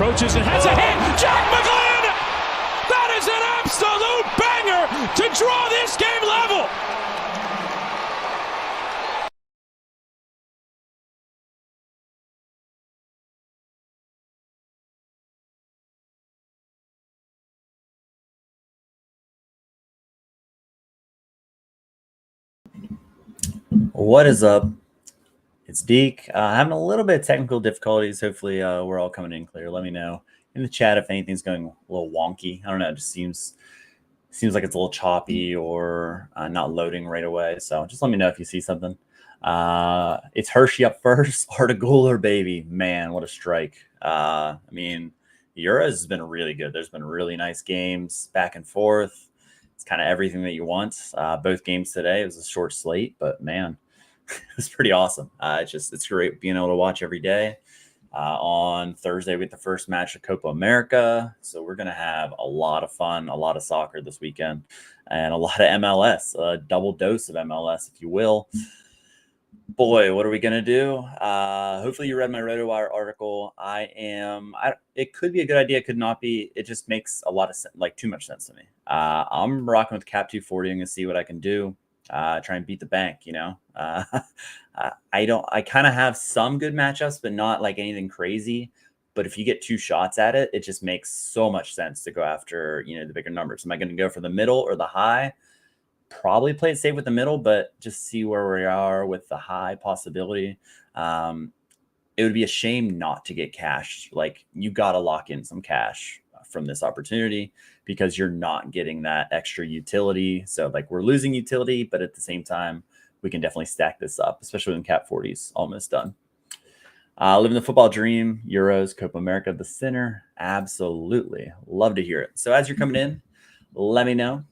approaches and has a hit. Jack McGlynn! That is an absolute banger to draw this game level. What is up? It's Deke. Having a little bit of technical difficulties. Hopefully, we're all coming in clear. Let me know in the chat if anything's going a little wonky. I don't know. It just seems like it's a little choppy or not loading right away. So just let me know if you see something. It's Hershey up first. Articular, baby. Man, what a strike. I mean, Euros has been really good. There's been really nice games back and forth. It's kind of everything that you want. Both games today. It was a short slate, but man, it's pretty awesome. It's great being able to watch every day. On Thursday, we get the first match of Copa America. So we're going to have a lot of fun, a lot of soccer this weekend, and a lot of MLS, a double dose of MLS, if you will. Boy, what are we going to do? Hopefully you read my RotoWire article. It could be a good idea. It could not be. It just makes a lot of sense, like too much sense to me. I'm rocking with Cap 240. I'm going to see what I can do. Try and beat the bank, you know. I kind of have some good matchups, but not like anything crazy. But if you get two shots at it, it just makes so much sense to go after, you know, the bigger numbers. Am I going to go for the middle or the high? Probably play it safe with the middle, but just see where we are with the high possibility. It would be a shame not to get cash. Like, you got to lock in some cash from this opportunity because you're not getting that extra utility. So like, we're losing utility, but at the same time, we can definitely stack this up, especially when Cap 40's almost done. Living the football dream, Euros, Copa America, the center. Absolutely. Love to hear it. So as you're coming in, let me know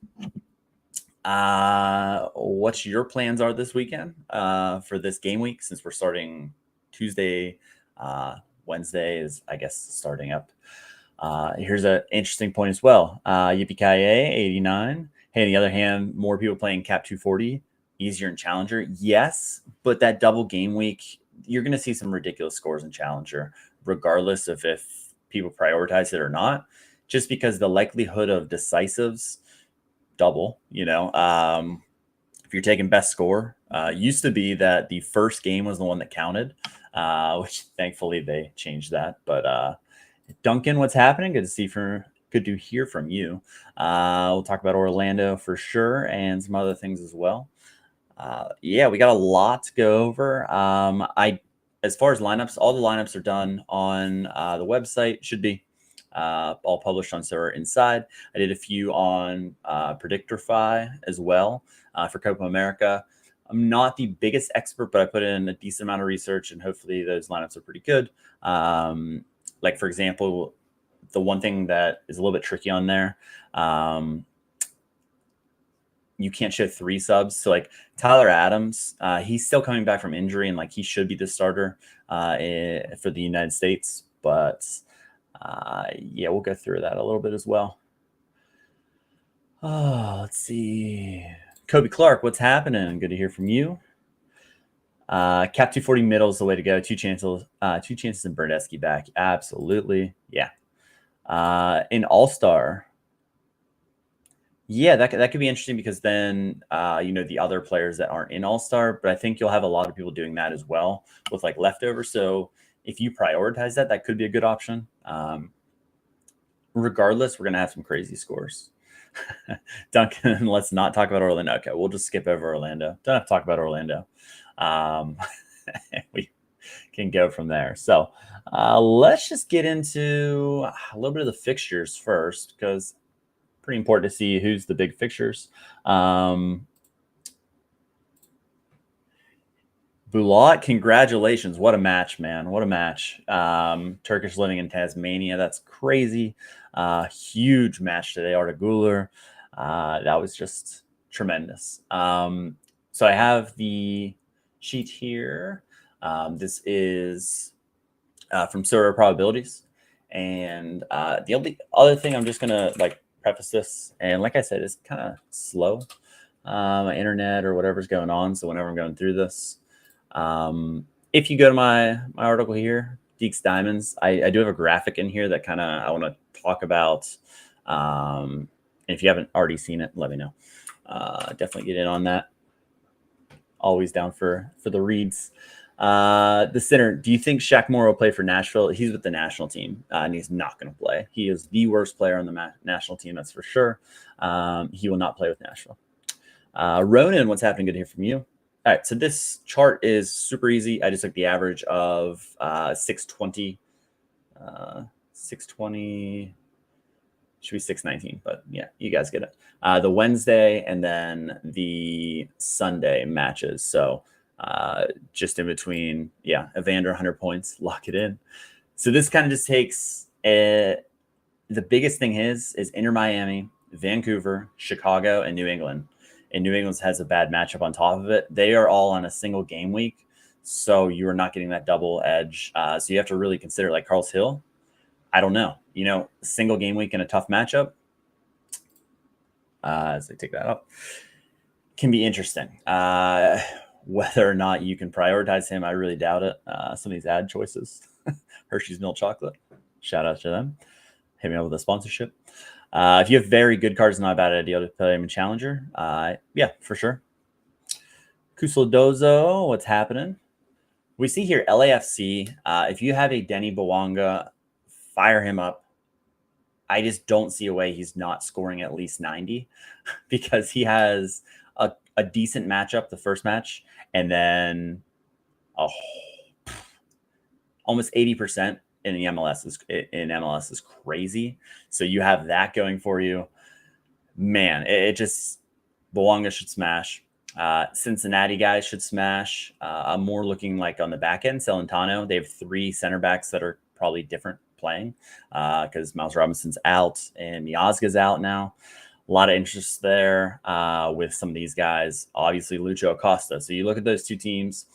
what your plans are this weekend for this game week, since we're starting Tuesday. Wednesday is, I guess, starting up. Here's an interesting point as well. Yippee-ki-yay, 89. Hey, on the other hand, more people playing Cap 240, easier in Challenger. Yes, but that double game week, you're going to see some ridiculous scores in Challenger, regardless of if people prioritize it or not, just because the likelihood of decisives double, you know. If you're taking best score, used to be that the first game was the one that counted, which thankfully they changed that. But Duncan, what's happening? Good to hear from you. We'll talk about Orlando for sure and some other things as well. Yeah, we got a lot to go over. As far as lineups, all the lineups are done on the website. Should be all published on Sorare Inside. I did a few on Predictorify as well for Copa America. I'm not the biggest expert, but I put in a decent amount of research, and hopefully those lineups are pretty good. Like, for example, the one thing that is a little bit tricky on there, you can't show 3 subs. So like Tyler Adams, he's still coming back from injury, and like he should be the starter for the United States. But yeah, we'll go through that a little bit as well. Oh, let's see. Kobe Clark, what's happening? Good to hear from you. Cap 240 middle is the way to go. Two chances in Berndeski back. Absolutely. Yeah. In All-Star. Yeah, that could be interesting, because then, you know, the other players that aren't in All-Star, but I think you'll have a lot of people doing that as well with like leftovers. So if you prioritize that, that could be a good option. Regardless, we're going to have some crazy scores. Duncan, let's not talk about Orlando. Okay, we'll just skip over Orlando. Don't have to talk about Orlando. We can go from there. So let's just get into a little bit of the fixtures first, because pretty important to see who's the big fixtures. Bulat, congratulations. What a match, man. What a match. Turkish living in Tasmania. That's crazy. Huge match today, Articular. That was just tremendous. So I have the sheet here. This is from Sorare Probabilities. And the only other thing, I'm just going to like preface this. And like I said, it's kind of slow. My internet or whatever's going on. So whenever I'm going through this, if you go to my article here, Deeks Diamonds. I do have a graphic in here that kind of I want to talk about. And if you haven't already seen it, let me know. Definitely get in on that. Always down for the reads. The center, do you think Shaq Moore will play for Nashville? He's with the national team, and he's not going to play. He is the worst player on the national team, that's for sure. He will not play with Nashville. Ronan, what's happening? Good to hear from you. All right, so this chart is super easy. I just took the average of 620. 620 should be 619, but yeah, you guys get it. The Wednesday and then the Sunday matches. So just in between, yeah, Evander 100 points, lock it in. So this kind of just takes the biggest thing is Inter Miami, Vancouver, Chicago, and New England. And New England has a bad matchup on top of it. They are all on a single game week, so you are not getting that double edge. So you have to really consider, like Carl's Hill. I don't know. Single game week in a tough matchup, as I take that up, can be interesting. Whether or not you can prioritize him, I really doubt it. Some of these ad choices, Hershey's Milk Chocolate, shout out to them. Hit me up with a sponsorship. If you have very good cards, not a bad idea to play him in Challenger. Yeah, for sure. Kusaldozo, what's happening? We see here LAFC. If you have a Denny Bawanga, fire him up. I just don't see a way he's not scoring at least 90 because he has a decent matchup the first match, and then almost 80% in the MLS is crazy. So you have that going for you. Man, it just Bawanga should smash. Cincinnati guys should smash. I'm more looking like on the back end. Celentano, they have 3 center backs that are probably different playing because Miles Robinson's out and Miazga's out now. A lot of interest there with some of these guys. Obviously, Lucho Acosta. So you look at those two teams,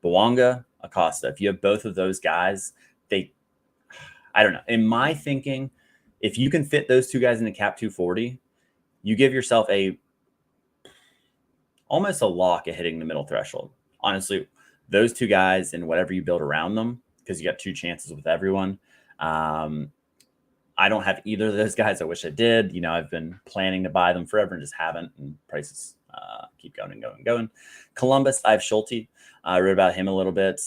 Bawanga, Acosta. If you have both of those guys, I don't know. In my thinking, if you can fit those two guys in the cap 240, you give yourself almost a lock at hitting the middle threshold. Honestly, those two guys and whatever you build around them, because you got 2 chances with everyone. I don't have either of those guys. I wish I did. I've been planning to buy them forever and just haven't. And prices keep going and going and going. Columbus, I have Schulte. I wrote about him a little bit.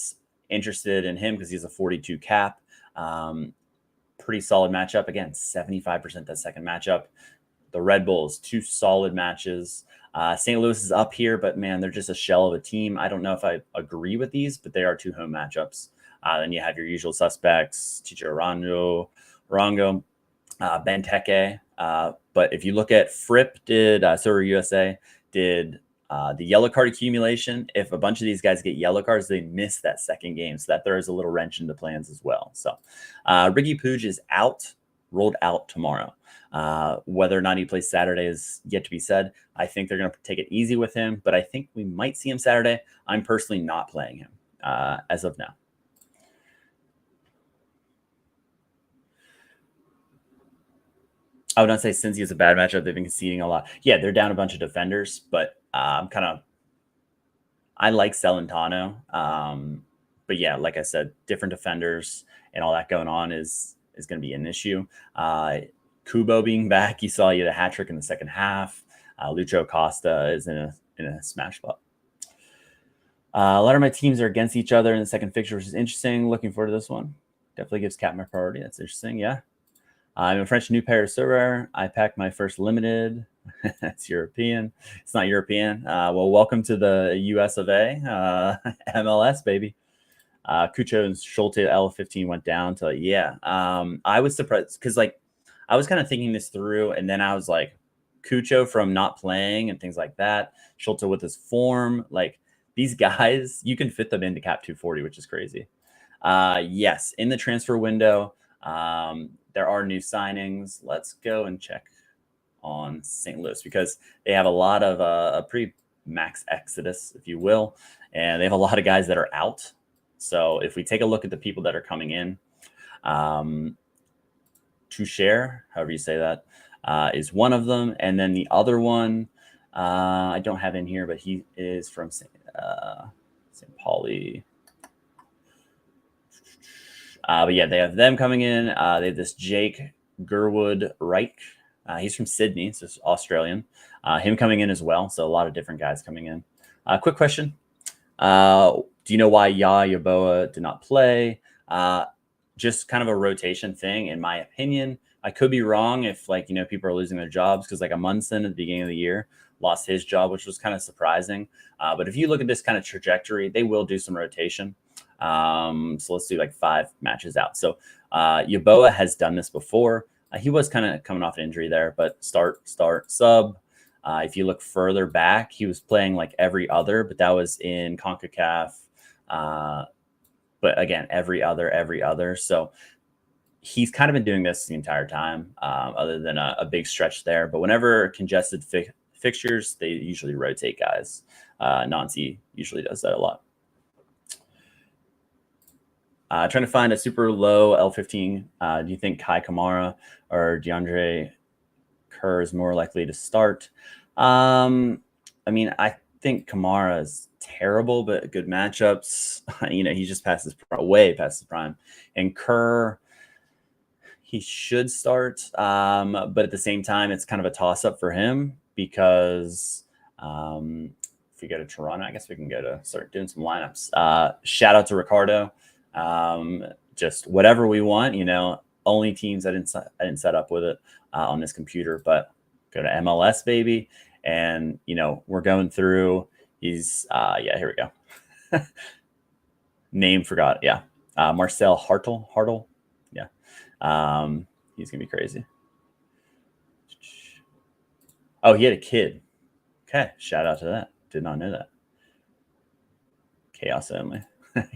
Interested in him because he's a 42 cap. Pretty solid matchup. Again, 75% that second matchup. The Red Bulls, 2 solid matches. St. Louis is up here, but man, they're just a shell of a team. I don't know if I agree with these, but they are 2 home matchups. Then you have your usual suspects, Chicho Arango, Benteke. But if you look at Fripp did, Sorare USA did the yellow card accumulation. If a bunch of these guys get yellow cards, they miss that second game. So that throws a little wrench into plans as well. So Ricky Puig is rolled out tomorrow. Whether or not he plays Saturday is yet to be said. I think they're going to take it easy with him, but I think we might see him Saturday. I'm personally not playing him as of now. I would not say Cincy is a bad matchup. They've been conceding a lot. Yeah, they're down a bunch of defenders, but I like Celentano. But yeah, like I said, different defenders and all that going on is going to be an issue. Kubo being back, you saw he had a hat trick in the second half. Lucho Costa is in a smash spot. A lot of my teams are against each other in the second fixture, which is interesting. Looking forward to this one. Definitely gives Cap my priority. That's interesting. Yeah. I'm a French new pair of Sorare. I packed my first limited. That's European. It's not European. Well, welcome to the US of A. MLS, baby. Cucho and Schulte L15 went down to, yeah. I was surprised because, I was kind of thinking this through, and then I was like, Cucho from not playing and things like that. Schulte with his form. These guys, you can fit them into cap 240, which is crazy. Yes, in the transfer window, there are new signings. Let's go and check on St. Louis because they have a lot of a pretty max exodus, if you will, and they have a lot of guys that are out. So if we take a look at the people that are coming in, to share, however you say that, is one of them, and then the other one I don't have in here, but he is from St. Pauli. But yeah, they have them coming in. They have this Jake Gerwood Reich. He's from Sydney, so it's Australian. Him coming in as well. So a lot of different guys coming in. Quick question. Do you know why Yaboa did not play? Just kind of a rotation thing, in my opinion. I could be wrong if, like, people are losing their jobs, because like a Munson at the beginning of the year lost his job, which was kind of surprising. But if you look at this kind of trajectory, they will do some rotation. So let's do like 5 matches out. So Yaboa has done this before. He was kind of coming off an injury there, but start, sub. If you look further back, he was playing like every other, but that was in CONCACAF. But again, every other. So he's kind of been doing this the entire time, other than a big stretch there. But whenever congested fixtures, they usually rotate guys. Nancy usually does that a lot. Trying to find a super low L15. Do you think Kai Kamara or DeAndre Kerr is more likely to start? I mean, I think Kamara is terrible, but good matchups. He just passes way past his prime. And Kerr, he should start, but at the same time, it's kind of a toss-up for him, because if we go to Toronto, I guess we can start doing some lineups. Shout out to Ricardo. Just whatever we want, only teams I didn't set up with it on this computer, but go to MLS, baby. And, we're going through. He's, here we go. Name forgot. Yeah. Marcel Hartle. Yeah. He's going to be crazy. Oh, he had a kid. Okay. Shout out to that. Did not know that. Chaos only.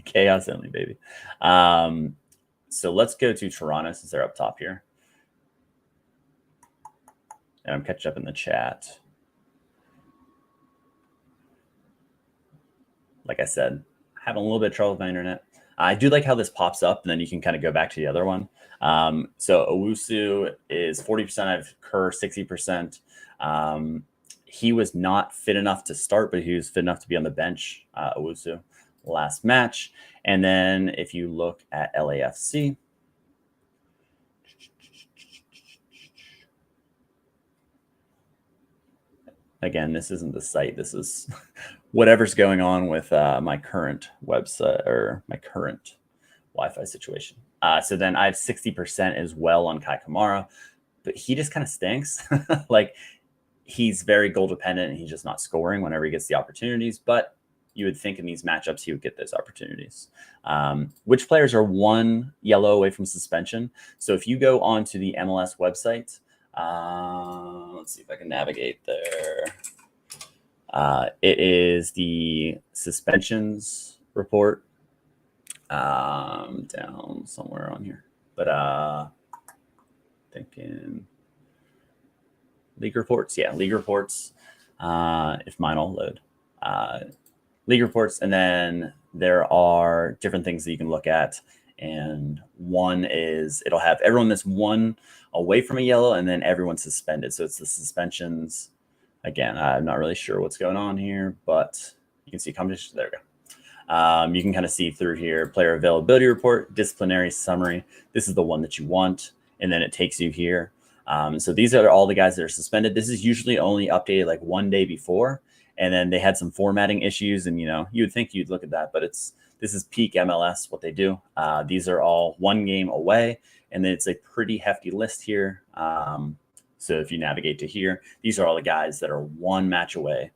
Chaos only, baby. So let's go to Toronto, since they're up top here. And I'm catching up in the chat. Like I said, having a little bit of trouble with my internet. I do like how this pops up, and then you can kind of go back to the other one. So Owusu is 40%. I have Kerr 60%. He was not fit enough to start, but he was fit enough to be on the bench, Owusu, last match. And then if you look at LAFC, again, this isn't the site. This is whatever's going on with my current website, or my current Wi-Fi situation. So then I have 60% as well on Kai Kamara, but he just kind of stinks. Like, he's very goal dependent, and he's just not scoring whenever he gets the opportunities. But you would think in these matchups he would get those opportunities. Which players are 1 yellow away from suspension? So if you go onto the MLS website, let's see if I can navigate there. It is the suspensions report, down somewhere on here, but thinking league reports. Yeah, league reports. If mine will load. League reports, and then there are different things that you can look at. And one is, it'll have everyone that's 1 away from a yellow, and then everyone suspended. So it's the suspensions. Again, I'm not really sure what's going on here, but you can see competition. There we go. You can kind of see through here, player availability report, disciplinary summary. This is the one that you want, and then it takes you here. So these are all the guys that are suspended. This is usually only updated like 1 day before, and then they had some formatting issues, and you would think you'd look at that, but this is peak MLS, what they do. These are all 1 game away, and then it's a pretty hefty list here. So if you navigate to here, these are all the guys that are 1 match away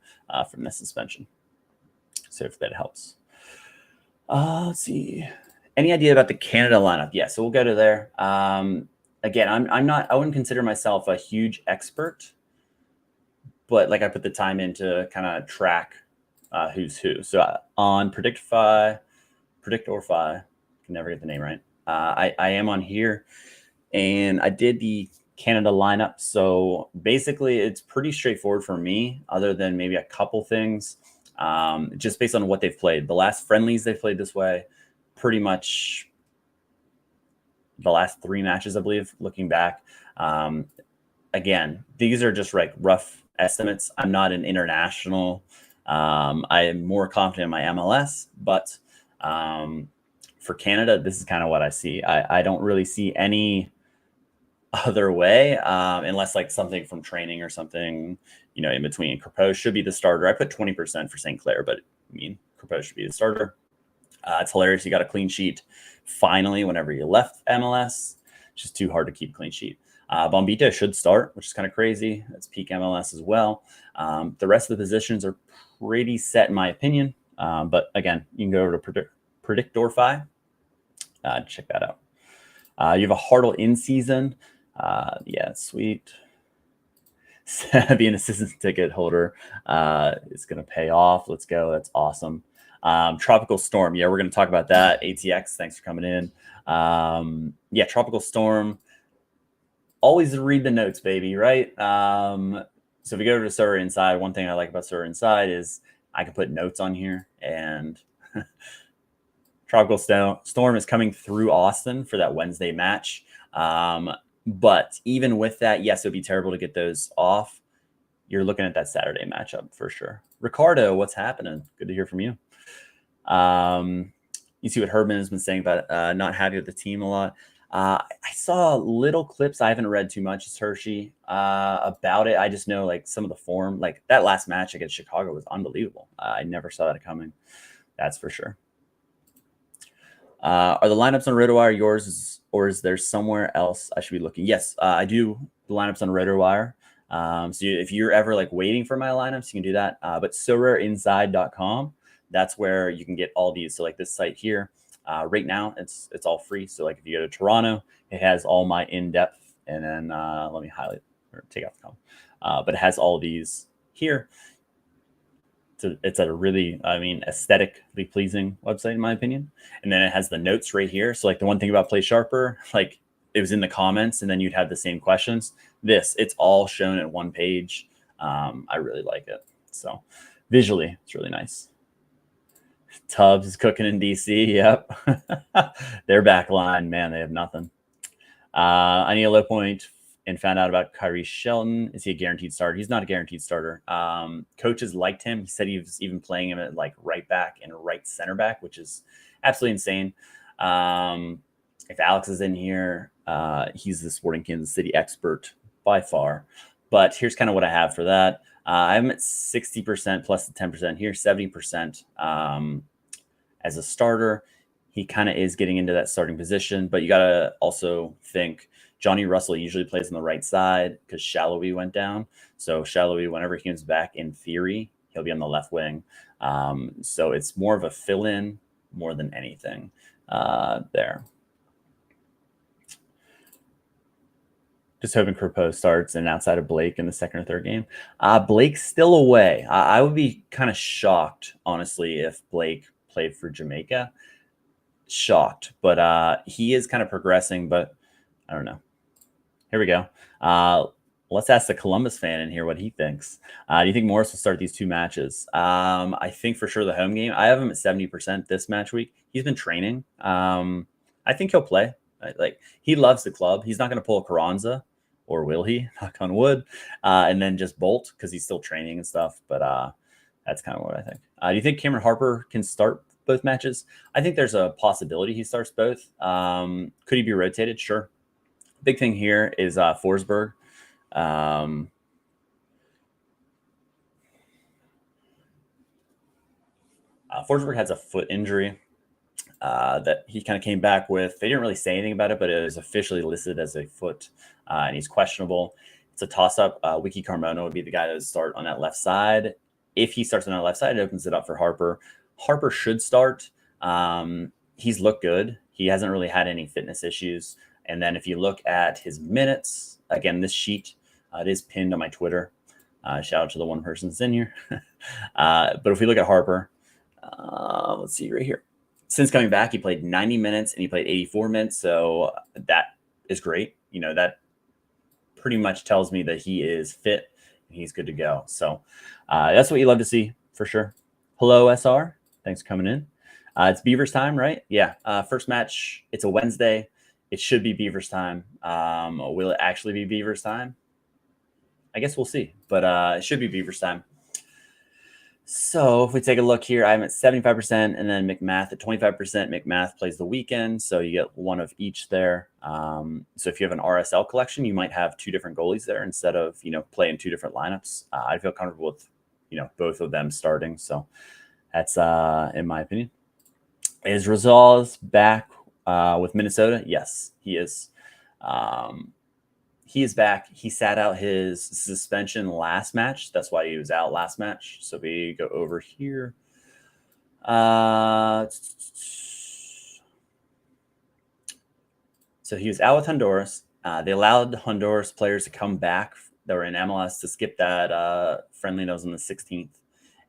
from the suspension. So if that helps. Let's see. Any idea about the Canada lineup? Yeah, so we'll go to there. Again, I wouldn't consider myself a huge expert, but like I put the time in to kind of track who's who. So on Predictify, can never get the name right. I am on here, and I did the Canada lineup. So basically, it's pretty straightforward for me, other than maybe a couple things, just based on what they've played. The last friendlies they've played this way, pretty much the last 3 matches, I believe, looking back. Again, these are just like rough estimates. I'm not an international. I am more confident in my MLS, but for Canada, this is kind of what I see. I don't really see any other way, unless like something from training or something, in between. Crepeau should be the starter. I put 20% for St. Clair, but I mean, Crepeau should be the starter. It's hilarious. You got a clean sheet finally whenever you left MLS. It's just too hard to keep a clean sheet. Bombito should start, which is kind of crazy. That's peak MLS as well. The rest of the positions are pretty set in my opinion. But again, you can go over to Predictorify. Check that out. You have a Hartle in season. Yeah, sweet. Being a season ticket holder is going to pay off. Let's go. That's awesome. Tropical Storm. Yeah, we're going to talk about that. ATX, thanks for coming in. Yeah, Tropical Storm. Always read the notes, baby, right? So if we go to Sorare Inside, one thing I like about Sorare Inside is I can put notes on here, and Tropical Storm is coming through Austin for that Wednesday match. But even with that, yes, it would be terrible to get those off. You're looking at that Saturday matchup for sure. Ricardo, what's happening? Good to hear from you. You see what Herdman has been saying about not happy with the team a lot. I saw little clips. I haven't read too much as Hershey about it. I just know like some of the form, like that last match against Chicago was unbelievable. I never saw that coming. That's for sure. Are the lineups on RotoWire yours, or is there somewhere else I should be looking? Yes, I do the lineups on RotoWire. So if you're ever like waiting for my lineups, you can do that. But sorarinside.com, that's where you can get all these. So like this site here, right now it's all free. So like if you go to Toronto, it has all my in-depth, and then let me highlight or take off the column. But it has all these here. It's a really, aesthetically pleasing website in my opinion. And then it has the notes right here. So like the one thing about Play Sharper, like it was in the comments, and then you'd have the same questions. It's all shown at one page. I really like it. So visually, it's really nice. Tubbs is cooking in DC. Yep. Their back line, man, they have nothing. I need a low point and found out about Kyrie Shelton. Is he a guaranteed starter? He's not a guaranteed starter. Coaches liked him. He said he was even playing him at like right back and right center back, which is absolutely insane. If Alex is in here, he's the Sporting Kansas City expert by far. But here's kind of what I have for that. I'm at 60% plus the 10% here, 70% as a starter. He kind of is getting into that starting position, but you got to also think Johnny Russell usually plays on the right side because Shallowy went down. So Shallowy, whenever he comes back, in theory, he'll be on the left wing. So it's more of a fill-in more than anything there. Just hoping Crepeau starts and outside of Blake in the second or third game. Blake's still away. I would be kind of shocked, honestly, if Blake played for Jamaica. Shocked, but he is kind of progressing, but I don't know. Here we go. Let's ask the Columbus fan in here what he thinks. Do you think Morris will start these two matches? I think for sure the home game. I have him at 70% this match week. He's been training. I think he'll play. Like he loves the club. He's not going to pull a Carranza, or will he? Knock on wood. And then just bolt because he's still training and stuff. But that's kind of what I think. Do you think Cameron Harper can start both matches? I think there's a possibility he starts both. Could he be rotated? Sure. Big thing here is Forsberg. Forsberg has a foot injury that he kind of came back with. They didn't really say anything about it, but it was officially listed as a foot, and he's questionable. It's a toss-up. Wiki Carmona would be the guy that would start on that left side. If he starts on that left side, it opens it up for Harper. Harper should start. He's looked good. He hasn't really had any fitness issues. And then if you look at his minutes, again, this sheet, it is pinned on my Twitter. Shout out to the one person that's in here. But if we look at Harper, let's see right here. Since coming back, he played 90 minutes and he played 84 minutes. So that is great. That pretty much tells me that he is fit and he's good to go. So that's what you love to see for sure. Hello, SR. Thanks for coming in. It's Beavers time, right? Yeah. First match. It's a Wednesday. It should be Beavers time. Will it actually be Beavers time? I guess we'll see. But it should be Beavers time. So if we take a look here, I'm at 75% and then McMath at 25%. McMath plays the weekend, so you get one of each there. So if you have an RSL collection, you might have 2 different goalies there instead of, playing 2 different lineups. I feel comfortable with, both of them starting. So that's in my opinion. Is Rosales back with Minnesota? Yes, he is. He is back. He sat out his suspension last match. That's why he was out last match. So we go over here. So he was out with Honduras. They allowed Honduras players to come back that were in MLS to skip that friendly nose on the 16th.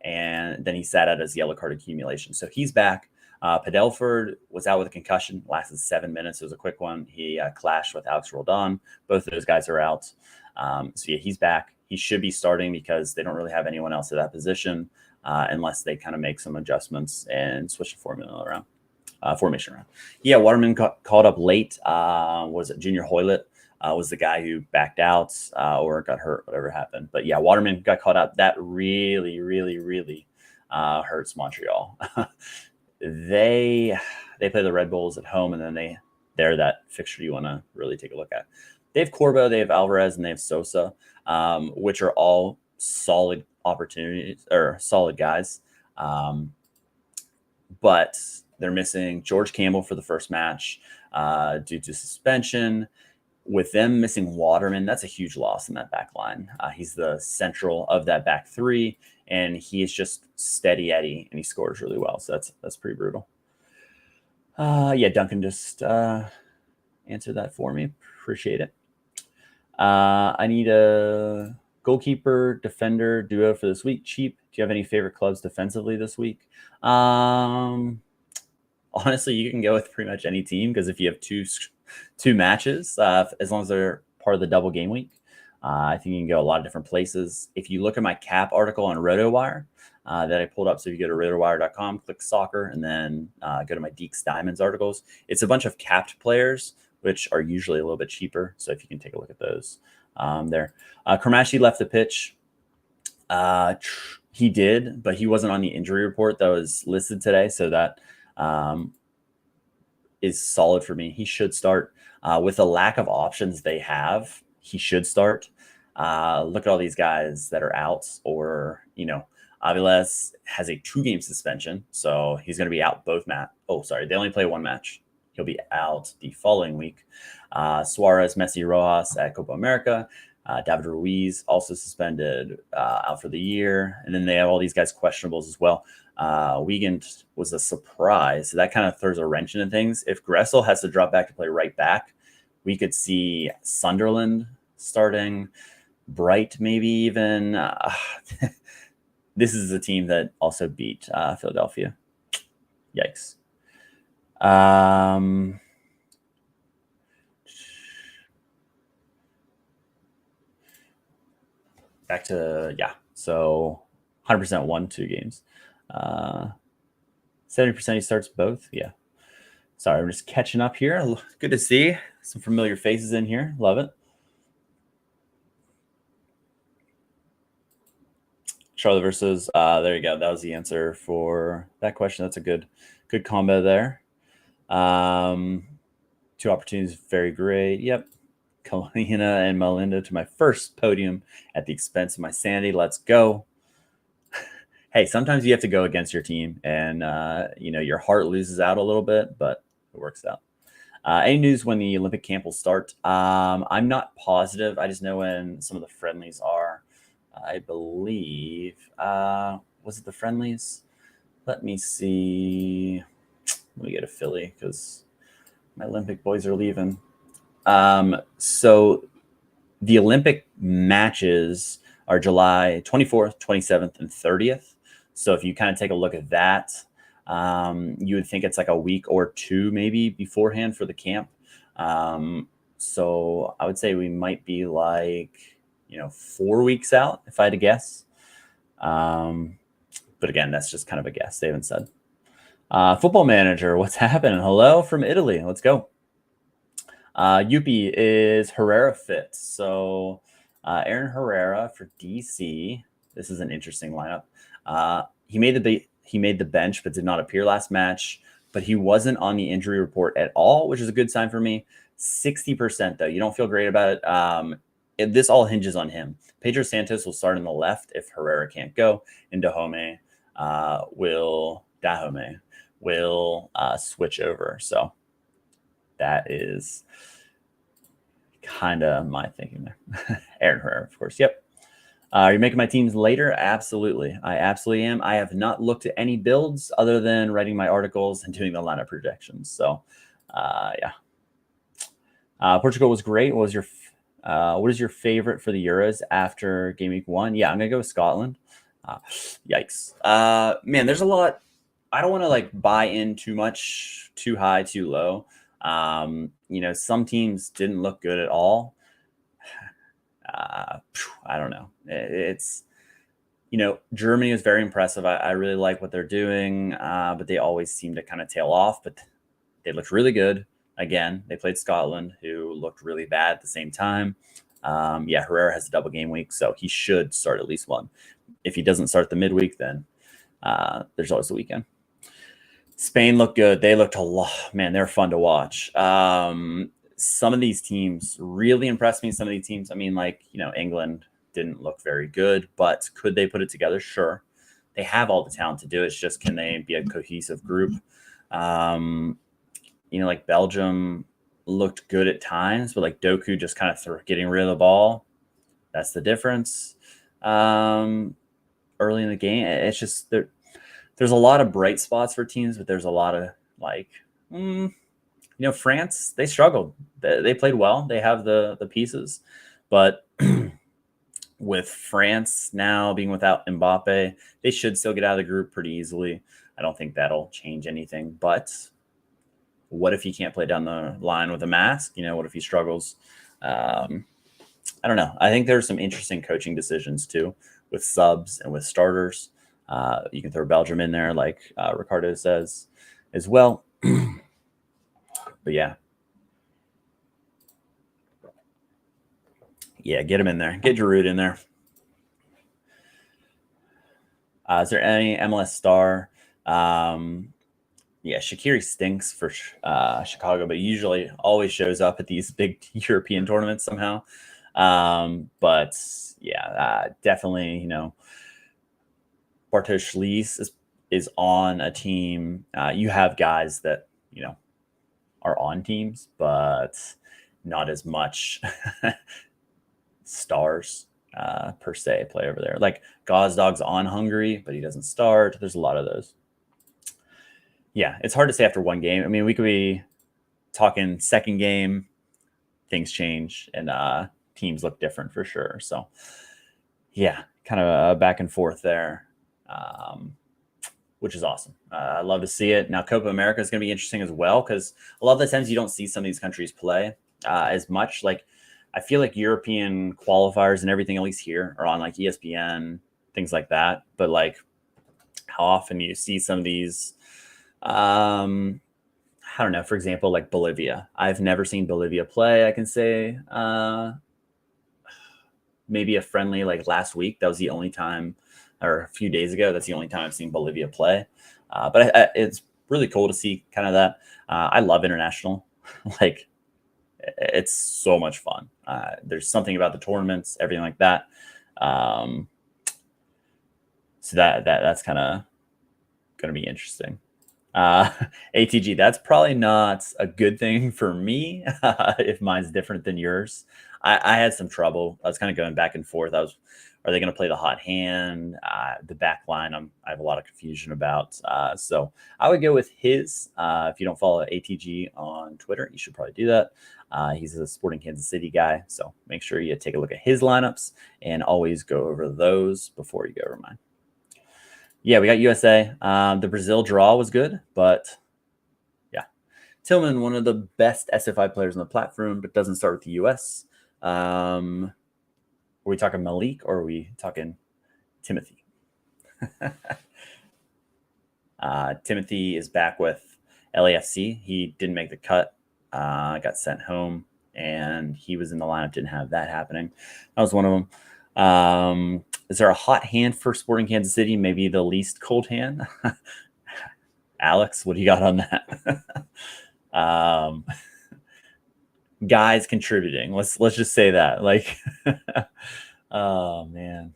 And then he sat out his yellow card accumulation. So he's back. Padelford was out with a concussion, lasted 7 minutes. It was a quick one. He clashed with Alex Roldan. Both of those guys are out. So yeah, he's back. He should be starting because they don't really have anyone else at that position unless they kind of make some adjustments and switch the formation around. Yeah, Waterman called up late. Was it Junior Hoylett? Was the guy who backed out or got hurt, whatever happened. But yeah, Waterman got caught up. That really, really, really hurts Montreal. They play the Red Bulls at home, and then they're that fixture you want to really take a look at. They have Corbo, they have Alvarez, and they have Sosa, which are all solid opportunities or solid guys. But they're missing George Campbell for the first match due to suspension. With them missing Waterman, that's a huge loss in that back line. He's the central of that back three, and he is just steady Eddie, and he scores really well. So that's pretty brutal. Yeah, Duncan just answered that for me. Appreciate it. I need a goalkeeper defender duo for this week. Cheap. Do you have any favorite clubs defensively this week? Honestly, you can go with pretty much any team because if you have two matches, as long as they're part of the double game week, I think you can go a lot of different places. If you look at my cap article on RotoWire that I pulled up, so if you go to rotowire.com, click soccer, and then go to my Deeks Diamonds articles, it's a bunch of capped players, which are usually a little bit cheaper. So if you can take a look at those there. Kramashi left the pitch. He did, but he wasn't on the injury report that was listed today. So that is solid for me. He should start. With the lack of options they have, he should start. Look at all these guys that are out, or, Aviles has a 2-game suspension, so he's going to be out both they only play 1 match. He'll be out the following week. Suarez, Messi, Rojas at Copa America. David Ruiz also suspended, out for the year. And then they have all these guys questionables as well. Wiegand was a surprise. So that kind of throws a wrench into things. If Gressel has to drop back to play right back, we could see Sunderland starting, Bright maybe even. This is a team that also beat Philadelphia. Yikes. Back to, so 100% won 2 games. 70% he starts both. Yeah. Sorry, I'm just catching up here. Good to see some familiar faces in here. Love it. Charlotte versus, there you go. That was the answer for that question. That's a good combo there. 2 opportunities, very great. Yep. Kalina and Melinda to my first podium at the expense of my sanity. Let's go. Hey, sometimes you have to go against your team, and your heart loses out a little bit, but it works out. Any news when the Olympic camp will start? I'm not positive. I just know when some of the friendlies are. I believe, was it the friendlies? Let me see. Let me get a Philly because my Olympic boys are leaving. So the Olympic matches are July 24th, 27th, and 30th. So if you kind of take a look at that, you would think it's like a week or 2 maybe beforehand for the camp. So I would say we might be like, 4 weeks out if I had to guess. But again, that's just kind of a guess. They haven't said. Football Manager, what's happening? Hello from Italy. Let's go. Yuppie, is Herrera fit? So Aaron Herrera for DC. This is an interesting lineup. He made the bench, but did not appear last match. But he wasn't on the injury report at all, which is a good sign for me. 60% though. You don't feel great about it. This all hinges on him. Pedro Santos will start on the left if Herrera can't go, and Dahomey will switch over. So that is kind of my thinking there. Aaron Herrera, of course. Yep. Are you making my teams later? Absolutely. I absolutely am. I have not looked at any builds other than writing my articles and doing the lineup projections. So, yeah. Portugal was great. What is your favorite for the Euros after game week 1? Yeah, I'm going to go with Scotland. Yikes. Man, there's a lot. I don't want to like buy in too much, too high, too low. Some teams didn't look good at all. I don't know. It's, Germany was very impressive. I really like what they're doing, but they always seem to kind of tail off. But they looked really good. Again, they played Scotland, who looked really bad at the same time. Herrera has a double game week, so he should start at least one. If he doesn't start the midweek, then there's always the weekend. Spain looked good. They looked a lot. Man, they're fun to watch. Some of these teams really impressed me. Some of these teams, England didn't look very good, but could they put it together? Sure. They have all the talent to do it. It's just, can they be a cohesive group? Like Belgium looked good at times, but like Doku just kind of getting rid of the ball. That's the difference. Early in the game, it's just there's a lot of bright spots for teams, but there's a lot of France, they struggled. They played well. They have the pieces, but with France now being without Mbappe, they should still get out of the group pretty easily. I don't think that'll change anything, but what if he can't play down the line with a mask? What if he struggles? I don't know. I think there's some interesting coaching decisions too, with subs and with starters. You can throw Belgium in there, like Ricardo says as well. But yeah, get him in there. Get Giroud in there. Is there any MLS star? Shaqiri stinks for Chicago, but usually always shows up at these big European tournaments somehow. Definitely, Bartosz Szlice is on a team. You have guys that, are on teams, but not as much stars per se play over there. Like Gozdog's on Hungary, but he doesn't start. There's a lot of those. Yeah, it's hard to say after one game. We could be talking second game, things change, and teams look different for sure. So, yeah, kind of a back and forth there, which is awesome. I love to see it. Now, Copa America is going to be interesting as well, because a lot of the times you don't see some of these countries play as much. Like, I feel like European qualifiers and everything, at least here, are on like ESPN, things like that. But like, how often you see some of these? I don't know. For example, like Bolivia. I've never seen Bolivia play. I can say maybe a friendly like last week. That was the only time, or a few days ago. That's the only time I've seen Bolivia play. But it's really cool to see kind of that. I love international. Like, it's so much fun. There's something about the tournaments, everything like that. So that's kind of going to be interesting. ATG, that's probably not a good thing for me if mine's different than yours. I had some trouble. I was kind of going back and forth. Are they going to play the hot hand? The back line, I have a lot of confusion about. So I would go with his. If you don't follow ATG on Twitter, you should probably do that. He's a Sporting Kansas City guy. So make sure you take a look at his lineups and always go over those before you go over mine. Yeah, we got USA. The Brazil draw was good, but yeah. Tillman, one of the best SFI players on the platform, but doesn't start with the US. Are we talking Malik or are we talking Timothy? Timothy is back with LAFC. He didn't make the cut, got sent home, and he was in the lineup, didn't have that happening. That was one of them. Is there a hot hand for Sporting Kansas City? Maybe the least cold hand? Alex, what do you got on that? Guys contributing. Let's just say that. Like, oh man.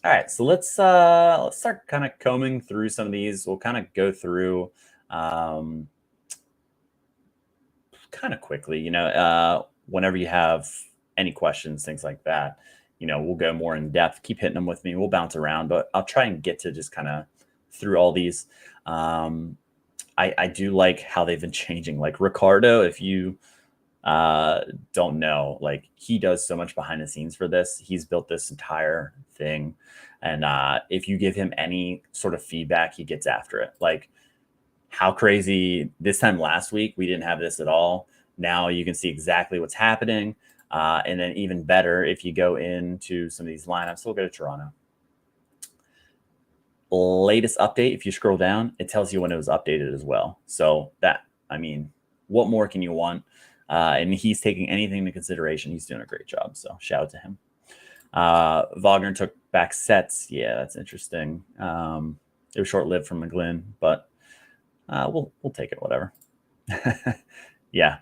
All right, so let's start kind of combing through some of these. We'll kind of go through kind of quickly, whenever you have any questions, things like that, we'll go more in depth. Keep hitting them with me. We'll bounce around, but I'll try and get to just kind of through all these. I do like how they've been changing. Like Ricardo, if you don't know, like he does so much behind the scenes for this. He's built this entire thing. And if you give him any sort of feedback, he gets after it. Like how crazy this time last week, we didn't have this at all. Now you can see exactly what's happening. And then even better, if you go into some of these lineups, we'll go to Toronto. Latest update, if you scroll down, it tells you when it was updated as well. So that, I mean, what more can you want? And he's taking anything into consideration. He's doing a great job. So shout out to him. Wagner took back sets. Yeah, that's interesting. It was short-lived from McGlynn, but we'll take it, whatever. Yeah.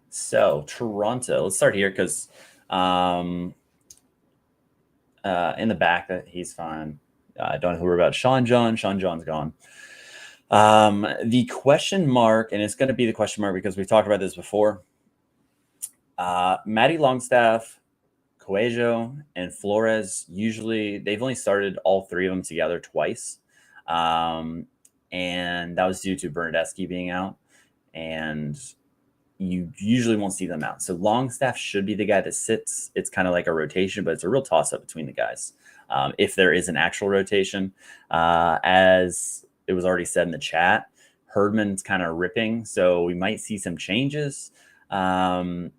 So Toronto, let's start here because in the back, that he's fine. I don't know who we're about. Sean John's gone. The question mark, and it's going to be the question mark because we've talked about this before. Matty Longstaff, Coelho, and Flores, usually they've only started all three of them together twice. And that was due to Bernadeschi being out. And you usually won't see them out. So Longstaff should be the guy that sits. It's kind of like a rotation, but it's a real toss-up between the guys. If there is an actual rotation, as it was already said in the chat, Herdman's kind of ripping, so we might see some changes. A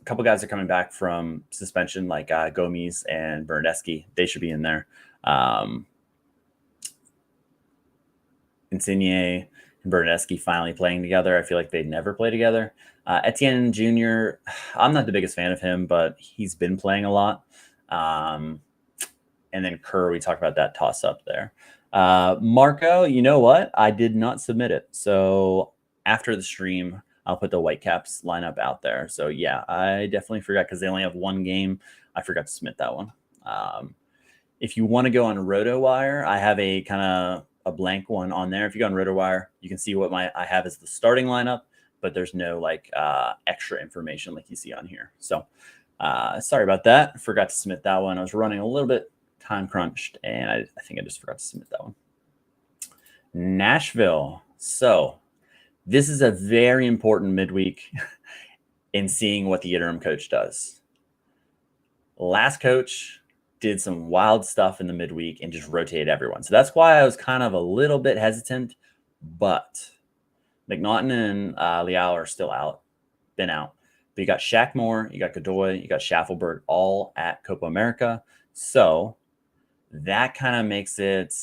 couple guys are coming back from suspension, like Gomes and Bernadeschi. They should be in there. Insigne and Bernadeschi finally playing together. I feel like they'd never play together. Etienne Jr., I'm not the biggest fan of him, but he's been playing a lot. And then Kerr, we talked about that toss-up there. Marco, you know what? I did not submit it. So after the stream, I'll put the Whitecaps lineup out there. So yeah, I definitely forgot because they only have one game. I forgot to submit that one. If you want to go on RotoWire, I have a kind of a blank one on there. If you go on RotoWire, you can see what I have as the starting lineup, but there's no like extra information like you see on here. So sorry about that. Forgot to submit that one. I was running a little bit time crunched, and I think I just forgot to submit that one. Nashville. So this is a very important midweek in seeing what the interim coach does. Last coach did some wild stuff in the midweek and just rotated everyone. So that's why I was kind of a little bit hesitant, but McNaughton and Leal are still out, been out. But you got Shaq Moore, you got Godoy, you got Schaffelberg all at Copa America. So that kind of makes it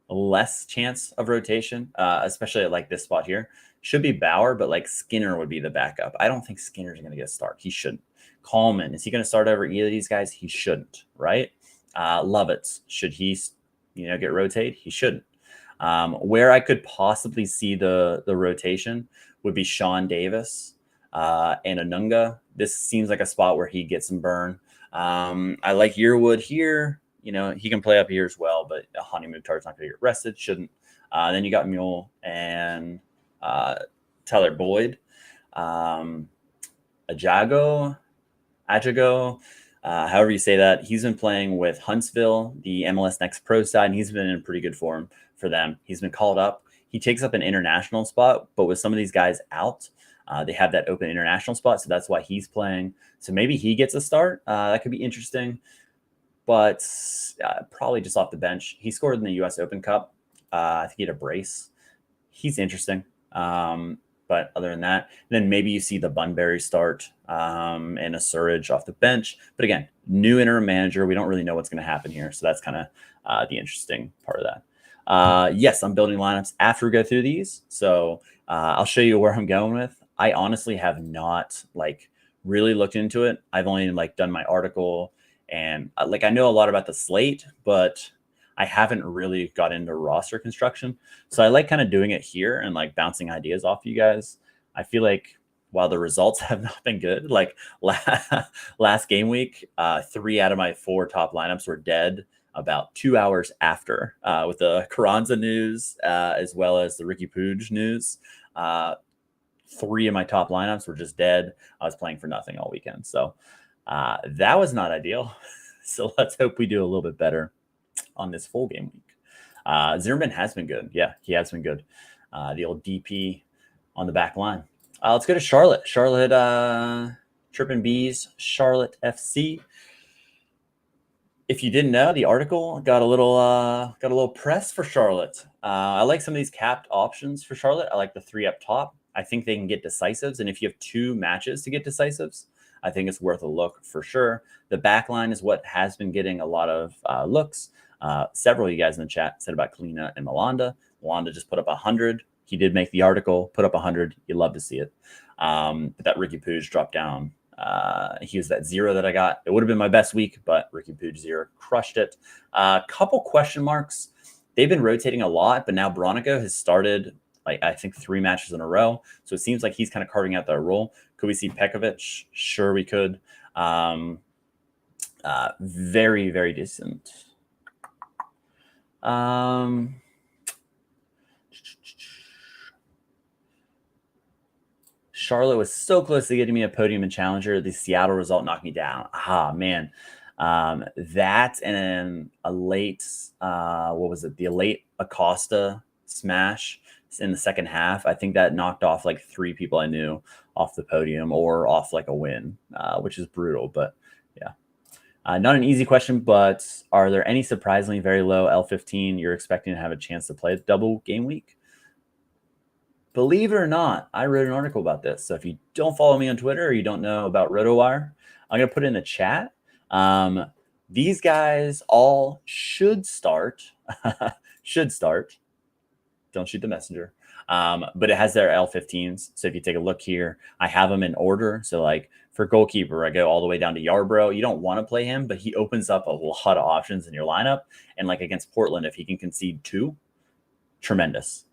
less chance of rotation, especially at like this spot here. Should be Bauer, but like Skinner would be the backup. I don't think Skinner's going to get a start. He shouldn't. Coleman, is he going to start over either of these guys? He shouldn't, right? Lovitz, should he, get rotated? He shouldn't. Where I could possibly see the rotation would be Sean Davis and Anunga. This seems like a spot where he gets some burn. I like Yearwood here. He can play up here as well, but Hani Mukhtar's not going to get rested. Shouldn't. Then you got Mule and Tyler Boyd. Ajago, however you say that. He's been playing with Huntsville, the MLS Next Pro side, and he's been in pretty good form for them. He's been called up. He takes up an international spot, but with some of these guys out, they have that open international spot, so that's why he's playing. So maybe he gets a start. That could be interesting, but probably just off the bench. He scored in the U.S. Open Cup. I think he had a brace. He's interesting. But other than that, then maybe you see the Bunbury start and a Surridge off the bench. But again, new interim manager. We don't really know what's going to happen here. So that's kind of the interesting part of that. Yes, I'm building lineups after we go through these. So I'll show you where I'm going with. I honestly have not like really looked into it. I've only like done my article and like I know a lot about the slate, but I haven't really got into roster construction. So I like kind of doing it here and like bouncing ideas off you guys. I feel like while the results have not been good, like last game week, 3 out of my 4 top lineups were dead about 2 hours after, with the Carranza news, as well as the Ricky Puig news. 3 of my top lineups were just dead. I was playing for nothing all weekend. So that was not ideal. So let's hope we do a little bit better on this full game week. Zimmerman has been good. Yeah, he has been good. The old DP on the back line. Let's go to Charlotte. Charlotte, Trippin' Bees, Charlotte FC. If you didn't know, the article got a little press for Charlotte. I like some of these capped options for Charlotte. I like the 3 up top. I think they can get decisives, and if you have 2 matches to get decisives, I think it's worth a look for sure. The back line is what has been getting a lot of looks. Several of you guys in the chat said about Kalina and Malanda. Malanda just put up 100. He did make the article, put up 100. You love to see it. But that Ricky Puig dropped down. He was that 0 that I got. It would have been my best week, but Ricky Puig 0 crushed it. Couple question marks. They've been rotating a lot, but now Bronico has started like I think 3 matches in a row. So it seems like he's kind of carving out that role. Could we see Pekovic? Sure, we could. Very, very decent. Charlotte was so close to getting me a podium and challenger. The Seattle result knocked me down. Man. That and then a late, what was it? The late Acosta smash in the second half. I think that knocked off like 3 people I knew off the podium or off like a win, which is brutal. But yeah, not an easy question, but are there any surprisingly very low L15 you're expecting to have a chance to play double game week? Believe it or not, I wrote an article about this. So if you don't follow me on Twitter or you don't know about RotoWire, I'm going to put it in the chat. These guys all should start. Should start. Don't shoot the messenger. But it has their L15s. So if you take a look here, I have them in order. So like for goalkeeper, I go all the way down to Yarbrough. You don't want to play him, but he opens up a lot of options in your lineup. And like against Portland, if he can concede 2, tremendous.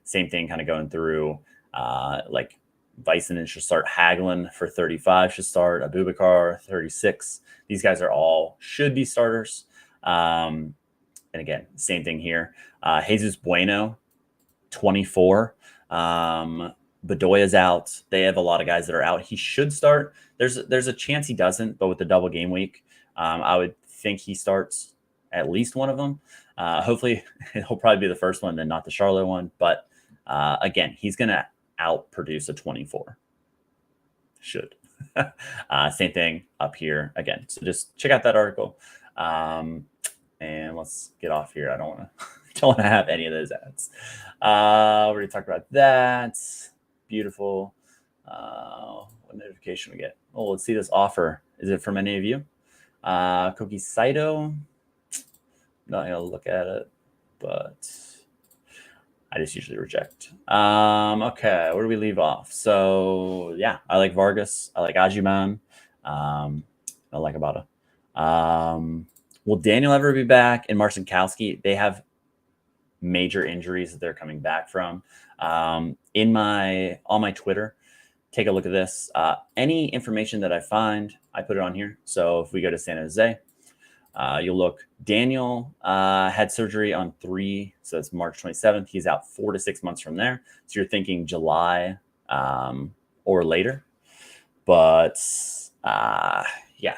Same thing kind of going through like Vicenen should start. Hagelin for 35 should start. Abubakar 36. These guys are all should be starters. And again, same thing here. Jesus Bueno, 24. Bedoya's out. They have a lot of guys that are out. He should start. There's a chance he doesn't, but with the double game week, I would think he starts at least one of them. Hopefully, he'll probably be the first one, then not the Charlotte one. But again, he's going to outproduce a 24. Should. Same thing up here again. So just check out that article. And let's get off here. I don't want to have any of those ads. We already talked about that. Beautiful. What notification we get? Oh, let's see this offer. Is it from any of you? Koki Saito. Not gonna look at it, but I just usually reject. Okay, where do we leave off? So yeah, I like Vargas. I like Ajiman. I like Abada. Will Daniel ever be back? And Marcinkowski, they have major injuries that they're coming back from. On my Twitter, take a look at this. Any information that I find, I put it on here. So if we go to San Jose, you'll look. Daniel had surgery on 3, so it's March 27th. He's out 4 to 6 months from there. So you're thinking July or later. But yeah.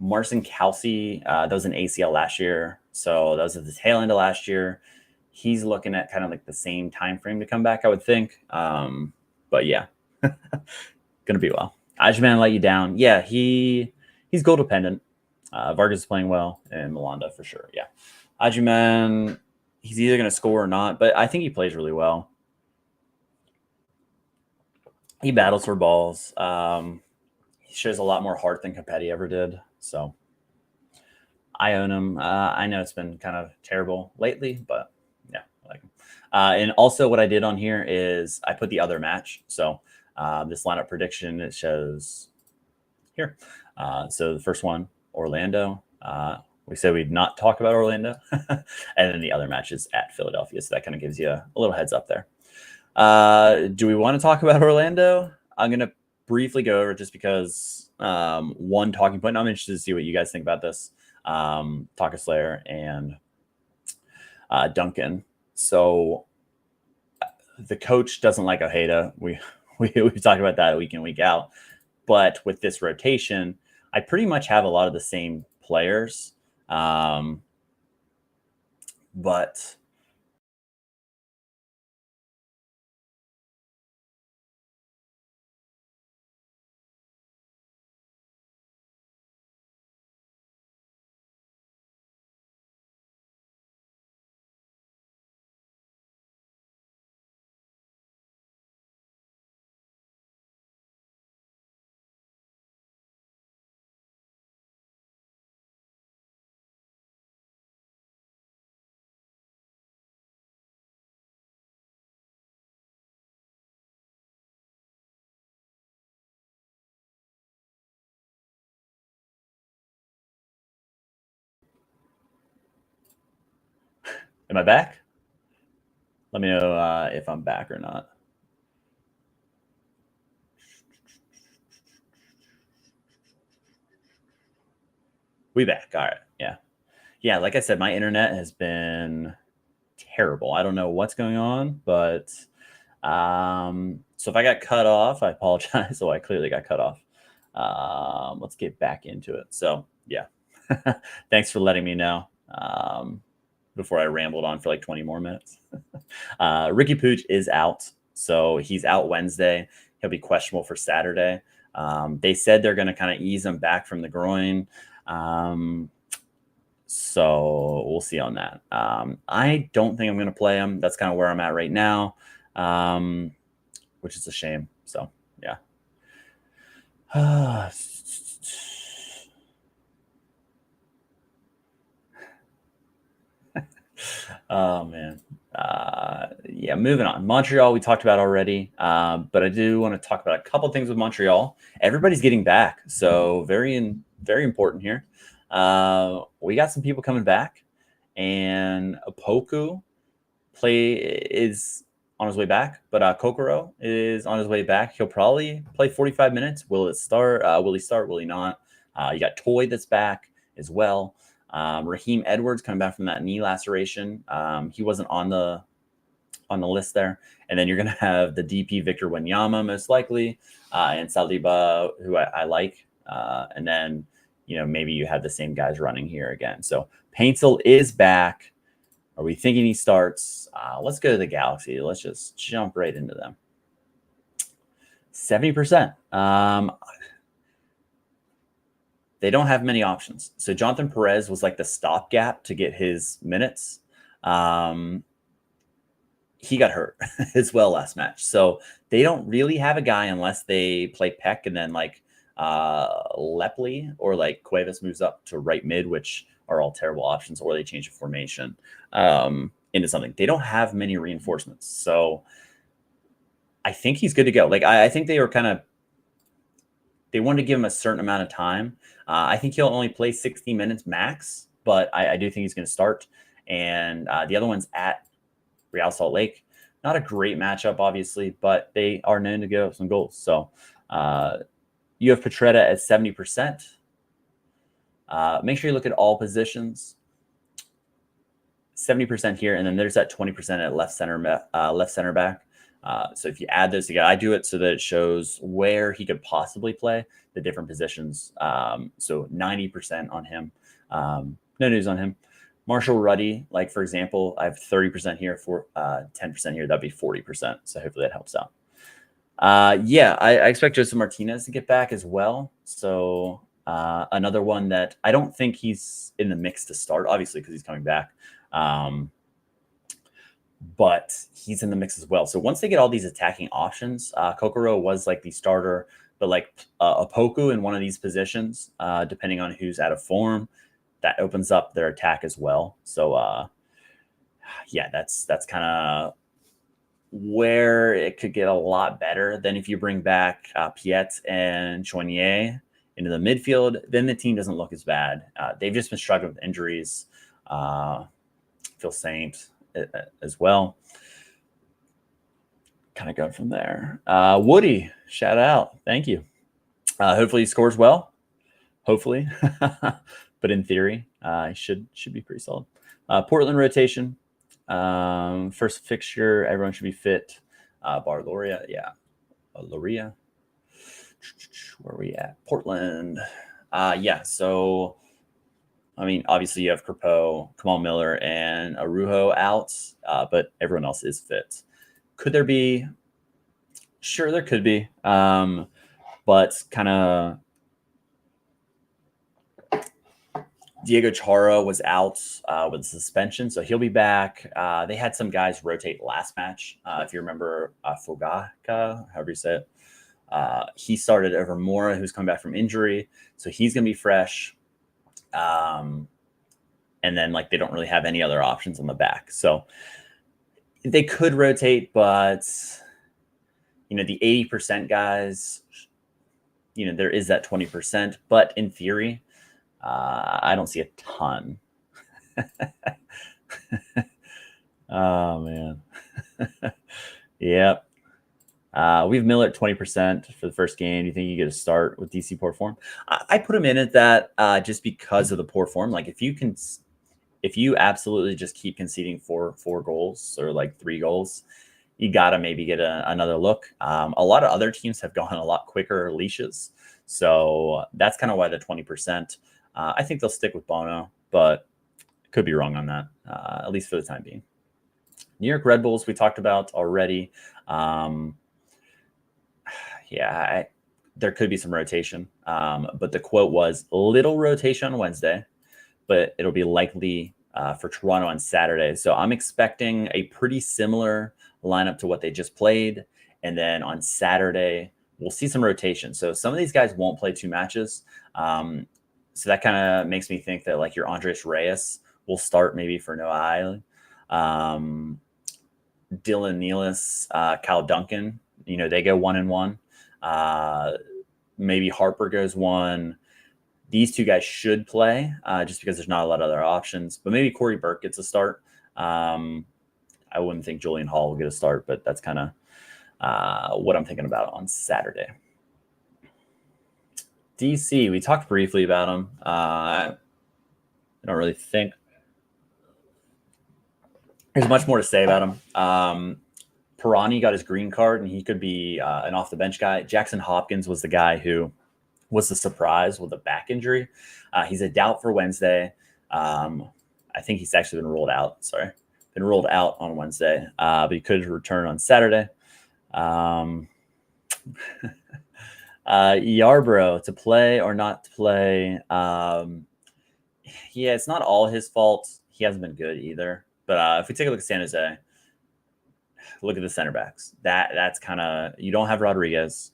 Marcinkowski, that was an ACL last year. So that was at the tail end of last year. He's looking at kind of like the same time frame to come back, I would think. But yeah, gonna be well. Ajman let you down. Yeah, he's goal dependent. Vargas is playing well, and Malanda for sure. Yeah, Ajman, he's either gonna score or not, but I think he plays really well. He battles for balls. He shows a lot more heart than Capetti ever did. So I own him. I know it's been kind of terrible lately, but yeah, I like him. And also what I did on here is I put the other match. So this lineup prediction, it shows here. So the first one, Orlando. We said we'd not talk about Orlando. And then the other match is at Philadelphia. So that kind of gives you a little heads up there. Do we want to talk about Orlando? I'm going to briefly go over just because one talking point. I'm interested to see what you guys think about this. Taka Slayer and Duncan. So the coach doesn't like Ojeda. We've talked about that week in, week out. But with this rotation, I pretty much have a lot of the same players. But am I back? Let me know if I'm back or not. We back. All right. Yeah. Yeah. Like I said, my internet has been terrible. I don't know what's going on, but so if I got cut off, I apologize. So I clearly got cut off. Let's get back into it. So yeah, thanks for letting me know. Before I rambled on for like 20 more minutes. Ricky Pooch is out. So he's out Wednesday. He'll be questionable for Saturday. They said they're going to kind of ease him back from the groin. So we'll see on that. I don't think I'm going to play him. That's kind of where I'm at right now, which is a shame. So, yeah. Oh, man. Yeah, moving on. Montreal, we talked about already, but I do want to talk about a couple things with Montreal. Everybody's getting back, so very important here. We got some people coming back, and Opoku is on his way back, but Kokoro is on his way back. He'll probably play 45 minutes. Will it start? Will he start? Will he not? You got Toy that's back as well. Raheem Edwards coming back from that knee laceration. He wasn't on the list there. And then you're going to have the DP Victor Wanyama most likely, and Saliba, who I like. And then, maybe you have the same guys running here again. So Paintsel is back. Are we thinking he starts? Let's go to the Galaxy. Let's just jump right into them. 70%. They don't have many options. So Jonathan Perez was like the stopgap to get his minutes. He got hurt as well last match. So they don't really have a guy unless they play Peck and then like Lepley or like Cuevas moves up to right mid, which are all terrible options, or they change the formation into something. They don't have many reinforcements. So I think he's good to go. Like I think they were they wanted to give him a certain amount of time. I think he'll only play 60 minutes max, but I do think he's going to start. And the other one's at Real Salt Lake. Not a great matchup, obviously, but they are known to give up some goals. So you have Petretta at 70%. Make sure you look at all positions. 70% here, and then there's that 20% at left center back. So if you add those together, I do it so that it shows where he could possibly play the different positions. So 90% on him. No news on him. Marshall Ruddy, like for example, I have 30% here for 10% here. That'd be 40%. So hopefully that helps out. Yeah, I expect Joseph Martinez to get back as well. So another one that I don't think he's in the mix to start, obviously, because he's coming back. But he's in the mix as well. So once they get all these attacking options, Kokoro was like the starter, but like Opoku in one of these positions, depending on who's out of form, that opens up their attack as well. So yeah, that's kind of where it could get a lot better. Then if you bring back Piet and Choinier into the midfield, then the team doesn't look as bad. They've just been struggling with injuries. Phil Saint as well. Kind of go from there. Woody, shout out. Thank you. Hopefully he scores well. Hopefully. But in theory, he should be pretty solid. Portland rotation. First fixture, everyone should be fit. Bar Loria, yeah. Loria. Where are we at? Portland. Yeah, so I mean, obviously you have Crepeau, Kamal Miller, and Arujo out, but everyone else is fit. Could there be? Sure, there could be. But kind of Diego Chara was out with suspension, so he'll be back. They had some guys rotate last match. If you remember Fogaka, however you say it, he started over Mora, who's coming back from injury, so he's going to be fresh. And then like they don't really have any other options on the back, so they could rotate, but the 80% guys, there is that 20%, but in theory, I don't see a ton. Oh man. Yep. We have Miller at 20% for the first game. Do you think you get a start with DC poor form? I put him in at that just because of the poor form. Like if you absolutely just keep conceding four goals or like 3 goals, you got to maybe get another look. A lot of other teams have gone a lot quicker leashes. So that's kind of why the 20%. I think they'll stick with Bono, but could be wrong on that, at least for the time being. New York Red Bulls, we talked about already. There could be some rotation. But the quote was little rotation on Wednesday, but it'll be likely for Toronto on Saturday. So I'm expecting a pretty similar lineup to what they just played. And then on Saturday, we'll see some rotation. So some of these guys won't play 2 matches. So that kind of makes me think that like your Andres Reyes will start maybe for Noah Dylan Nealis, Kyle Duncan, they go 1-1. Maybe Harper goes 1. These 2 guys should play just because there's not a lot of other options. But maybe Corey Burke gets a start. I wouldn't think Julian Hall will get a start, but that's kind of what I'm thinking about on Saturday. DC, we talked briefly about him. I don't really think there's much more to say about him. Pirani got his green card, and he could be an off-the-bench guy. Jackson Hopkins was the guy who was the surprise with a back injury. He's a doubt for Wednesday. I think he's actually been ruled out. Been ruled out on Wednesday, but he could return on Saturday. Yarbrough, to play or not to play. Yeah, it's not all his fault. He hasn't been good either. But if we take a look at San Jose, look at the center backs. That's kind of, you don't have Rodriguez.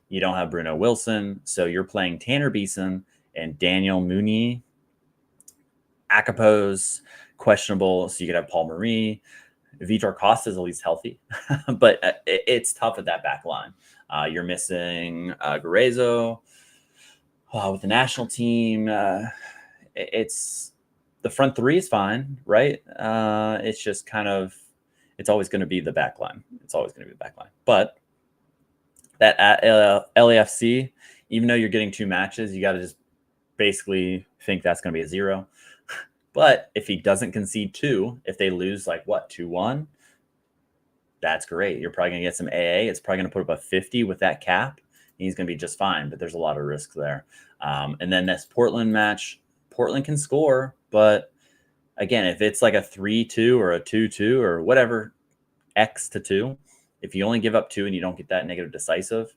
You don't have Bruno Wilson. So you're playing Tanner Beeson and Daniel Mooney. Akapo's questionable. So you could have Paul Marie. Vitor Costa is at least healthy. But it's tough at that back line. You're missing Guerrezo with the national team. It's the front 3 is fine, right? It's just kind of, it's always going to be the back line. But that at LAFC, even though you're getting 2 matches, you got to just basically think that's going to be a 0. But if he doesn't concede 2, if they lose 2-1, that's great. You're probably going to get some AA. It's probably going to put up a 50 with that cap. He's going to be just fine, but there's a lot of risk there. And then this Portland match, Portland can score, but again, if it's like a 3-2 or a 2-2 or whatever, X to 2, if you only give up 2 and you don't get that negative decisive,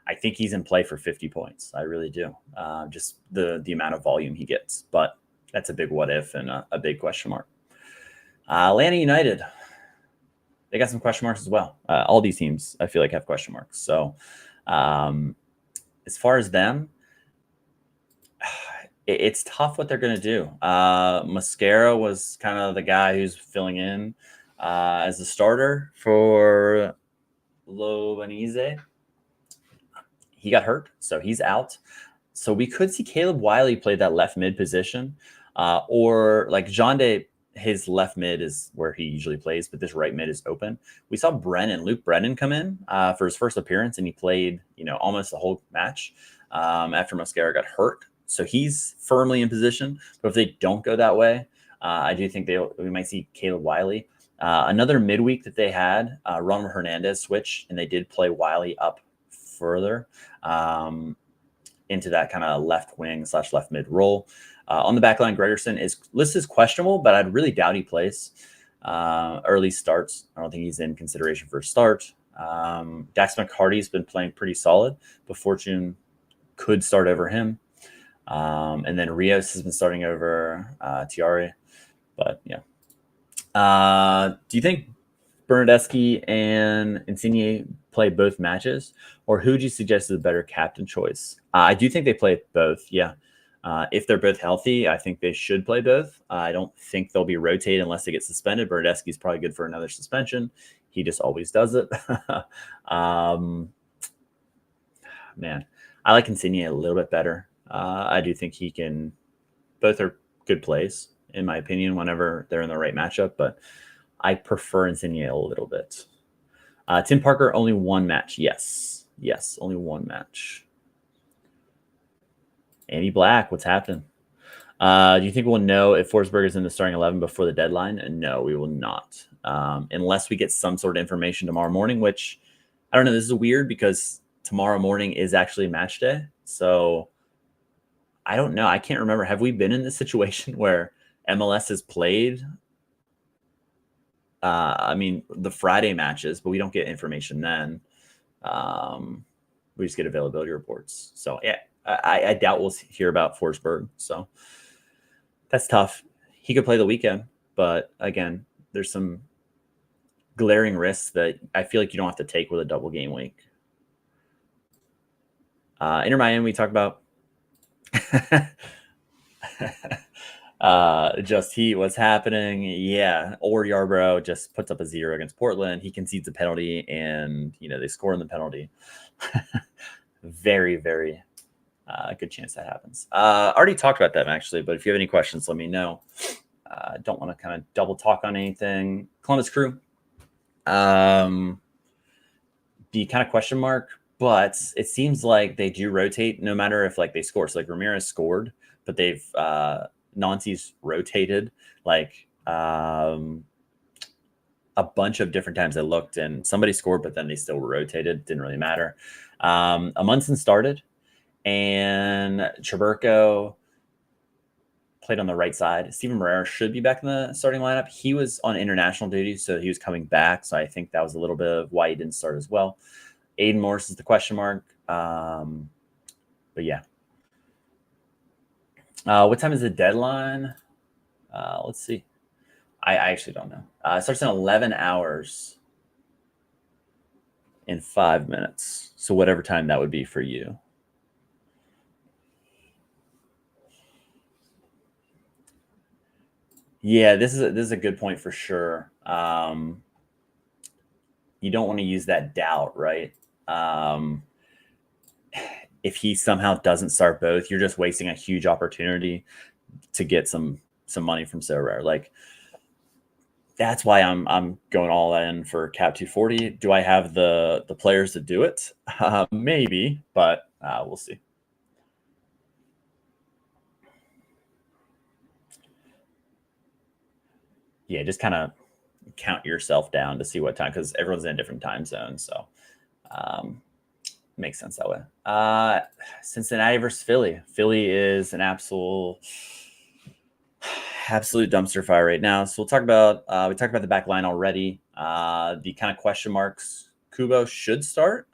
I think he's in play for 50 points. I really do. Just the amount of volume he gets. But that's a big what if and a big question mark. Atlanta United, they got some question marks as well. All these teams, I feel like, have question marks. So as far as them, it's tough what they're going to do. Mascara was kind of the guy who's filling in as the starter for Lobanese. He got hurt, so he's out. So we could see Caleb Wiley play that left mid position, or like Jonde, his left mid is where he usually plays, but this right mid is open. We saw Luke Brennan come in for his first appearance, and he played, almost the whole match after Mascara got hurt. So he's firmly in position. But if they don't go that way, I do think we might see Caleb Wiley. Another midweek that they had, Ronald Hernandez switch, and they did play Wiley up further into that kind of left wing / left mid role. On the back line, Gregerson is listed as questionable, but I'd really doubt he plays. Early starts, I don't think he's in consideration for a start. Dax McCarty's been playing pretty solid, but Fortune could start over him. And then Rios has been starting over Tiare. But yeah. Do you think Bernardeschi and Insigne play both matches, or who would you suggest is a better captain choice? I do think they play both. Yeah. If they're both healthy, I think they should play both. I don't think they'll be rotated unless they get suspended. Bernardeschi is probably good for another suspension. He just always does it. Man, I like Insigne a little bit better. I do think he can. Both are good plays, in my opinion, whenever they're in the right matchup, but I prefer Insigne a little bit. Tim Parker, only one match. Yes, only one match. Andy Black, what's happening? Do you think we'll know if Forsberg is in the starting 11 before the deadline? No, we will not. Unless we get some sort of information tomorrow morning, which I don't know. This is weird because tomorrow morning is actually match day. So I don't know. I can't remember. Have we been in this situation where MLS has played the Friday matches, but we don't get information then. We just get availability reports. So yeah, I doubt we'll hear about Forsberg. So that's tough. He could play the weekend, but again, there's some glaring risks that I feel like you don't have to take with a double game week. Inter Miami, we talked about. Just Heat, what's happening? Yeah, or Yarbrough just puts up a 0 against Portland. He concedes a penalty, and they score in the penalty. Very, very good chance that happens. Already talked about that actually, but if you have any questions, let me know. Don't want to kind of double talk on anything. Columbus Crew, the kind of question mark, but it seems like they do rotate no matter if they score. So Ramirez scored, but they've Nancy's rotated a bunch of different times. I looked and somebody scored, but then they still rotated. Didn't really matter. Amundsen started, and Chaburko played on the right side. Steven Moreira should be back in the starting lineup. He was on international duty, so he was coming back. So I think that was a little bit of why he didn't start as well. Aiden Morris is the question mark. But yeah. What time is the deadline? Let's see. I actually don't know. It starts in 11 hours in 5 minutes. So whatever time that would be for you. Yeah, this is a good point for sure. You don't want to use that doubt, right? If he somehow doesn't start both, you're just wasting a huge opportunity to get some money from Sorare. That's why I'm going all in for Cap 240. Do I have the players to do it? Maybe, but we'll see. Yeah, just kind of count yourself down to see what time, because everyone's in a different time zone. So makes sense that way. Cincinnati versus Philly. Philly is an absolute dumpster fire right now. So we'll talk about we talked about the back line already. The kind of question marks. Kubo should start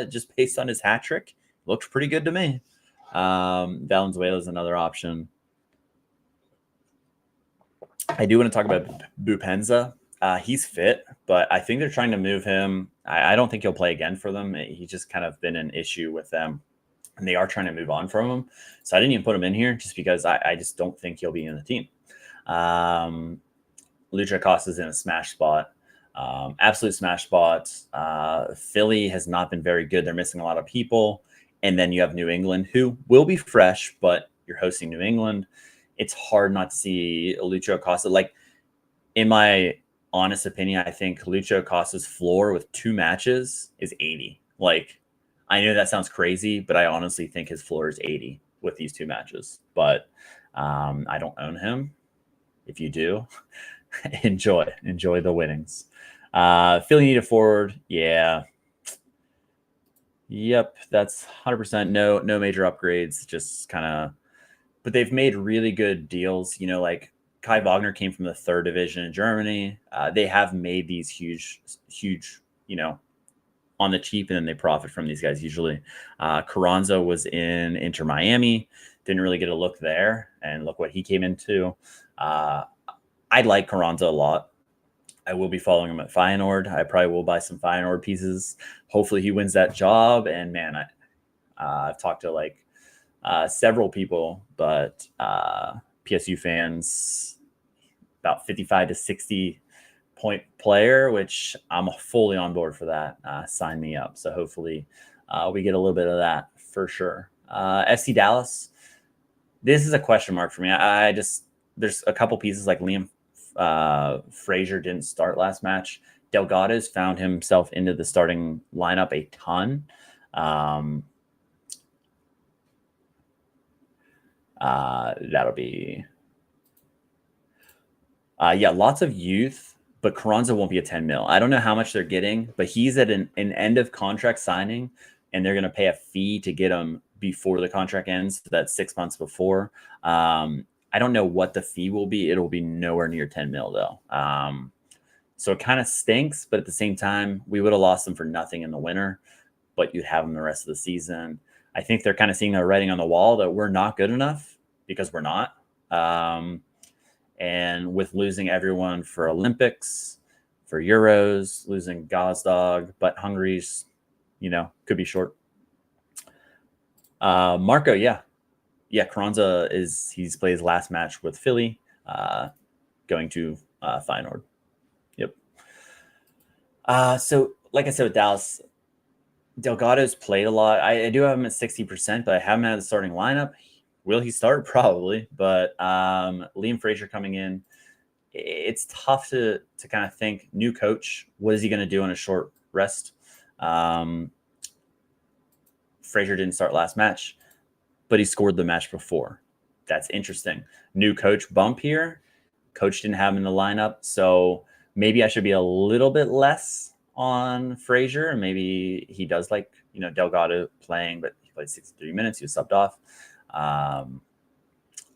just based on his hat trick. Looked pretty good to me. Valenzuela is another option. I do want to talk about Bupenza. He's fit, but I think they're trying to move him. I don't think he'll play again for them. He's just kind of been an issue with them and they are trying to move on from him. So I didn't even put him in here just because I just don't think he'll be in the team. Lucha Acosta's in a smash spot. Absolute smash spot. Philly has not been very good. They're missing a lot of people. And then you have New England, who will be fresh, but you're hosting New England. It's hard not to see Lucha Acosta. Like, in my honest opinion, I think Lucha Acosta's floor with 2 matches is 80. Like, I know that sounds crazy, but I honestly think his floor is 80 with these 2 matches. But I don't own him. If you do, enjoy the winnings. Philly need a forward. Yeah. Yep, that's 100%. No major upgrades. Just kind of, but they've made really good deals. You know, like Kai Wagner came from the 3rd division in Germany. They have made these huge, you know, on the cheap, and then they profit from these guys usually. Carranza was in Inter Miami. Didn't really get a look there, and look what he came into. I like Carranza a lot. I will be following him at Feyenoord. I probably will buy some Feyenoord pieces. Hopefully he wins that job. And man, I've talked to like several people, but PSU fans, about 55 to 60 point player, which I'm fully on board for that. Sign me up. So hopefully we get a little bit of that for sure. FC Dallas, this is a question mark for me. There's a couple pieces like Liam Frazier didn't start last match. Delgado's found himself into the starting lineup a ton. That'll be lots of youth, but Carranza won't be a 10 mil. I don't know how much they're getting, but he's at an end of contract signing, and they're going to pay a fee to get him before the contract ends. So that's 6 months before. I don't know what the fee will be. It'll be nowhere near 10 mil though. So it kind of stinks, but at the same time, we would have lost them for nothing in the winter, but you'd have them the rest of the season. I think they're kind of seeing their writing on the wall that we're not good enough because we're not. And with losing everyone for Olympics, for Euros, losing Gazdag, but Hungary's, you know, could be short. Marco, yeah, Carranza he's played his last match with Philly, going to Feyenoord. Yep. So like I said with Dallas, Delgado's played a lot. I do have him at 60%, but I haven't had the starting lineup. Will he start? Probably. But Liam Frazier coming in, it's tough to kind of think. New coach, what is he going to do on a short rest? Frazier didn't start last match, but he scored the match before. That's interesting. New coach bump here. Coach didn't have him in the lineup, so maybe I should be a little bit less on Frazier, and maybe he does like, you know, Delgado playing, but he played 63 minutes. He was subbed off. I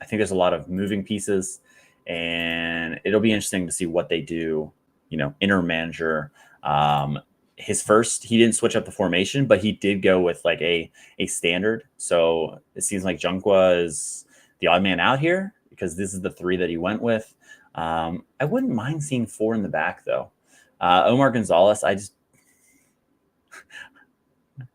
think there's a lot of moving pieces, and it'll be interesting to see what they do. You know, inner manager. His first, he didn't switch up the formation, but he did go with like a standard. So it seems like Junkwa is the odd man out here because this is the 3 that he went with. I wouldn't mind seeing 4 in the back though. Omar Gonzalez,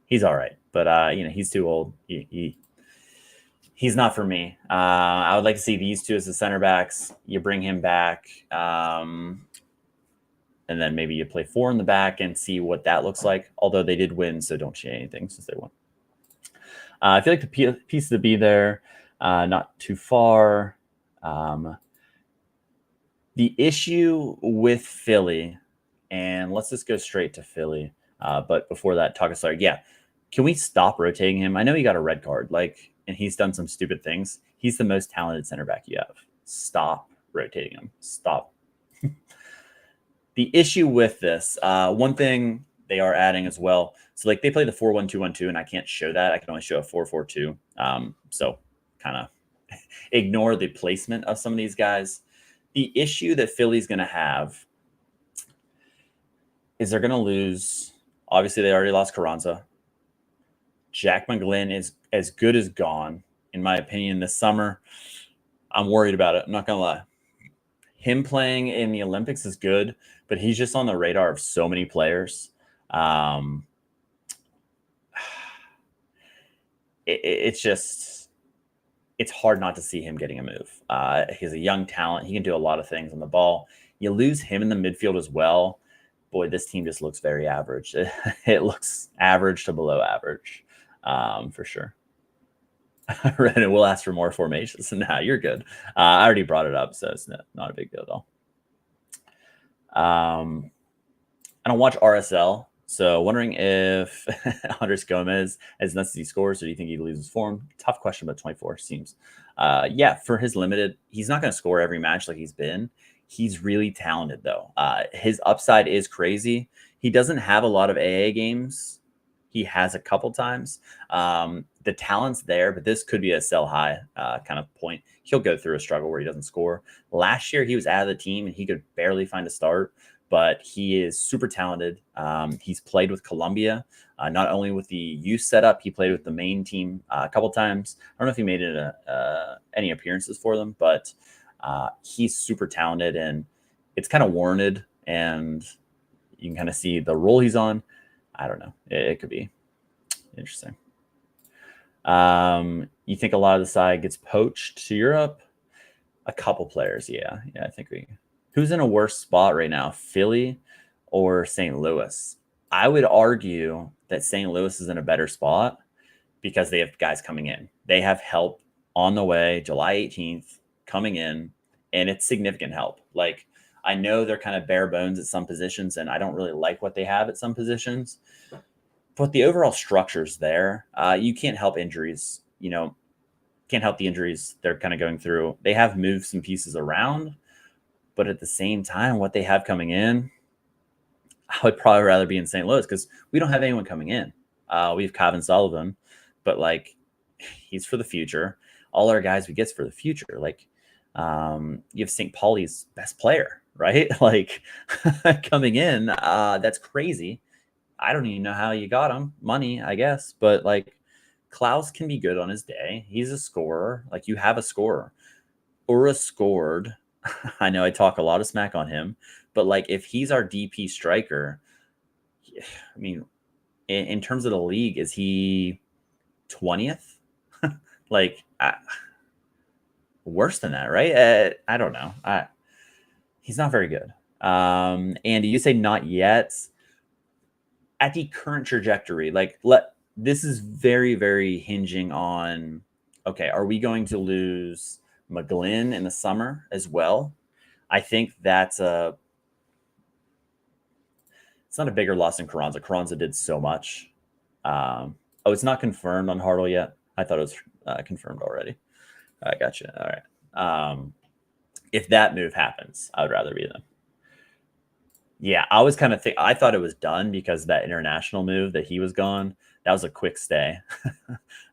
he's all right, but you know, he's too old. He's not for me. I would like to see these 2 as the center backs. You bring him back. And then maybe you play 4 in the back and see what that looks like. Although they did win, so don't change anything since they won. I feel like the piece to be there, not too far. The issue with Philly, and let's just go straight to Philly. But before that, Takasar, yeah, can we stop rotating him? I know he got a red card, and he's done some stupid things. He's the most talented center back you have. Stop rotating him. Stop. The issue with this, one thing they are adding as well. So like they play the 4-1-2-1-2, and I can't show that. I can only show a 4-4-2. So kind of ignore the placement of some of these guys. The issue that Philly's going to have is they're going to lose. Obviously, they already lost Carranza. Jack McGlynn is as good as gone, in my opinion, this summer. I'm worried about it. I'm not going to lie. Him playing in the Olympics is good, but he's just on the radar of so many players. it's hard not to see him getting a move. He's a young talent. He can do a lot of things on the ball. You lose him in the midfield as well. Boy, this team just looks very average. It looks average to below average, for sure. Reddit will ask for more formations. Nah, you're good. I already brought it up, so it's not a big deal at all. I don't watch RSL, so wondering if Andres Gomez, as nuts as he scores, or do you think he loses form? Tough question, but 24 seems. Yeah, for his limited, he's not going to score every match like he's been. He's really talented, though. His upside is crazy. He doesn't have a lot of AA games. He has a couple times. The talent's there, but this could be a sell high kind of point. He'll go through a struggle where he doesn't score. Last year, he was out of the team and he could barely find a start, but he is super talented. He's played with Colombia, not only with the youth setup, he played with the main team a couple times. I don't know if he made it any appearances for them, but he's super talented and it's kind of warranted. And you can kind of see the role he's on. I don't know. It could be interesting. You think a lot of the side gets poached to Europe? A couple players, yeah. I think who's in a worse spot right now, Philly or St. Louis? I would argue that St. Louis is in a better spot because they have guys coming in. They have help on the way, July 18th, coming in, and it's significant help. Like, I know they're kind of bare bones at some positions, and I don't really like what they have at some positions. But the overall structure's there. You can't help injuries, can't help the injuries they're kind of going through. They have moved some pieces around, but at the same time, what they have coming in, I would probably rather be in St. Louis because we don't have anyone coming in. We have Kevin Sullivan, but like he's for the future. All our guys we get's for the future. Like you have St. Pauli's best player, right? Like coming in, that's crazy. I don't even know how you got him. Money, I guess. But like Klaus can be good on his day. He's a scorer. Like you have a scorer. Ura scored. I know I talk a lot of smack on him, but like if he's our DP striker, I mean, in terms of the league, is he 20th? Like worse than that, right? I don't know. He's not very good. Andy, you say not yet. At the current trajectory, like this is very, very hinging on, okay, are we going to lose McGlynn in the summer as well? I think that's it's not a bigger loss than Carranza. Carranza did so much. It's not confirmed on Hartle yet. I thought it was confirmed already. I gotcha. All right. If that move happens, I would rather be them. Yeah, I was kind of I thought it was done because that international move that he was gone. That was a quick stay.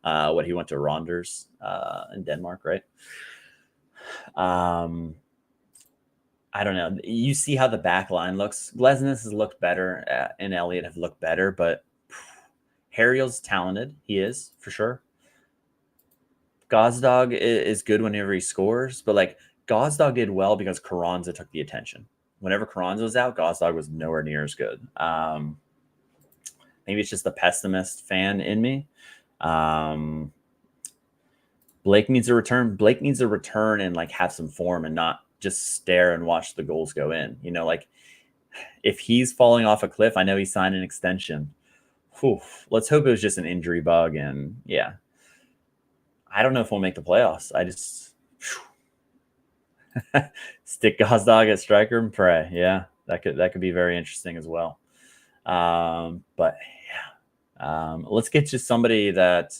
What he went to Ronders in Denmark, right? I don't know. You see how the back line looks. Glesnes has looked better, and Elliott have looked better, but Harriel's talented. He is, for sure. Gazdag is good whenever he scores, but like Gazdag did well because Carranza took the attention. Whenever Carranza was out, Gazdag was nowhere near as good. Maybe it's just the pessimist fan in me. Blake needs a return. Blake needs a return and like have some form and not just stare and watch the goals go in. Like if he's falling off a cliff, I know he signed an extension. Whew, let's hope it was just an injury bug. And yeah, I don't know if we'll make the playoffs. I just stick Gazdag at striker and pray. Yeah, that could be very interesting as well. But yeah, let's get to somebody that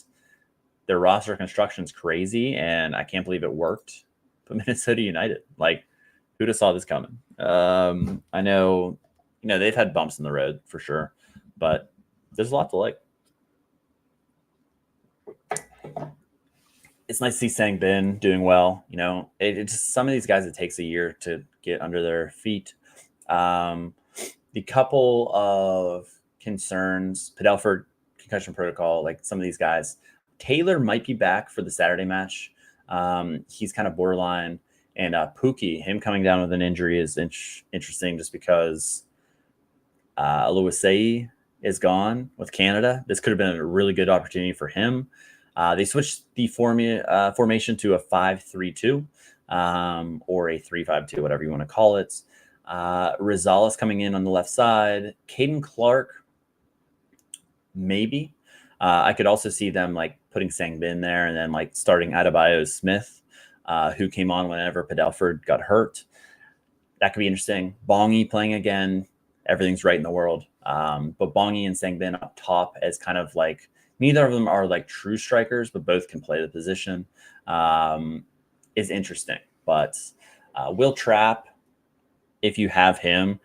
their roster construction is crazy, and I can't believe it worked. But Minnesota United, like, who'd have saw this coming? I know, they've had bumps in the road for sure, but there's a lot to like. It's nice to see Sang Bin doing well. It's just some of these guys, it takes a year to get under their feet. The couple of concerns, Padelford concussion protocol, like some of these guys, Taylor might be back for the Saturday match. He's kind of borderline. And Pookie, him coming down with an injury is interesting just because Louisei is gone with Canada. This could have been a really good opportunity for him. They switched the formation to a 5-3-2 or a 3-5-2, whatever you want to call it. Rosales coming in on the left side. Caden Clark, maybe. I could also see them like putting Sangbin there and then like starting Adebayo Smith, who came on whenever Padelford got hurt. That could be interesting. Bongi playing again. Everything's right in the world. But Bongi and Sangbin up top as kind of like, neither of them are like true strikers, but both can play the position, is interesting. But Will Trapp, if you have him,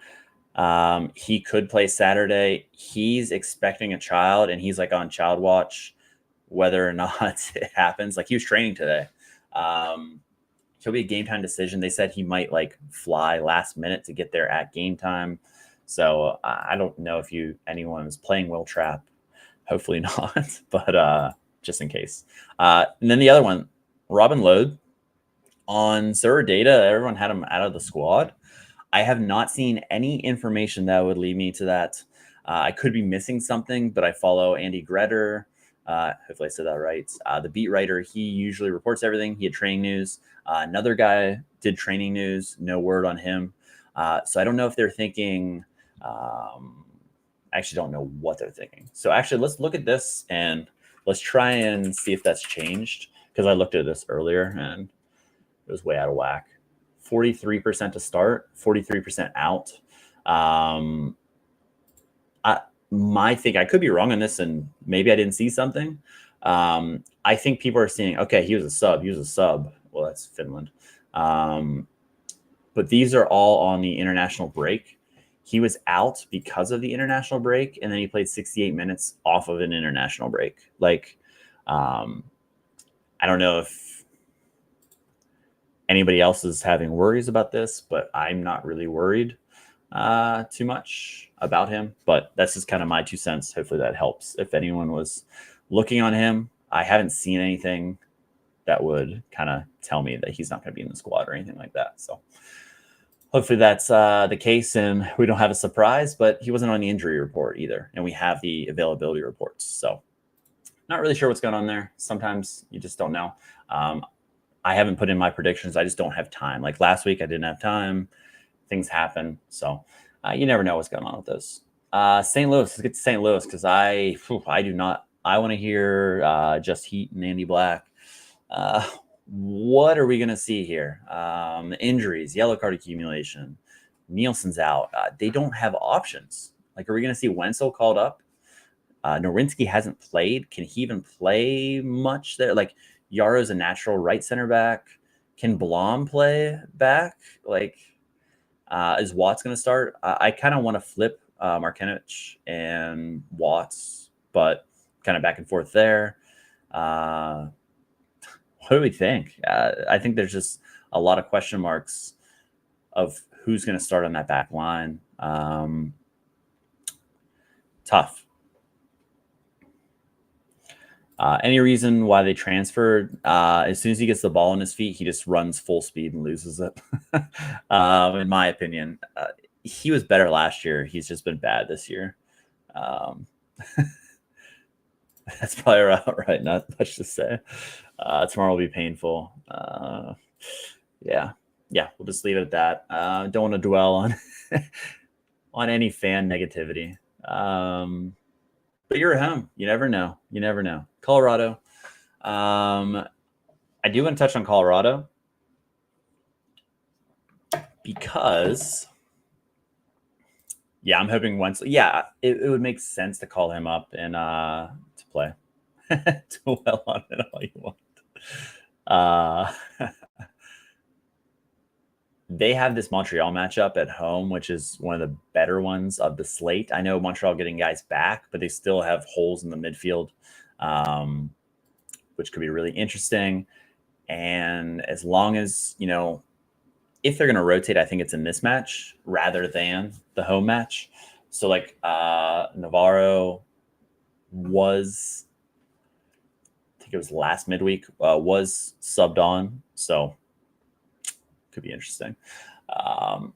he could play Saturday. He's expecting a child, and he's like on child watch, whether or not it happens. Like he was training today. He'll be a game time decision. They said he might like fly last minute to get there at game time. So I don't know if anyone is playing Will Trapp. Hopefully not, but just in case. And then the other one, Robin Lode. On Sorare data, everyone had him out of the squad. I have not seen any information that would lead me to that. I could be missing something, but I follow Andy Gretter. Hopefully I said that right. The beat writer, he usually reports everything. He had training news. Another guy did training news. No word on him. So I don't know if they're thinking. I actually don't know what they're thinking. So actually, let's look at this and let's try and see if that's changed, because I looked at this earlier and it was way out of whack. 43% to start, 43% out. I could be wrong on this, and maybe I didn't see something. I think people are seeing, okay, he was a sub. Well, that's Finland. But these are all on the international break. He was out because of the international break, and then he played 68 minutes off of an international break. Like, I don't know if anybody else is having worries about this, but I'm not really worried too much about him. But that's just kind of my 2 cents. Hopefully that helps. If anyone was looking on him, I haven't seen anything that would kind of tell me that he's not going to be in the squad or anything like that. So hopefully that's the case and we don't have a surprise, but he wasn't on the injury report either. And we have the availability reports. So not really sure what's going on there. Sometimes you just don't know. I haven't put in my predictions. I just don't have time. Like last week, I didn't have time. Things happen. So you never know what's going on with those. St. Louis. Let's get to St. Louis because I do not. I want to hear Just Heat and Andy Black. What are we going to see here? Injuries, yellow card accumulation. Nielsen's out. They don't have options. Like, are we going to see Wenzel called up? Nowinski hasn't played. Can he even play much there? Like, Yaro's a natural right center back. Can Blom play back? Like, is Watts going to start? I kind of want to flip Markevich and Watts, but kind of back and forth there. What do we think? I think there's just a lot of question marks of who's going to start on that back line. Tough. Any reason why they transferred? As soon as he gets the ball in his feet, he just runs full speed and loses it. In my opinion, he was better last year. He's just been bad this year. That's probably right. Not much to say. Tomorrow will be painful. Yeah. We'll just leave it at that. Don't want to dwell on on any fan negativity. But you're at home. You never know. Colorado. I do want to touch on Colorado because, I'm hoping Wenzel. Yeah, it would make sense to call him up and to play. To well on it all you want. They have this Montreal matchup at home, which is one of the better ones of the slate. I know Montreal getting guys back, but they still have holes in the midfield, which could be really interesting. And as long as, if they're going to rotate, I think it's in this match rather than the home match. So like Navarro was, I think it was last midweek, was subbed on. So could be interesting. Blum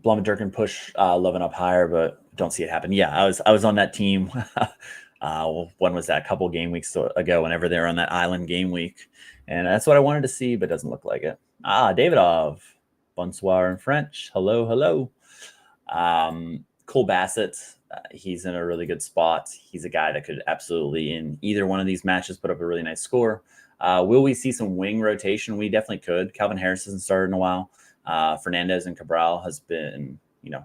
and Durkin push Lovin up higher, but don't see it happen. Yeah, I was on that team. When was that? A couple game weeks ago, whenever they were on that island game week. And that's what I wanted to see, but doesn't look like it. Davidov. Bonsoir in French. Hello, hello. Cole Bassett. He's in a really good spot. He's a guy that could absolutely, in either one of these matches, put up a really nice score. Will we see some wing rotation? We definitely could. Calvin Harris hasn't started in a while. Fernandez and Cabral has been,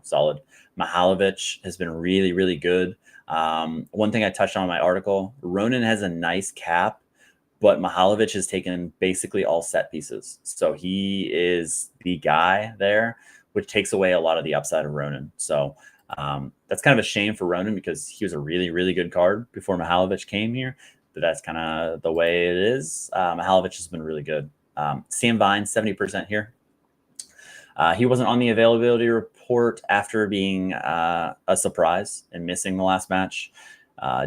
solid. Mihalovic has been really, really good. One thing I touched on in my article, Ronan has a nice cap, but Mihalovic has taken basically all set pieces. So he is the guy there, which takes away a lot of the upside of Ronan. So that's kind of a shame for Ronan because he was a really, really good card before Mihalovic came here. But that's kind of the way it is. Mihalovic has been really good. Sam Vine, 70% here. He wasn't on the availability report after being a surprise and missing the last match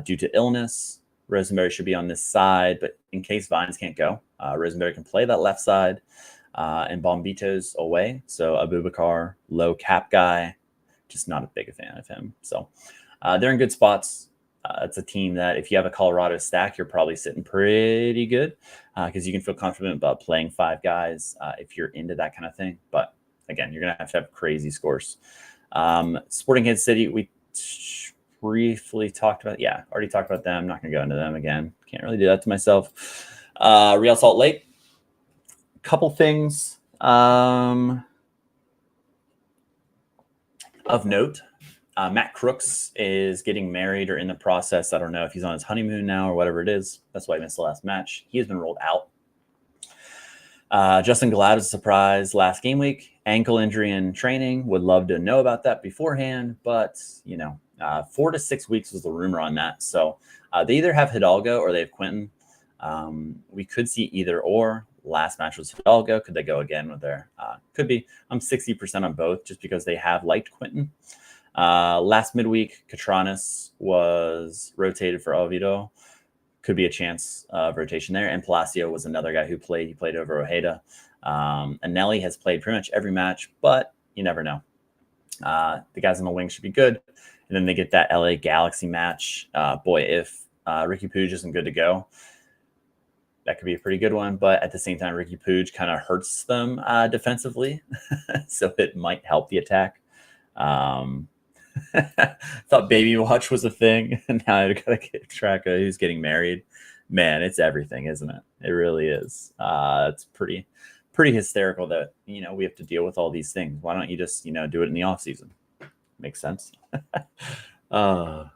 due to illness. Rosenberry should be on this side, but in case Vines can't go, Rosenberry can play that left side, and Bombito's away. So Abubakar, low cap guy, just not a big fan of him. So they're in good spots. It's a team that if you have a Colorado stack, you're probably sitting pretty good because you can feel confident about playing 5 guys if you're into that kind of thing. But again, you're going to have crazy scores. Sporting Kansas City, we briefly talked about. Yeah, already talked about them. Not going to go into them again. Can't really do that to myself. Real Salt Lake, couple things of note. Matt Crooks is getting married or in the process. I don't know if he's on his honeymoon now or whatever it is. That's why he missed the last match. He has been rolled out. Justin Glad was a surprise last game week. Ankle injury in training. Would love to know about that beforehand, but 4 to 6 weeks was the rumor on that. So they either have Hidalgo or they have Quentin. We could see either or. Last match was Hidalgo. Could they go again with their? Could be. I'm 60% on both just because they have liked Quentin. Last midweek, Katranis was rotated for Oviedo. Could be a chance of rotation there. And Palacio was another guy who played. He played over Ojeda. And Nelly has played pretty much every match, but you never know. The guys on the wing should be good. And then they get that LA Galaxy match. If Ricky Puig isn't good to go, that could be a pretty good one. But at the same time, Ricky Puig kind of hurts them defensively. So it might help the attack. Thought Baby Watch was a thing. And now I got to keep track of who's getting married. Man, it's everything, isn't it? It really is. It's pretty hysterical that, we have to deal with all these things. Why don't you just, do it in the off season? Makes sense. Does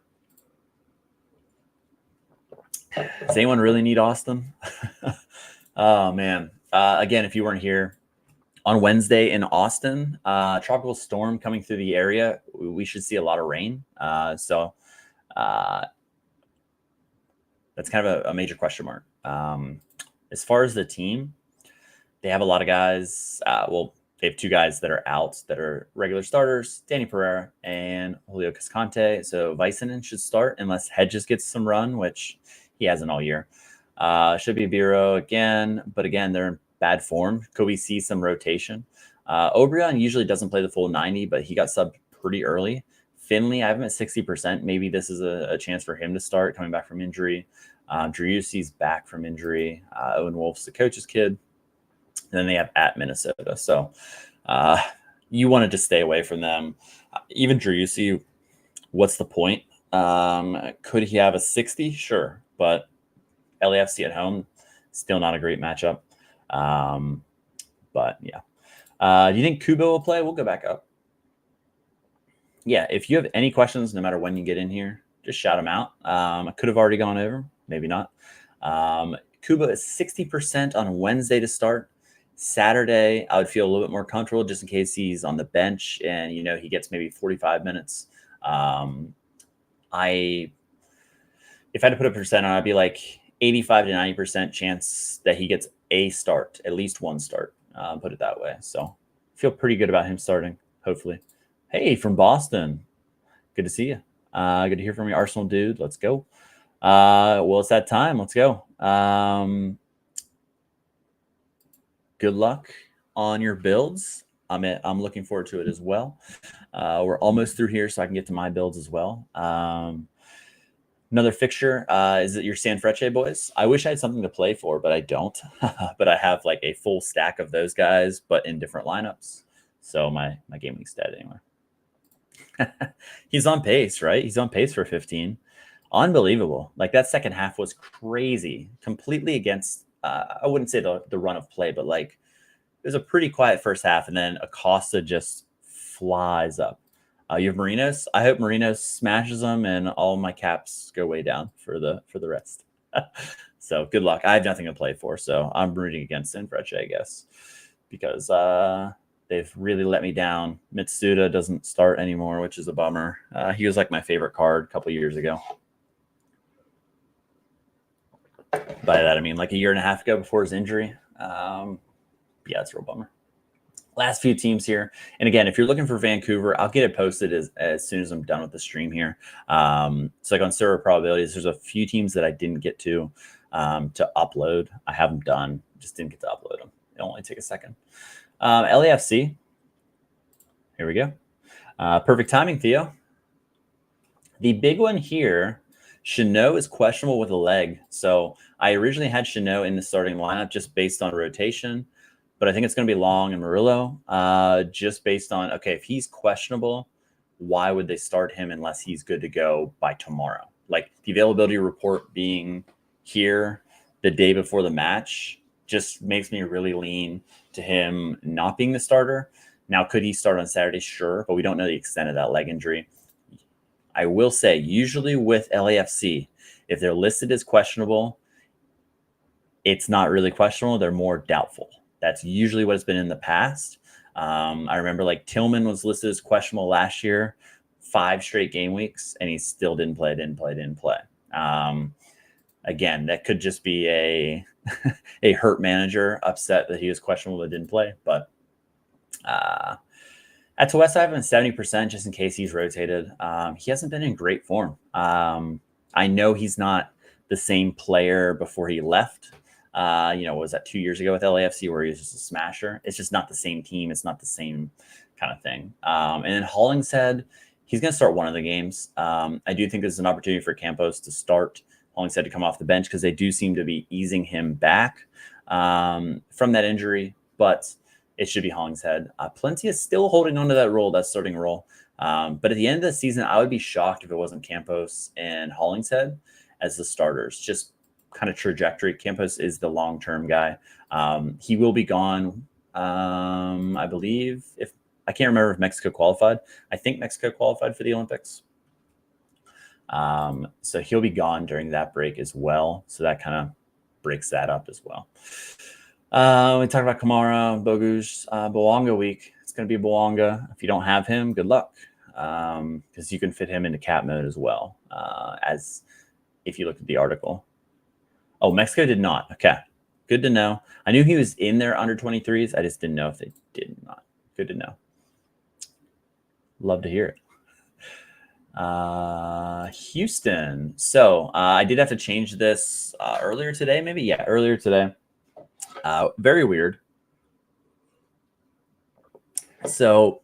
anyone really need Austin? Oh, man. Again, if you weren't here on Wednesday in Austin, tropical storm coming through the area. We should see a lot of rain. So that's kind of a major question mark. As far as the team, they have a lot of guys. They have 2 guys that are out that are regular starters, Danny Pereira and Julio Cascante. So Vicenen should start unless Hedges gets some run, which he hasn't all year. Should be Biro again, but again, they're in bad form. Could we see some rotation? Obrion usually doesn't play the full 90, but he got subbed pretty early. Finley, I have him at 60%. Maybe this is a chance for him to start coming back from injury. Driussi's back from injury. Owen Wolf's the coach's kid. And then they have at Minnesota. So you wanted to stay away from them. Even Driussi, what's the point? Could he have a 60? Sure. But LAFC at home, still not a great matchup. But yeah. Do you think Kubo will play? We'll go back up. Yeah, if you have any questions, no matter when you get in here, just shout them out. I could have already gone over, maybe not. Kubo is 60% on Wednesday to start. Saturday, I would feel a little bit more comfortable just in case he's on the bench and, he gets maybe 45 minutes. If I had to put a percent on, I'd be like 85 to 90% chance that he gets a start, at least one start, put it that way. So feel pretty good about him starting, hopefully. Hey, from Boston. Good to see you. Good to hear from you, Arsenal dude. Let's go. Well, it's that time. Let's go. Good luck on your builds. I'm looking forward to it as well. We're almost through here, so I can get to my builds as well. Another fixture is that your Sanfrecce boys. I wish I had something to play for, but I don't. But I have like a full stack of those guys, but in different lineups. So my game week's dead anyway. He's on pace, right? He's on pace for 15. Unbelievable. Like that second half was crazy. Completely against, I wouldn't say the run of play, but like it was a pretty quiet first half. And then Acosta just flies up. You have Marinos. I hope Marinos smashes them and all my caps go way down for the rest. So good luck. I have nothing to play for, so I'm rooting against Sanfrecce, I guess, because they've really let me down. Mitsuda doesn't start anymore, which is a bummer. He was like my favorite card a couple years ago. By that I mean like a year and a half ago before his injury. Yeah, it's a real bummer. Last few teams here. And again, if you're looking for Vancouver, I'll get it posted as soon as I'm done with the stream here. So like on server probabilities, there's a few teams that I didn't get to upload. I have them done. Just didn't get to upload them. It'll only take a second. LAFC. Here we go. Perfect timing, Theo. The big one here, Chanot is questionable with a leg. So I originally had Chanot in the starting lineup just based on rotation. But I think it's going to be Long and Murillo, just based on, okay, if he's questionable, why would they start him unless he's good to go by tomorrow? Like the availability report being here the day before the match just makes me really lean to him not being the starter. Now, could he start on Saturday? Sure, but we don't know the extent of that leg injury. I will say, usually with LAFC, if they're listed as questionable, it's not really questionable. They're more doubtful. That's usually what it's been in the past. I remember like Tillman was listed as questionable last year, 5 straight game weeks, and he still didn't play. Again, that could just be a a hurt manager upset that he was questionable but didn't play. But at West, I have him 70% just in case he's rotated. He hasn't been in great form. I know he's not the same player before he left. Was that 2 years ago with LAFC where he was just a smasher? It's just not the same team. It's not the same kind of thing. And then Hollingshead, he's going to start one of the games. I do think there's an opportunity for Campos to start, Hollingshead to come off the bench because they do seem to be easing him back from that injury, but it should be Hollingshead. Plenty is still holding on to that role, that starting role. But at the end of the season, I would be shocked if it wasn't Campos and Hollingshead as the starters. Just kind of trajectory. Campos is the long-term guy. He will be gone, I believe. If I can't remember if Mexico qualified. I think Mexico qualified for the Olympics. So he'll be gone during that break as well. So that kind of breaks that up as well. We talked about Kamara, Bogusz, Bouanga week. It's going to be Bouanga. If you don't have him, good luck, because you can fit him into cap mode as well, as if you look at the article. Oh, Mexico did not. Okay, good to know. I knew he was in their under 23s. I just didn't know if they did not. Good to know. Love to hear it. Houston. So I did have to change this earlier today, maybe. Yeah, earlier today. Very weird. So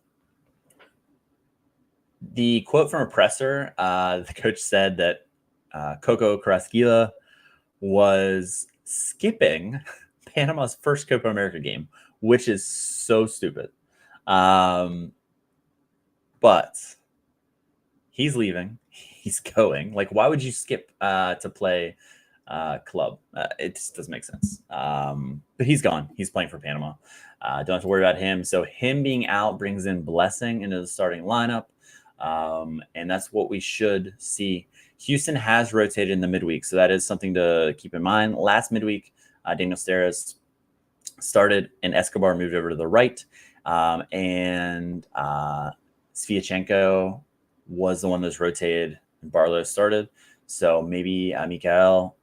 the quote from a presser, the coach said that Coco Carrasquilla was skipping Panama's first Copa America game, which is so stupid. But he's leaving. He's going. Like, why would you skip to play club? It just doesn't make sense. But he's gone. He's playing for Panama. Don't have to worry about him. So him being out brings in Blessing into the starting lineup. And that's what we should see. Houston has rotated in the midweek, so that is something to keep in mind. Last midweek, Daniel Steres started and Escobar moved over to the right. And Sviatchenko was the one that was rotated and Barlow started. So maybe Mikael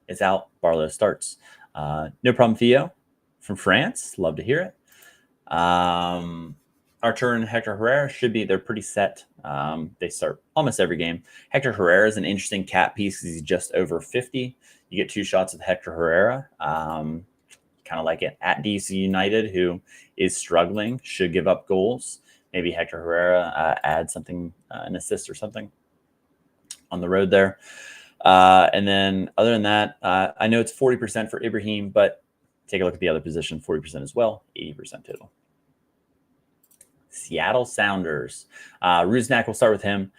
is out, Barlow starts. No problem, Theo from France. Love to hear it. Artur and Hector Herrera they're pretty set. They start almost every game. Hector Herrera is an interesting cap piece because he's just over 50. You get 2 shots with Hector Herrera. Kind kind of like it. At DC United, who is struggling, should give up goals. Maybe Hector Herrera add something, an assist or something on the road there. And then other than that, I know it's 40% for Ibrahim, but take a look at the other position, 40% as well, 80% total. Seattle Sounders. Rusnak, we'll start with him.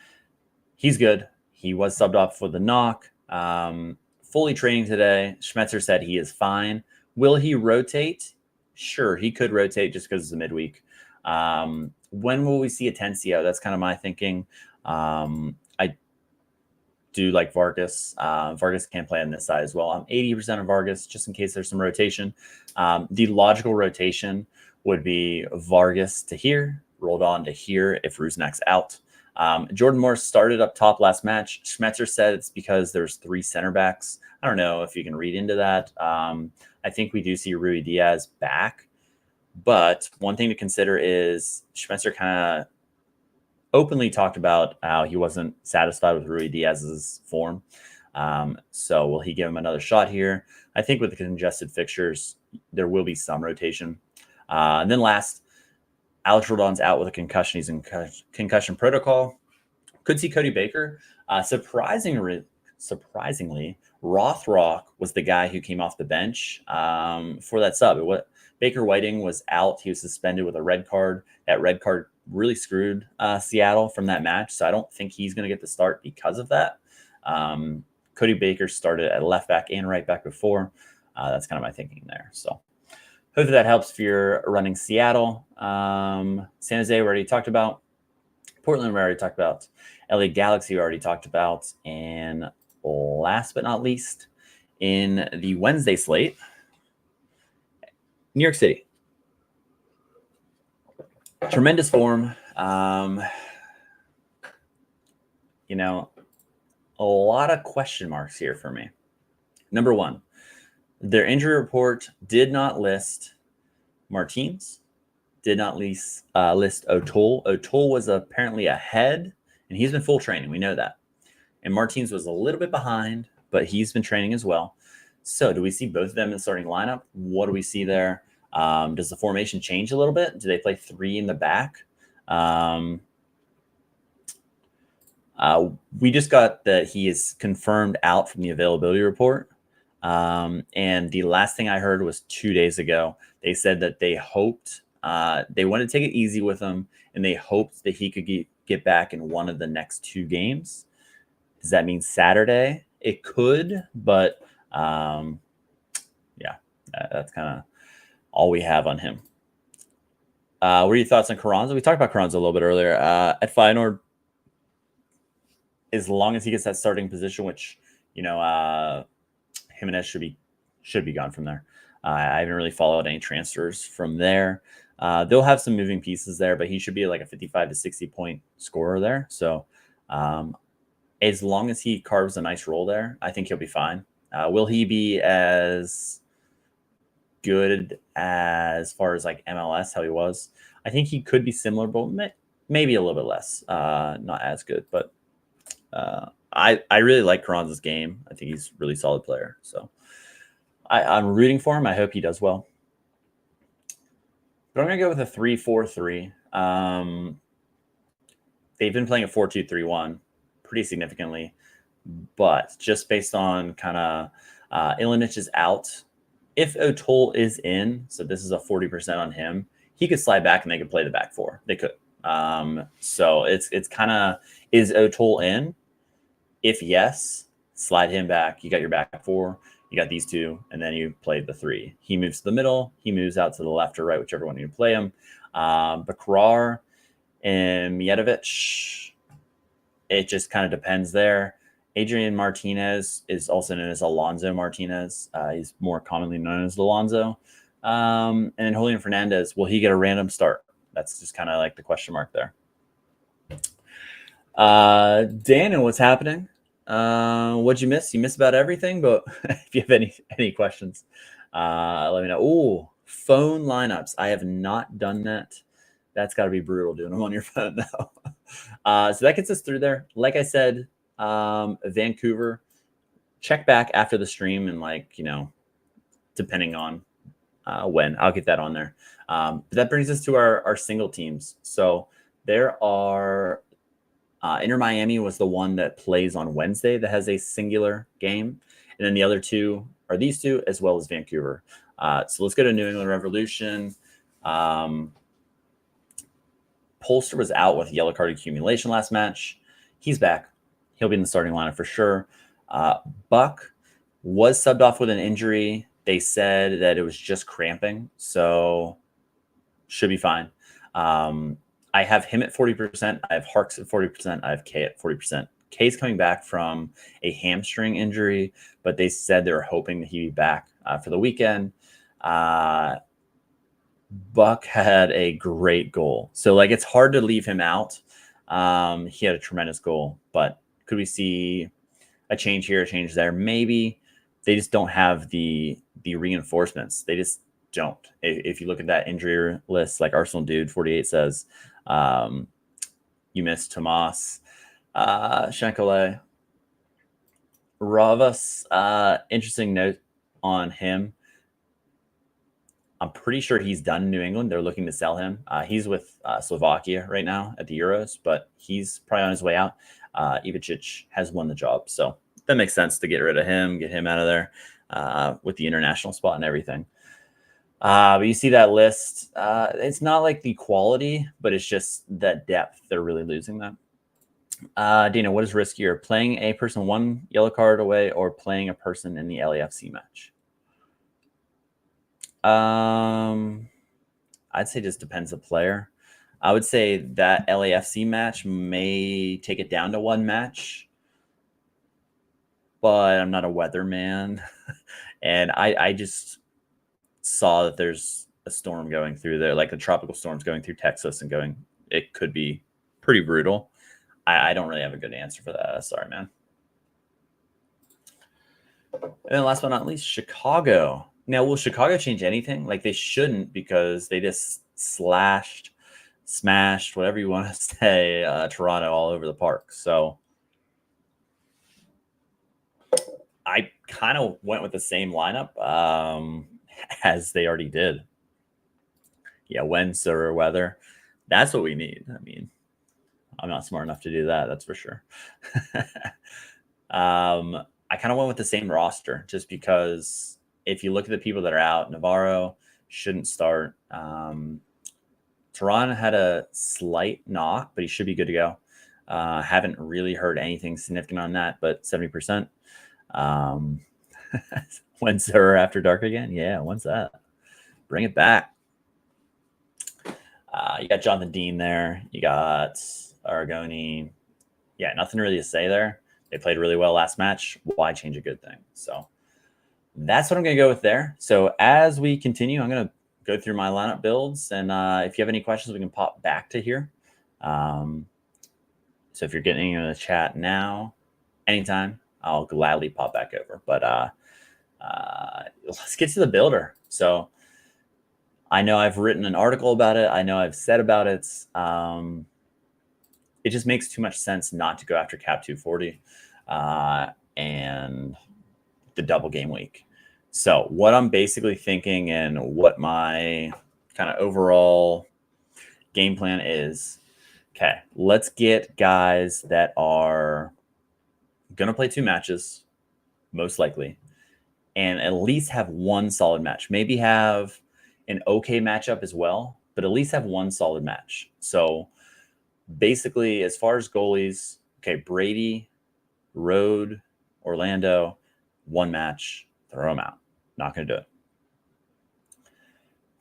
He's good. He was subbed off for the knock. Fully training today. Schmetzer said he is fine. Will he rotate? Sure, he could rotate just because it's a midweek. When will we see Atencio? That's kind of my thinking. I do like Vargas. Vargas can play on this side as well. I'm 80% of Vargas, just in case there's some rotation. The logical rotation would be Vargas to here, rolled on to here if Rusnak's out. Jordan Morris started up top last match. Schmetzer said it's because there's 3 center backs. I don't know if you can read into that. I think we do see Rui Diaz back. But one thing to consider is Schmetzer kind of openly talked about how he wasn't satisfied with Rui Diaz's form. So will he give him another shot here? I think with the congested fixtures, there will be some rotation. And then last, Alex Roldan's out with a concussion. He's in concussion protocol. Could see Cody Baker. Surprisingly, Rothrock was the guy who came off the bench for that sub. Baker Whiting was out. He was suspended with a red card. That red card really screwed Seattle from that match. So I don't think he's going to get the start because of that. Cody Baker started at left back and right back before. That's kind of my thinking there. So hopefully that helps if you're running Seattle. San Jose, we already talked about. Portland, we already talked about. LA Galaxy, we already talked about. And last but not least, in the Wednesday slate, New York City. Tremendous form. A lot of question marks here for me. Number one, their injury report did not list Martins, did not list O'Toole. O'Toole was apparently ahead, and he's been full training. We know that. And Martins was a little bit behind, but he's been training as well. So do we see both of them in the starting lineup? What do we see there? Does the formation change a little bit? Do they play 3 in the back? We just got that he is confirmed out from the availability report. And the last thing I heard was 2 days ago. They said that they hoped they wanted to take it easy with him, and they hoped that he could get back in one of the next 2 games. Does that mean Saturday? It could, but that's kind of all we have on him. What are your thoughts on Carranza? We talked about Carranza a little bit earlier. At Feyenoord, as long as he gets that starting position, which Jimenez should be gone from there. I haven't really followed any transfers from there. They'll have some moving pieces there, but he should be like a 55 to 60 point scorer there. So as long as he carves a nice role there, I think he'll be fine. Will he be as good as far as like MLS, how he was? I think he could be similar, but maybe a little bit less. Not as good, but I really like Carranza's game. I think he's a really solid player. So I'm rooting for him. I hope he does well. But I'm going to go with a 3-4-3. They've been playing a 4-2-3-1 pretty significantly. But just based on kind of Ilinic is out. If O'Toole is in, so this is a 40% on him, he could slide back and they could play the back 4. They could. So it's kind of, is O'Toole in? If yes, slide him back. You got your back 4. You got these 2, and then you play the 3. He moves to the middle. He moves out to the left or right, whichever one you play him. Bakrar and Mijatovic, it just kind of depends there. Adrian Martinez is also known as Alonso Martinez. He's more commonly known as Alonso. And then Julian Fernandez, will he get a random start? That's just kind of like the question mark there. Daniel, what's happening? What'd you miss? You missed about everything, but if you have any questions, let me know. Oh, phone lineups. I have not done that. That's got to be brutal doing them on your phone, though. So that gets us through there. Like I said, Vancouver, check back after the stream and depending on when. I'll get that on there. But that brings us to our single teams. So there are Inter Miami was the one that plays on Wednesday that has a singular game. And then the other two are these two, as well as Vancouver. So let's go to New England Revolution. Polster was out with yellow card accumulation last match. He's back. He'll be in the starting lineup for sure. Buck was subbed off with an injury. They said that it was just cramping, so should be fine. I have him at 40%. I have Harks at 40%. I have K at 40%. K's coming back from a hamstring injury, but they said they were hoping that he'd be back for the weekend. Buck had a great goal. So, like, it's hard to leave him out. He had a tremendous goal, but could we see a change here, a change there? Maybe. They just don't have the reinforcements. They just don't. If you look at that injury list, like Arsenal Dude 48 says, you missed Tomas, Shankole, Ravas. Interesting note on him. I'm pretty sure he's done in New England. They're looking to sell him. He's with Slovakia right now at the Euros, but he's probably on his way out. Ivicic has won the job, so that makes sense to get rid of him, get him out of there with the international spot and everything. But you see that list. It's not like the quality, but it's just that depth. They're really losing that. Dana, what is riskier, playing a person one yellow card away or playing a person in the LAFC match? I'd say just depends the player. I would say that LAFC match may take it down to one match, but I'm not a weatherman. And I just saw that there's a storm going through there, like a tropical storm's going through Texas and it could be pretty brutal. I don't really have a good answer for that. Sorry, man. And then last but not least, Chicago. Now, will Chicago change anything? Like, they shouldn't, because they just smashed, whatever you want to say, Toronto all over the park. So I kind of went with the same lineup as they already did. Yeah, wind, solar, weather. That's what we need. I mean, I'm not smart enough to do that. That's for sure. I kind of went with the same roster just because if you look at the people that are out, Navarro shouldn't start. Toronto had a slight knock, but he should be good to go. Haven't really heard anything significant on that, but 70%. When's her after dark again? Yeah, when's that? Bring it back. You got Jonathan Dean there. You got Aragoni. Yeah, nothing really to say there. They played really well last match. Why change a good thing? So that's what I'm going to go with there. So as we continue, I'm going to go through my lineup builds. And if you have any questions, we can pop back to here. So if you're getting in the chat now, anytime, I'll gladly pop back over. But let's get to the builder. So I know I've written an article about it. I know I've said about it. It just makes too much sense not to go after Cap 240 and the double game week. So what I'm basically thinking and what my kind of overall game plan is, okay, let's get guys that are going to play 2 matches, most likely, and at least have one solid match. Maybe have an okay matchup as well, but at least have one solid match. So basically, as far as goalies, okay, Brady, Road, Orlando, one match, throw them out. Not going to do it.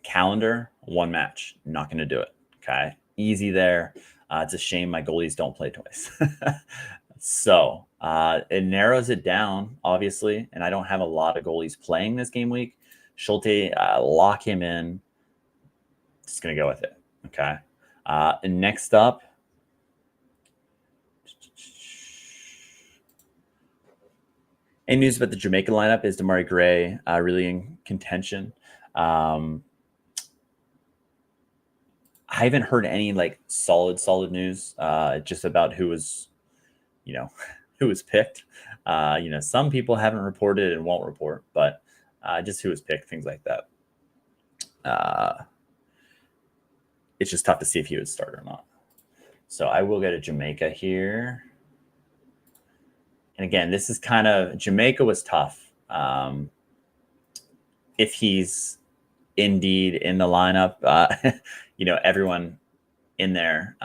Calendar, one match, not going to do it. Okay, easy there. It's a shame my goalies don't play twice. So it narrows it down, obviously, and I don't have a lot of goalies playing this game week. Schulte, lock him in. Just going to go with it. Okay. And next up, any news about the Jamaican lineup? Is Damari Gray really in contention? I haven't heard any like solid news just about who was, who was picked. Some people haven't reported and won't report, but just who was picked, things like that. It's just tough to see if he would start or not. So I will go to Jamaica here. And again, this is kind of, Jamaica was tough. If he's indeed in the lineup, everyone in there.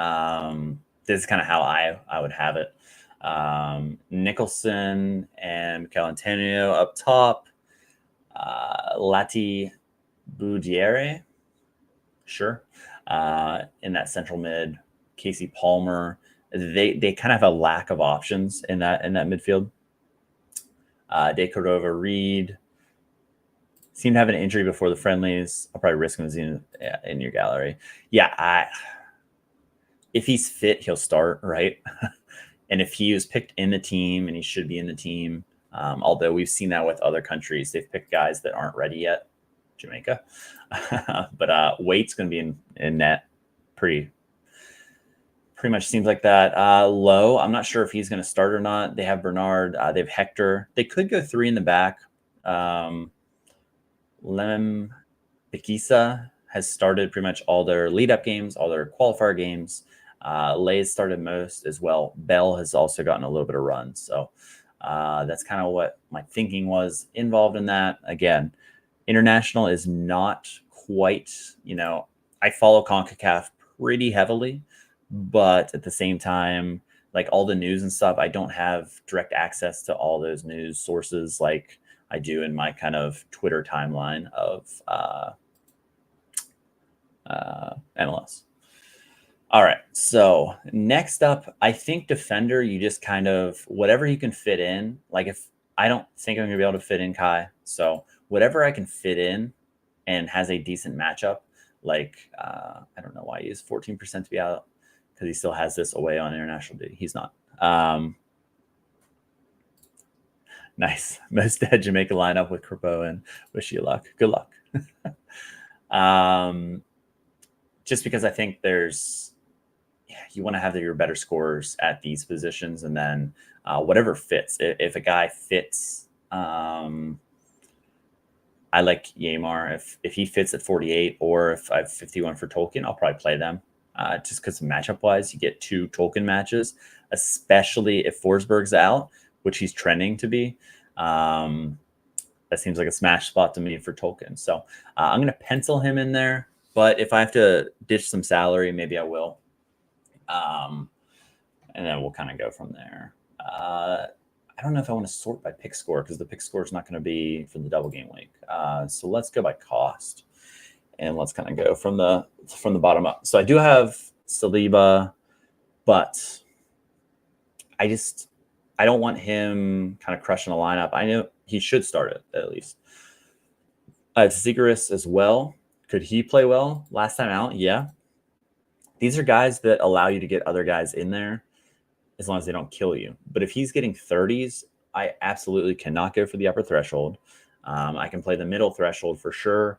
This is kind of how I would have it. Nicholson and Mikel Antonio up top. Lati Boudiere, sure. In that central mid, Casey Palmer. They kind of have a lack of options in that midfield. De Cordova, Reed seemed to have an injury before the friendlies. I'll probably risk him in your gallery. Yeah, if he's fit, he'll start, right? And if he was picked in the team, and he should be in the team, although we've seen that with other countries, they've picked guys that aren't ready yet. Jamaica, but Waite's going to be in net pretty much seems like that. Low, I'm not sure if he's going to start or not. They have Bernard, they have Hector. They could go 3 in the back. Lem Pikisa has started pretty much all their lead-up games, all their qualifier games. Lay's started most as well. Bell has also gotten a little bit of run. So that's kind of what my thinking was involved in that. Again, international is not quite, I follow CONCACAF pretty heavily, but at the same time, like all the news and stuff, I don't have direct access to all those news sources like I do in my kind of Twitter timeline of MLS. All right, so next up, I think defender, you just kind of, whatever you can fit in. Like if I don't think I'm going to be able to fit in Kai, so whatever I can fit in and has a decent matchup, like I don't know why he is 14% to be out because he still has this away on international duty. He's not. Nice. Most dead Jamaica lineup with Crepeau, and wish you luck. Good luck. Just because I think you want to have your better scorers at these positions, and then whatever fits. If a guy fits, I like Yamar. If he fits at 48, or if I have 51 for Tolkien, I'll probably play them. Just because matchup wise, you get 2 Tolkien matches, especially if Forsberg's out, which he's trending to be. That seems like a smash spot to me for Tolkien. So I'm going to pencil him in there. But if I have to ditch some salary, maybe I will. And then we'll kind of go from there. I don't know if I want to sort by pick score because the pick score is not going to be for the double game week. So let's go by cost, and let's kind of go from the bottom up. So I do have Saliba, but I don't want him kind of crushing a lineup. I know he should start it at least. I have Zigorous as well. Could he play well last time out? Yeah. These are guys that allow you to get other guys in there as long as they don't kill you. But if he's getting 30s, I absolutely cannot go for the upper threshold. I can play the middle threshold for sure.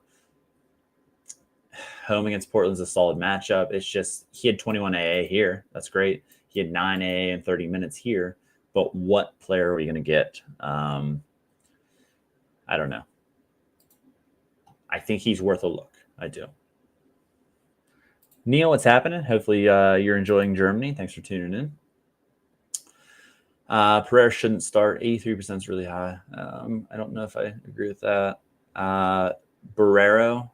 Home against Portland's a solid matchup. It's just he had 21 AA here. That's great. He had 9 AA in 30 minutes here. But what player are we going to get? I don't know. I think he's worth a look. I do. Neil, what's happening? Hopefully you're enjoying Germany. Thanks for tuning in. Pereira shouldn't start. 83% is really high. I don't know if I agree with that. Barrero,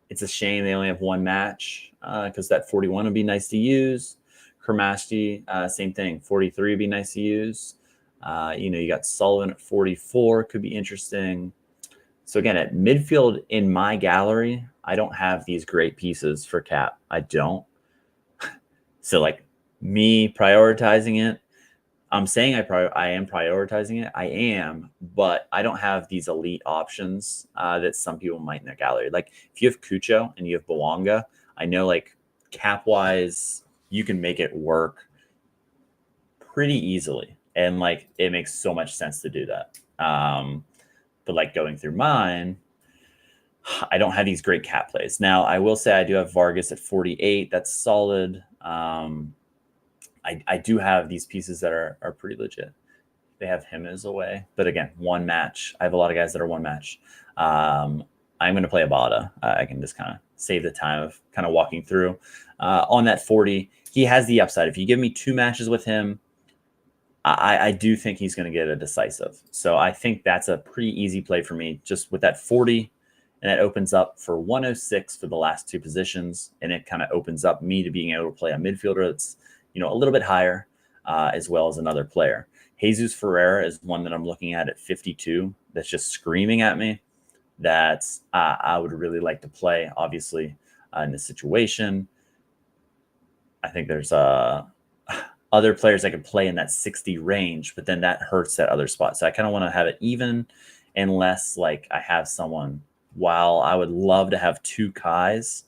it's a shame they only have one match because that 41 would be nice to use. Kermasti, same thing. 43 would be nice to use. You got Sullivan at 44, could be interesting. So again, at midfield in my gallery, I don't have these great pieces for Cap. I don't. So like me prioritizing it, I'm saying I am prioritizing it. I am, but I don't have these elite options that some people might in their gallery. Like if you have Cucho and you have Bawanga, I know like cap wise, you can make it work pretty easily. And like, it makes so much sense to do that. But like going through mine, I don't have these great cap plays. Now I will say I do have Vargas at 48. That's solid. I do have these pieces that are pretty legit. They have him as a way, but again, one match. I have a lot of guys that are one match. I'm going to play Abada. I can just kind of save the time of kind of walking through. On that 40, he has the upside. If you give me 2 matches with him, I do think he's going to get a decisive. So I think that's a pretty easy play for me, just with that 40. And that opens up for 106 for the last 2 positions. And it kind of opens up me to being able to play a midfielder that's, a little bit higher, as well as another player. Jesus Ferreira is one that I'm looking at 52. That's just screaming at me that I would really like to play, obviously, in this situation. I think there's other players I could play in that 60 range, but then that hurts that other spot. So I kind of want to have it even, unless like I have someone. While I would love to have 2 Kais,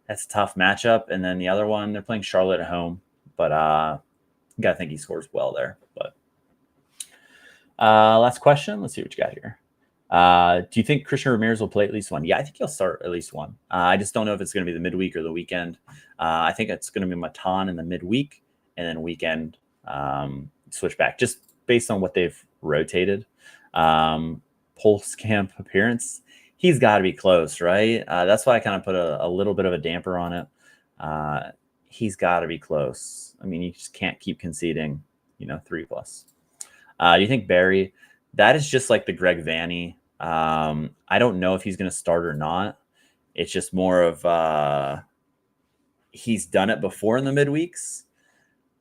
that's a tough matchup. And then the other one, they're playing Charlotte at home, but you gotta think he scores well there. But last question. Let's see what you got here. Do you think Christian Ramirez will play at least one? Yeah, I think he'll start at least one. I just don't know if it's going to be the midweek or the weekend. I think it's going to be Matan in the midweek, and then weekend switch back, just based on what they've rotated. Pulse camp appearance, he's got to be close, right? That's why I kind of put a little bit of a damper on it. He's got to be close. I mean, you just can't keep conceding, 3+. Do you think Barry? That is just like the Greg Vanny. I don't know if he's going to start or not. It's just more of he's done it before in the midweeks.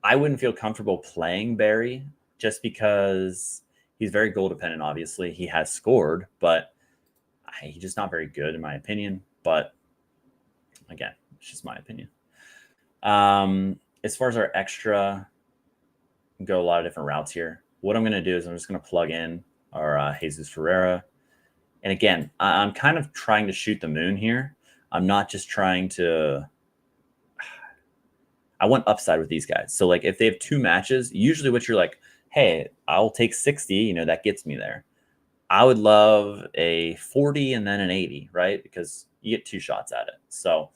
I wouldn't feel comfortable playing Barry just because he's very goal dependent. Obviously, he has scored, but he's just not very good in my opinion. But again, it's just my opinion. As far as our extra, go a lot of different routes here. What I'm going to do is I'm just going to plug in our Jesus Ferreira. And again, I'm kind of trying to shoot the moon here. I'm not just trying to... I want upside with these guys. So like if they have 2 matches, usually what you're like, hey, I'll take 60, that gets me there. I would love a 40 and then an 80, right? Because you get 2 shots at it. So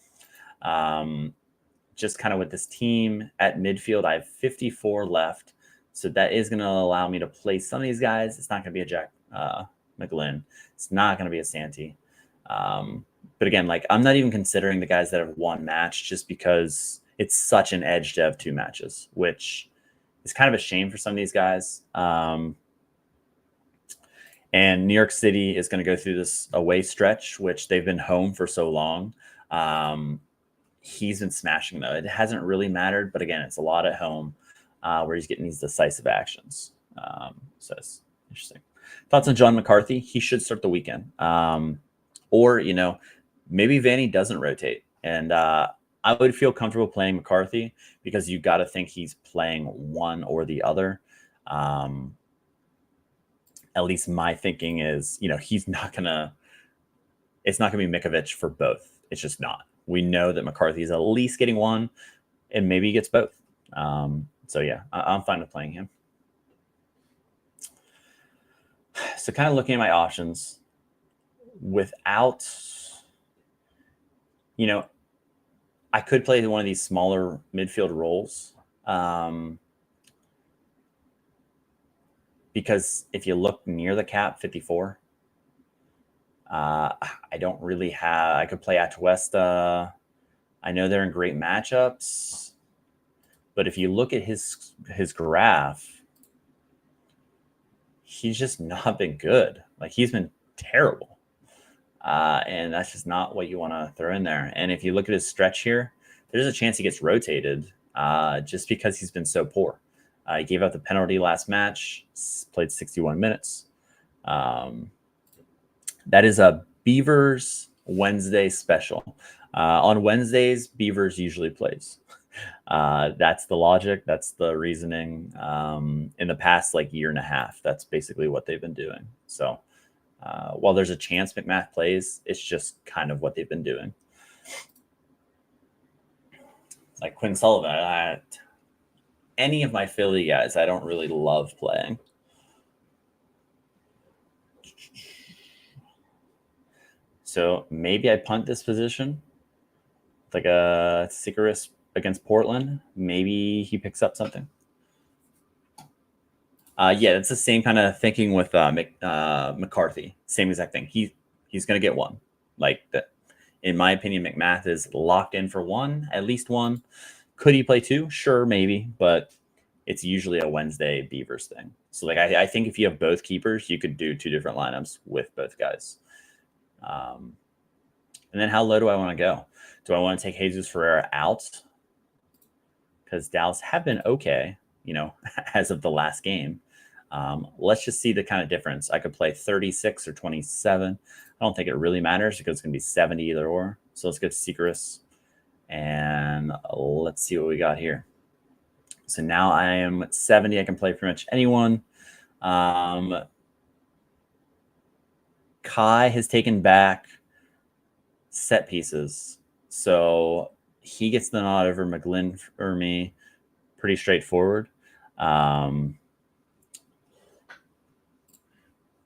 just kind of with this team at midfield, I have 54 left. So that is going to allow me to play some of these guys. It's not going to be a Jack McGlynn. It's not going to be a Santi. But again, like I'm not even considering the guys that have 1 match just because it's such an edge to have 2 matches, which is kind of a shame for some of these guys. And New York City is going to go through this away stretch, which they've been home for so long. He's been smashing, though. It hasn't really mattered. But again, it's a lot at home. Where he's getting these decisive actions. So it's interesting. Thoughts on John McCarthy? He should start the weekend. Or, maybe Vanny doesn't rotate. And I would feel comfortable playing McCarthy because you got to think he's playing one or the other. At least my thinking is, he's not going to – it's not going to be Mikovic for both. It's just not. We know that McCarthy is at least getting one, and maybe he gets both. So, yeah, I'm fine with playing him. So kind of looking at my options without, I could play one of these smaller midfield roles. Because if you look near the cap, 54, I don't really have, I could play Atuesta. I know they're in great matchups. But if you look at his graph, he's just not been good. Like he's been terrible. And that's just not what you want to throw in there. And if you look at his stretch here, there's a chance he gets rotated just because he's been so poor. He gave up the penalty last match, played 61 minutes. That is a Beavers Wednesday special. On Wednesdays, Beavers usually plays. That's the logic. That's the reasoning. In the past, year and a half, that's basically what they've been doing. So while there's a chance McMath plays, it's just kind of what they've been doing. Like Quinn Sullivan, any of my Philly guys, I don't really love playing. So maybe I punt this position. Like a Sikaris against Portland. Maybe he picks up something. Yeah, it's the same kind of thinking with McCarthy. Same exact thing. He's going to get one. Like that, in my opinion, McMath is locked in for one, at least one. Could he play two? Sure, maybe, but it's usually a Wednesday Beavers thing. So like I think if you have both keepers, you could do two different lineups with both guys. And then how low do I want to go? Do I want to take Jesus Ferreira out? Because Dallas have been okay, as of the last game. Let's just see the kind of difference. I could play 36 or 27. I don't think it really matters because it's going to be 70 either or. So let's get Seacrest. And let's see what we got here. So now I am at 70. I can play pretty much anyone. Kai has taken back set pieces. So he gets the nod over McGlynn for me. Pretty straightforward.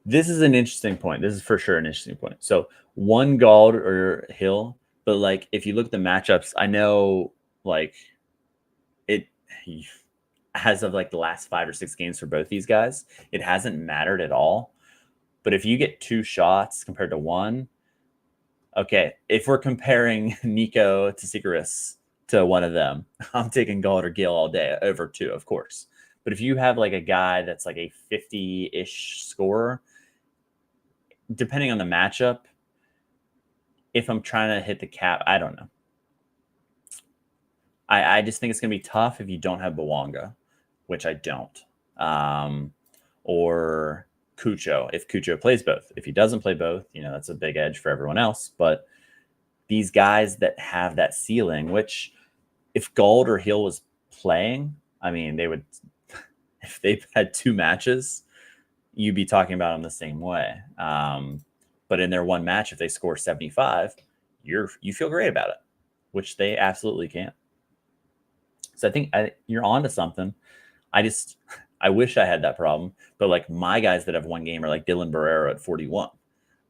This is an interesting point. This is for sure an interesting point. So one Gauld or Hill, but like if you look at the matchups, I know like it as of like the last 5 or 6 games for both these guys, it hasn't mattered at all. But if you get 2 shots compared to 1, okay, if we're comparing Nico to Seacrest to one of them, I'm taking Gauld or Gill all day over 2, of course. But if you have like a guy that's like a 50-ish scorer, depending on the matchup, if I'm trying to hit the cap, I don't know. I just think it's going to be tough if you don't have Bawanga, which I don't. Or Cucho, if Cucho plays both. If he doesn't play both, that's a big edge for everyone else. But these guys that have that ceiling, which if Gauld or Hill was playing, I mean, they would, if they've had 2 matches, you'd be talking about them the same way. But in their one match, if they score 75, you feel great about it, which they absolutely can. So I think you're onto something. I wish I had that problem, but like my guys that have 1 game are like Dylan Barrera at 41. I'm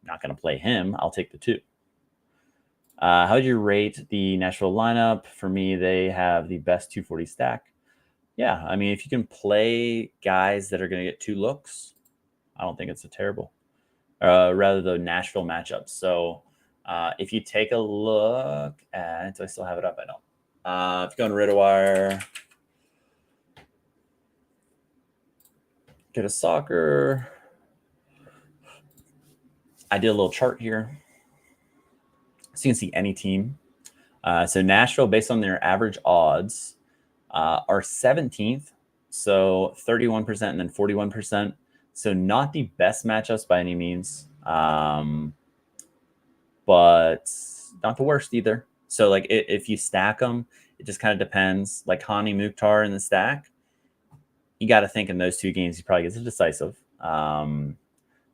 not going to play him. I'll take the 2. How would you rate the Nashville lineup? For me, they have the best 240 stack. Yeah, I mean, if you can play guys that are going to get 2 looks, I don't think it's a terrible. Rather the Nashville matchups. So if you take a look at, do I still have it up? I don't. If you go on RotoWire, get a soccer. I did a little chart here. So you can see any team. So Nashville, based on their average odds, are 17th. So 31% and then 41%. So not the best matchups by any means, but not the worst either. So like if you stack them, it just kind of depends. Like Hani Mukhtar in the stack, you got to think in those 2 games he probably gets a decisive. Now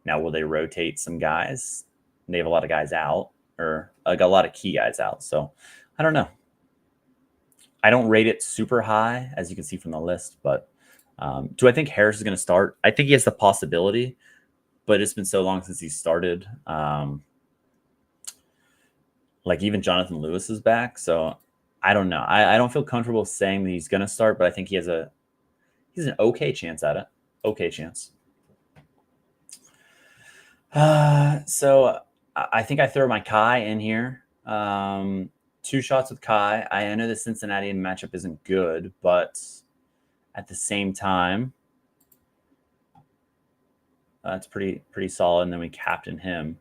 will they rotate some guys? They have a lot of guys out, or like a lot of key guys out. So I don't know. I don't rate it super high, as you can see from the list, but do I think Harris is going to start? I think he has the possibility, but it's been so long since he started. Like even Jonathan Lewis is back, so I don't know. I don't feel comfortable saying that he's going to start, but I think he's an okay chance at it. Okay chance. So I think I throw my Kai in here. 2 shots with Kai. I know the Cincinnati matchup isn't good, but at the same time, it's pretty solid. And then we captain him.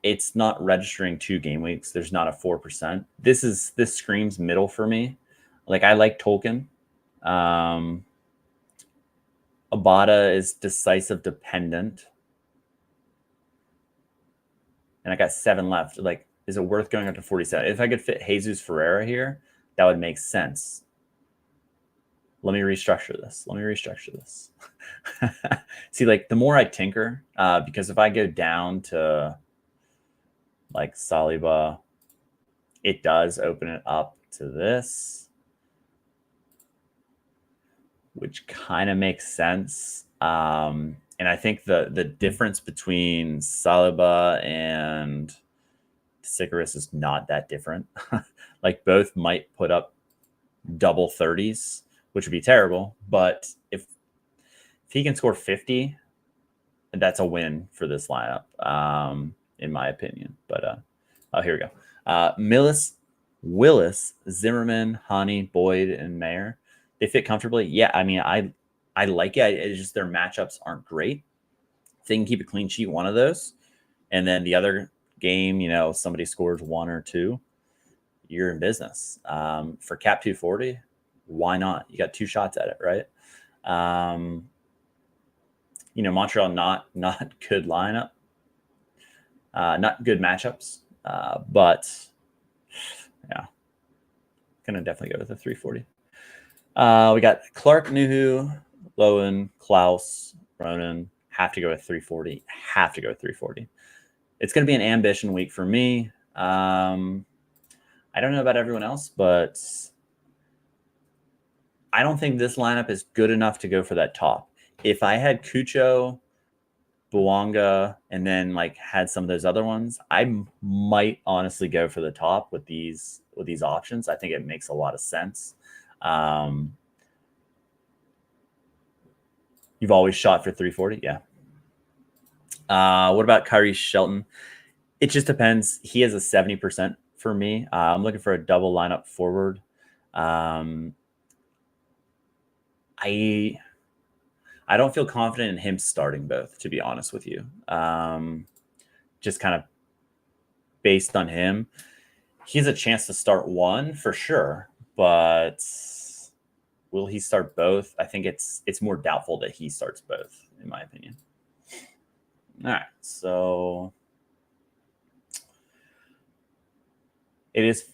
It's not registering 2 game weeks. There's not a 4%. This screams middle for me. Like I like Tolkien. Abada is decisive dependent. And I got 7 left. Like, is it worth going up to 47? If I could fit Jesus Ferreira here, that would make sense. Let me restructure this. See, like the more I tinker, because if I go down to like Saliba, it does open it up to this, which kind of makes sense. And I think the difference between Saliba and Seacrest is not that different. Like both might put up double 30s, which would be terrible. But if he can score 50, that's a win for this lineup. in my opinion. But here we go. Willis, Zimmerman, Hani, Boyd, and Mayer. They fit comfortably. Yeah, I mean, I like it. It's just their matchups aren't great. If they can keep a clean sheet, one of those, and then the other game, somebody scores 1 or 2, you're in business. For cap 240, why not? You got 2 shots at it, right? Montreal, not good lineup, not good matchups, but yeah, gonna definitely go with the 340. We got Clark, Nuhu, Lowen, Klaus, Ronan. Have to go with 340. Have to go with 340. It's going to be an ambition week for me. I don't know about everyone else, but I don't think this lineup is good enough to go for that top. If I had Cucho, Bouanga, and then had some of those other ones, I might honestly go for the top with these options. I think it makes a lot of sense. You've always shot for 340, yeah. What about Kyrie Shelton? It just depends. He has a 70% for me. I'm looking for a double lineup forward. I don't feel confident in him starting both, to be honest with you. Just kind of based on him, he has a chance to start one for sure, but will he start both? I think it's more doubtful that he starts both, in my opinion. All right, so it is.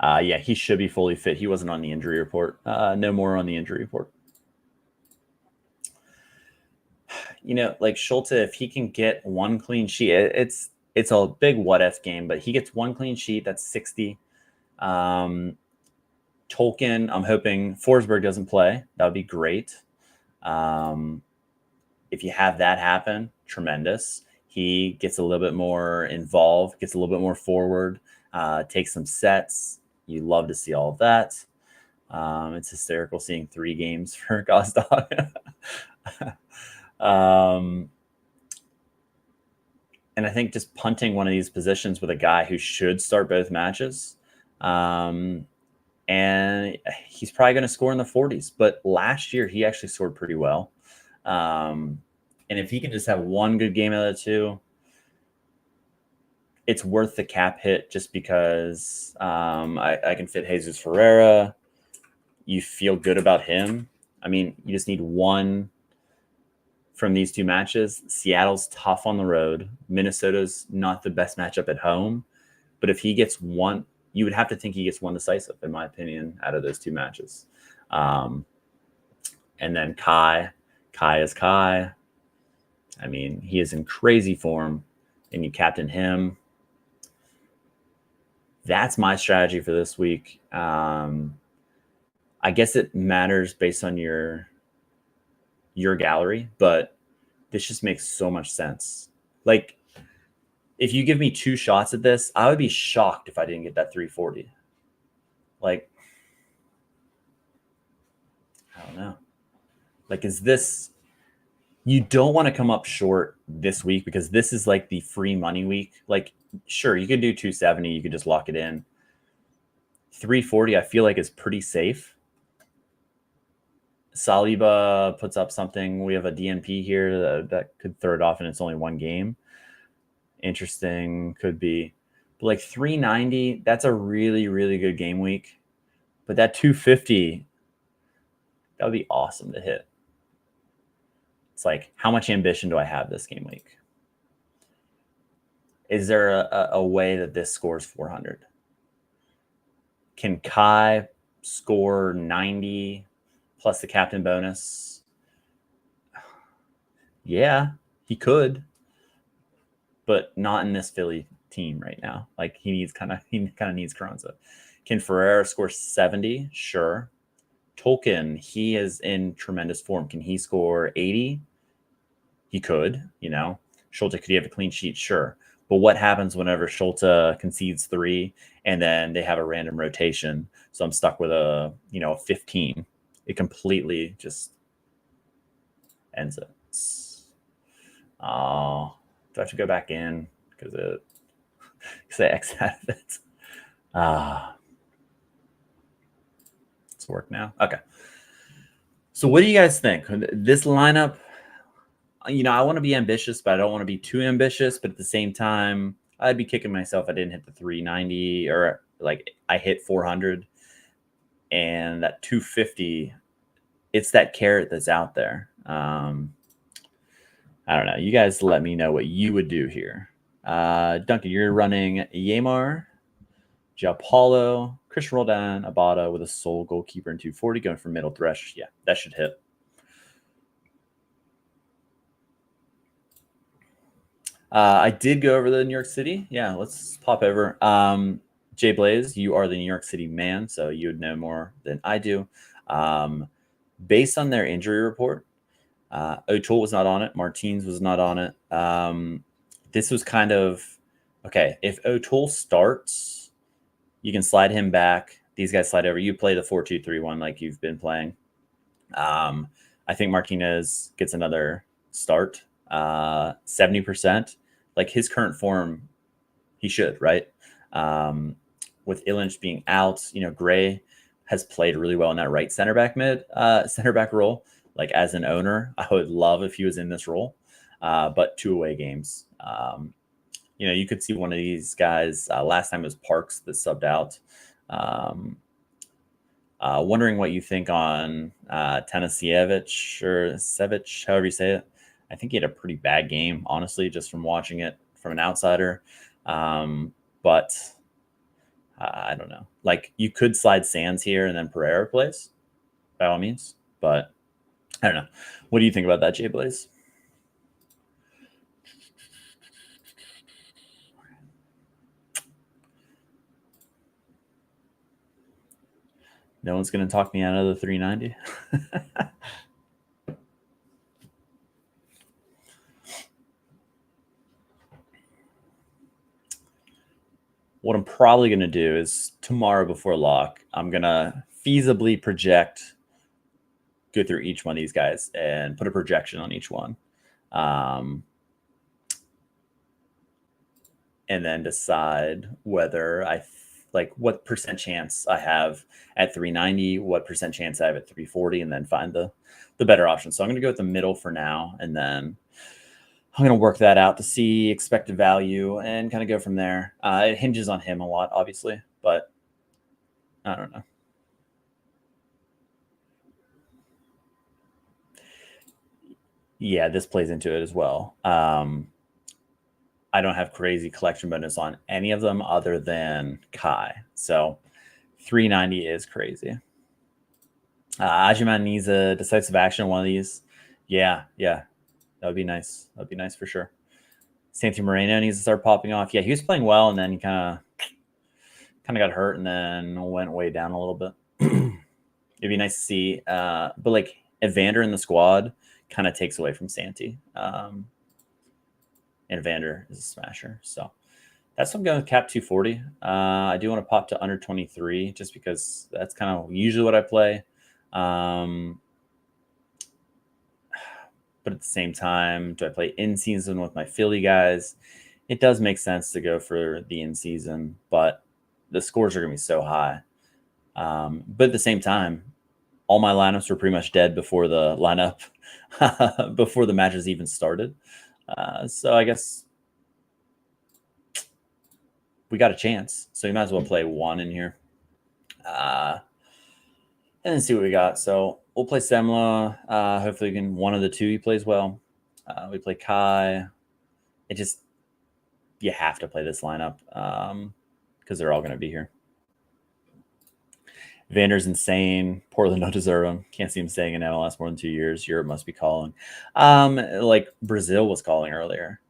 Yeah, he should be fully fit. He wasn't on the injury report. No more on the injury report. Schulte, if he can get 1 clean sheet, it's a big what if game, but he gets 1 clean sheet, that's 60. Tolkien, I'm hoping Forsberg doesn't play. That would be great. If you have that happen, tremendous. He gets a little bit more involved, gets a little bit more forward, takes some sets. You love to see all of that. It's hysterical seeing 3 games for Gosdog. And I think just punting one of these positions with a guy who should start both matches. And he's probably going to score in the 40s. But last year, he actually scored pretty well. And if he can just have 1 good game out of the 2, it's worth the cap hit just because I can fit Jesus Ferreira. You feel good about him. I mean, you just need 1 from these 2 matches. Seattle's tough on the road. Minnesota's not the best matchup at home. But if he gets 1, you would have to think he gets 1 decisive, in my opinion, out of those 2 matches. And then Kai is Kai. I mean, he is in crazy form, and you captain him. That's my strategy for this week. I guess it matters based on your gallery, but this just makes so much sense. If you give me 2 shots at this, I would be shocked if I didn't get that 340. I don't know. Is this... You don't want to come up short this week because this is the free money week. Sure, you could do 270. You could just lock it in. 340, I feel is pretty safe. Saliba puts up something. We have a DNP here that could throw it off, and it's only 1 game. Interesting, could be. But 390, that's a really, really good game week. But that 250, that would be awesome to hit. It's how much ambition do I have this game week? Is there a way that this scores 400? Can Kai score 90 plus the captain bonus? Yeah, he could, but not in this Philly team right now. He kind of needs Carranza. Can Ferreira score 70? Sure. Tolkien, he is in tremendous form. Can he score 80? He could, Schulte, could he have a clean sheet? Sure. But what happens whenever Schulte concedes 3 and then they have a random rotation? So I'm stuck with a 15. It completely just ends it. Oh, do I have to go back in because I X out of it? It's work now. Okay. So what do you guys think? This lineup, I want to be ambitious, but I don't want to be too ambitious. But at the same time, I'd be kicking myself if I didn't hit the 390 or like I hit 400 and that 250. It's that carrot that's out there. I don't know. You guys let me know what you would do here. Duncan, you're running Yamar, Paulo, Christian Roldan, Abada with a sole goalkeeper and 240 going for middle thresh. Yeah, that should hit. I did go over to New York City. Yeah, let's pop over. Jay Blaze, you are the New York City man, so you would know more than I do. Based on their injury report, O'Toole was not on it. Martins was not on it. This was kind of, okay, if O'Toole starts, you can slide him back. These guys slide over. You play the 4-2-3-1 like you've been playing. I think Martinez gets another start. 70%. Like his current form, he should, right? With Illich being out, Gray has played really well in that right center back role. Like as an owner, I would love if he was in this role. But 2 away games. You could see one of these guys. Last time it was Parks that subbed out. Wondering what you think on Tanasievich or Sevich, however you say it. I think he had a pretty bad game, honestly, just from watching it from an outsider. But I don't know. Like you could slide Sands here and then Pereira plays, by all means. But I don't know. What do you think about that, Jay Blaze? No one's going to talk me out of the 390. What I'm probably going to do is tomorrow before lock, I'm going to feasibly go through each one of these guys and put a projection on each one. And then decide whether what percent chance I have at 390, what percent chance I have at 340, and then find the better option. So I'm going to go with the middle for now, and then I'm going to work that out to see expected value and kind of go from there. It hinges on him a lot, obviously, but I don't know. Yeah, this plays into it as well. I don't have crazy collection bonus on any of them other than Kai. So 390 is crazy. Ajiman needs a decisive action on one of these. Yeah. That would be nice. That would be nice for sure. Santi Moreno needs to start popping off. Yeah, he was playing well, and then he kind of got hurt and then went way down a little bit. It'd be nice to see. But like Evander in the squad kind of takes away from Santi. And Evander is a smasher. So that's what I'm going with cap 240. I do want to pop to under 23 just because that's kind of usually what I play. But at the same time, do I play in season with my Philly guys? It does make sense to go for the in season, but the scores are going to be so high. But at the same time, all my lineups were pretty much dead before the lineup, before the matches even started. So I guess we got a chance. So you might as well play one in here. And then see what we got. So we'll play Semla. Hopefully one of the two he plays well. We play Kai. You have to play this lineup because they're all going to be here. Vander's insane. Portland don't deserve him. Can't see him staying in MLS more than 2 years. Europe must be calling. Like Brazil was calling earlier.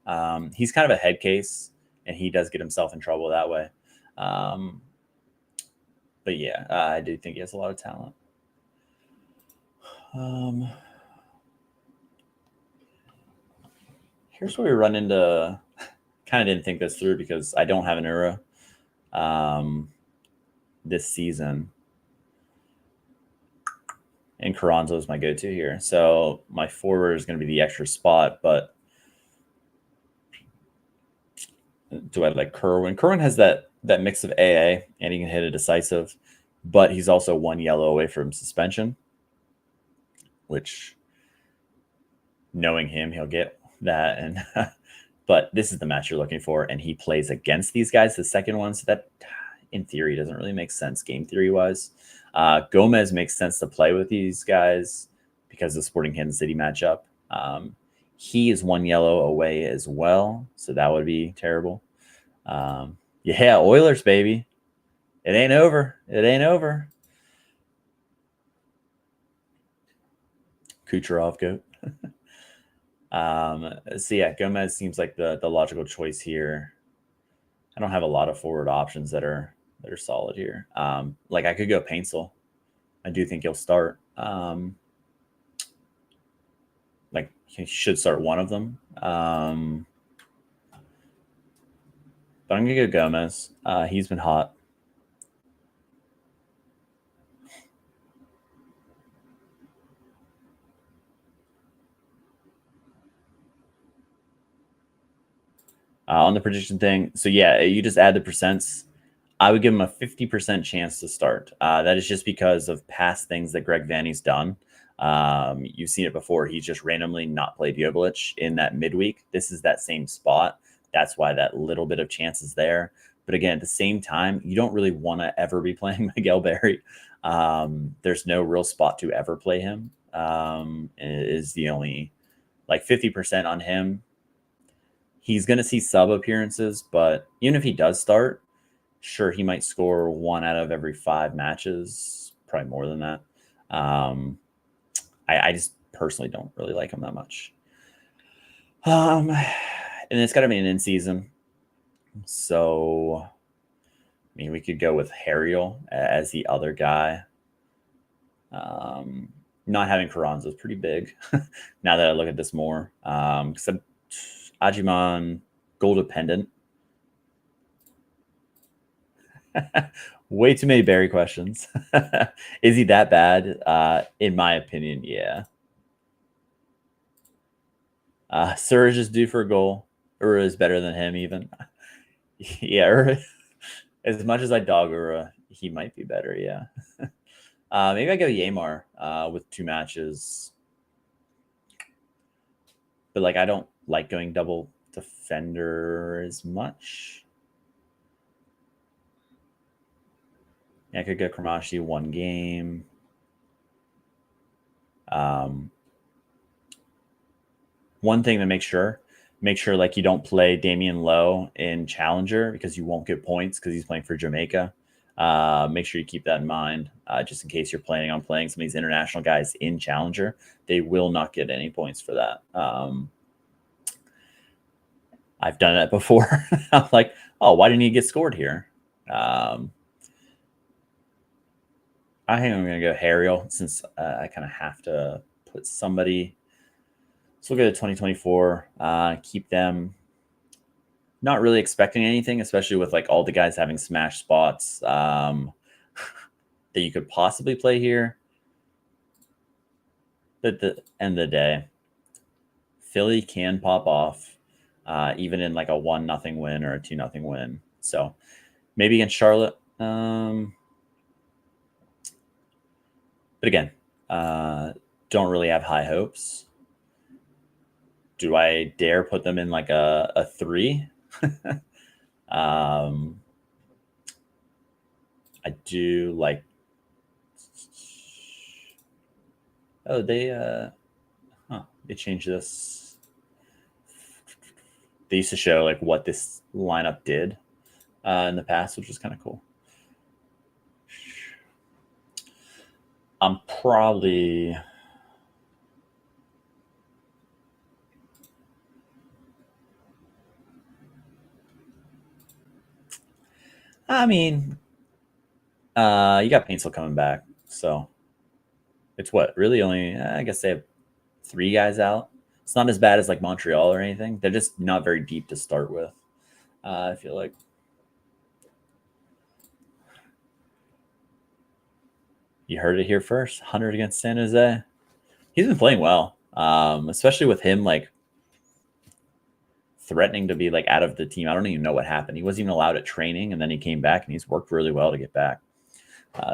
He's kind of a head case, and he does get himself in trouble that way. But yeah, I do think he has a lot of talent. Here's where we run into. Kind of didn't think this through because I don't have an Euro this season. And Carranzo is my go-to here. So my forward is going to be the extra spot, but do I like Kerwin? Kerwin has that mix of AA and he can hit a decisive, but he's also 1 yellow away from suspension, which knowing him, he'll get that. And but this is the match you're looking for, and he plays against these guys, the second one, so that in theory doesn't really make sense game theory wise. Gomez makes sense to play with these guys because of the Sporting Kansas City matchup. He is 1 yellow away as well, so that would be terrible. Yeah, Oilers, baby. It ain't over. It ain't over. Kucherov goat. So yeah, Gomez seems like the logical choice here. I don't have a lot of forward options that are solid here. Like I could go Paintsel. I do think he'll start. Like he should start one of them. But I'm gonna go Gomez. He's been hot. On the prediction thing, so yeah, you just add the percents. I would give him a 50% chance to start. That is just because of past things that Greg Vanney's done. You've seen it before. He's just randomly not played Jovic in that midweek. This is that same spot. That's why that little bit of chance is there. But again, at the same time, you don't really want to ever be playing Miguel Berry. There's no real spot to ever play him. It is the only like 50% on him. He's going to see sub appearances, but even if he does start, sure, he might score 1 out of every 5 matches, probably more than that. I just personally don't really like him that much. And it's got to be an in-season. So, I mean, we could go with Harriel as the other guy. Not having Carranza is pretty big now that I look at this more. Except Ajiman, goal dependent. Way too many Barry questions. Is he that bad? In my opinion, yeah. Surge is due for a goal. Ura is better than him, even. Yeah, Ura, as much as I dog Ura, he might be better, yeah. Maybe I go Yamar with 2 matches. But, like, I don't like going double defender as much. Yeah, I could go Kramashi 1 game. One thing to make sure like you don't play Damian Lowe in Challenger because you won't get points because he's playing for Jamaica. Make sure you keep that in mind just in case you're planning on playing some of these international guys in Challenger. They will not get any points for that. I've done that before. I'm like, oh, why didn't he get scored here? I think I'm going to go Harriel since I kind of have to put somebody. So we'll go to 2024. Keep them not really expecting anything, especially with like all the guys having smash spots that you could possibly play here. But at the end of the day, Philly can pop off even in like a 1-0 win or a 2-0 win. So maybe against Charlotte. But again, don't really have high hopes. Do I dare put them in like a 3? I do like. Oh, they changed this. They used to show like what this lineup did in the past, which was kind of cool. I'm probably. I mean, you got Paintsel coming back, so it's what really only. I guess they have 3 guys out. It's not as bad as like Montreal or anything. They're just not very deep to start with. I feel like. You heard it here first. 100 against San Jose. He's been playing well, especially with him like threatening to be like out of the team. I don't even know what happened. He wasn't even allowed at training, and then he came back, and he's worked really well to get back.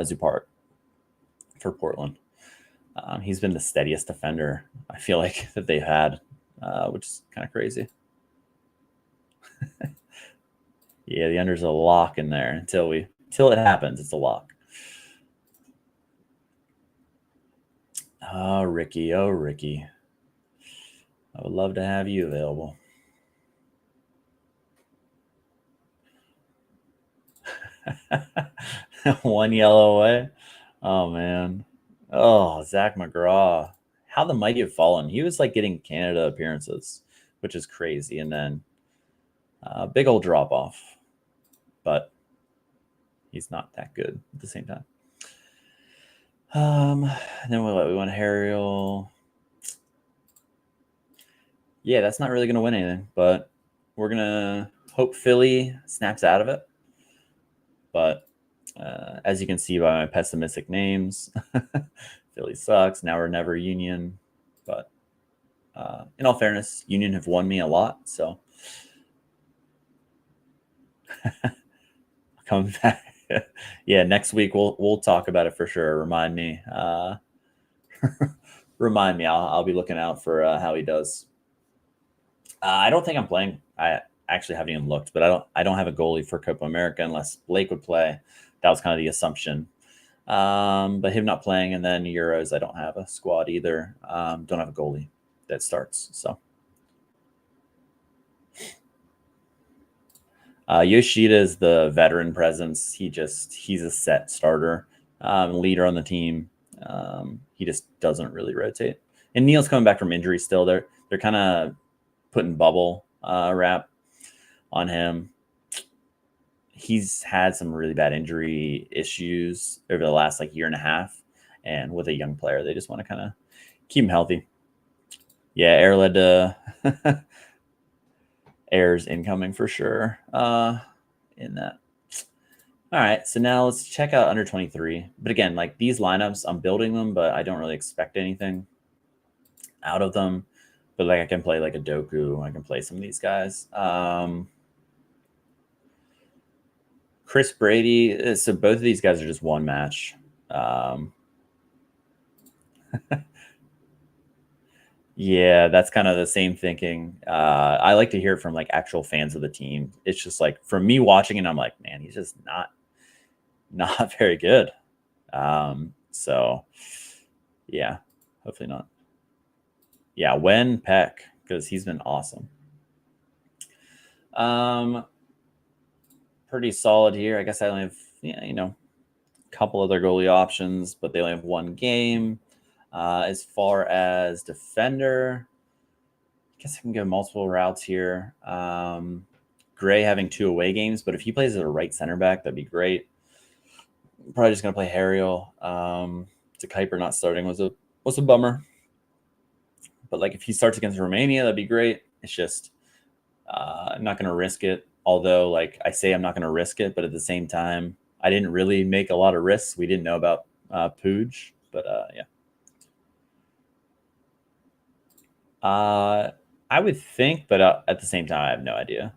Zupart for Portland. He's been the steadiest defender, I feel like, that they've had, which is kind of crazy. Yeah, the under's a lock in there until it happens. It's a lock. Oh, Ricky. Oh, Ricky. I would love to have you available. One yellow away. Oh, man. Oh, Zach McGraw. How the mighty have fallen. He was like getting Canada appearances, which is crazy. And then big old drop off. But he's not that good at the same time. Then we want Harriel. Yeah, that's not really going to win anything, but we're going to hope Philly snaps out of it. But as you can see by my pessimistic names, Philly sucks. Now we're never Union. But in all fairness, Union have won me a lot. So coming back. Yeah, next week we'll talk about it for sure. Remind me. Remind me. I'll be looking out for how he does. I don't think I'm playing. I actually haven't even looked, but I don't have a goalie for Copa America unless Blake would play. That was kind of the assumption. But him not playing, and then Euros, I don't have a squad either. Don't have a goalie that starts. So Yoshida is the veteran presence. He's a set starter, leader on the team. He just doesn't really rotate. And Neil's coming back from injury still. They're kind of putting bubble wrap on him. He's had some really bad injury issues over the last year and a half. And with a young player, they just want to kind of keep him healthy. Yeah, air led to errors incoming for sure in that. All right, so now let's check out under 23. But again, these lineups, I'm building them, but I don't really expect anything out of them. But I can play a Doku. I can play some of these guys. Chris Brady. So both of these guys are just one match. Yeah, that's kind of the same thinking. I like to hear it from actual fans of the team. It's just from me watching it, I'm like, man, he's just not very good. So yeah, hopefully not. Yeah, Wen Peck, because he's been awesome. Pretty solid here. I guess I only have a couple other goalie options, but they only have one game. As far as defender, I guess I can go multiple routes here. Gray having 2 away games, but if he plays as a right center back, that'd be great. Probably just gonna play Harriel. To Kuiper not starting was a bummer. But if he starts against Romania, that'd be great. It's just I'm not gonna risk it. Although I say I'm not gonna risk it, but at the same time, I didn't really make a lot of risks. We didn't know about Pooj, but yeah. I would think, but at the same time, I have no idea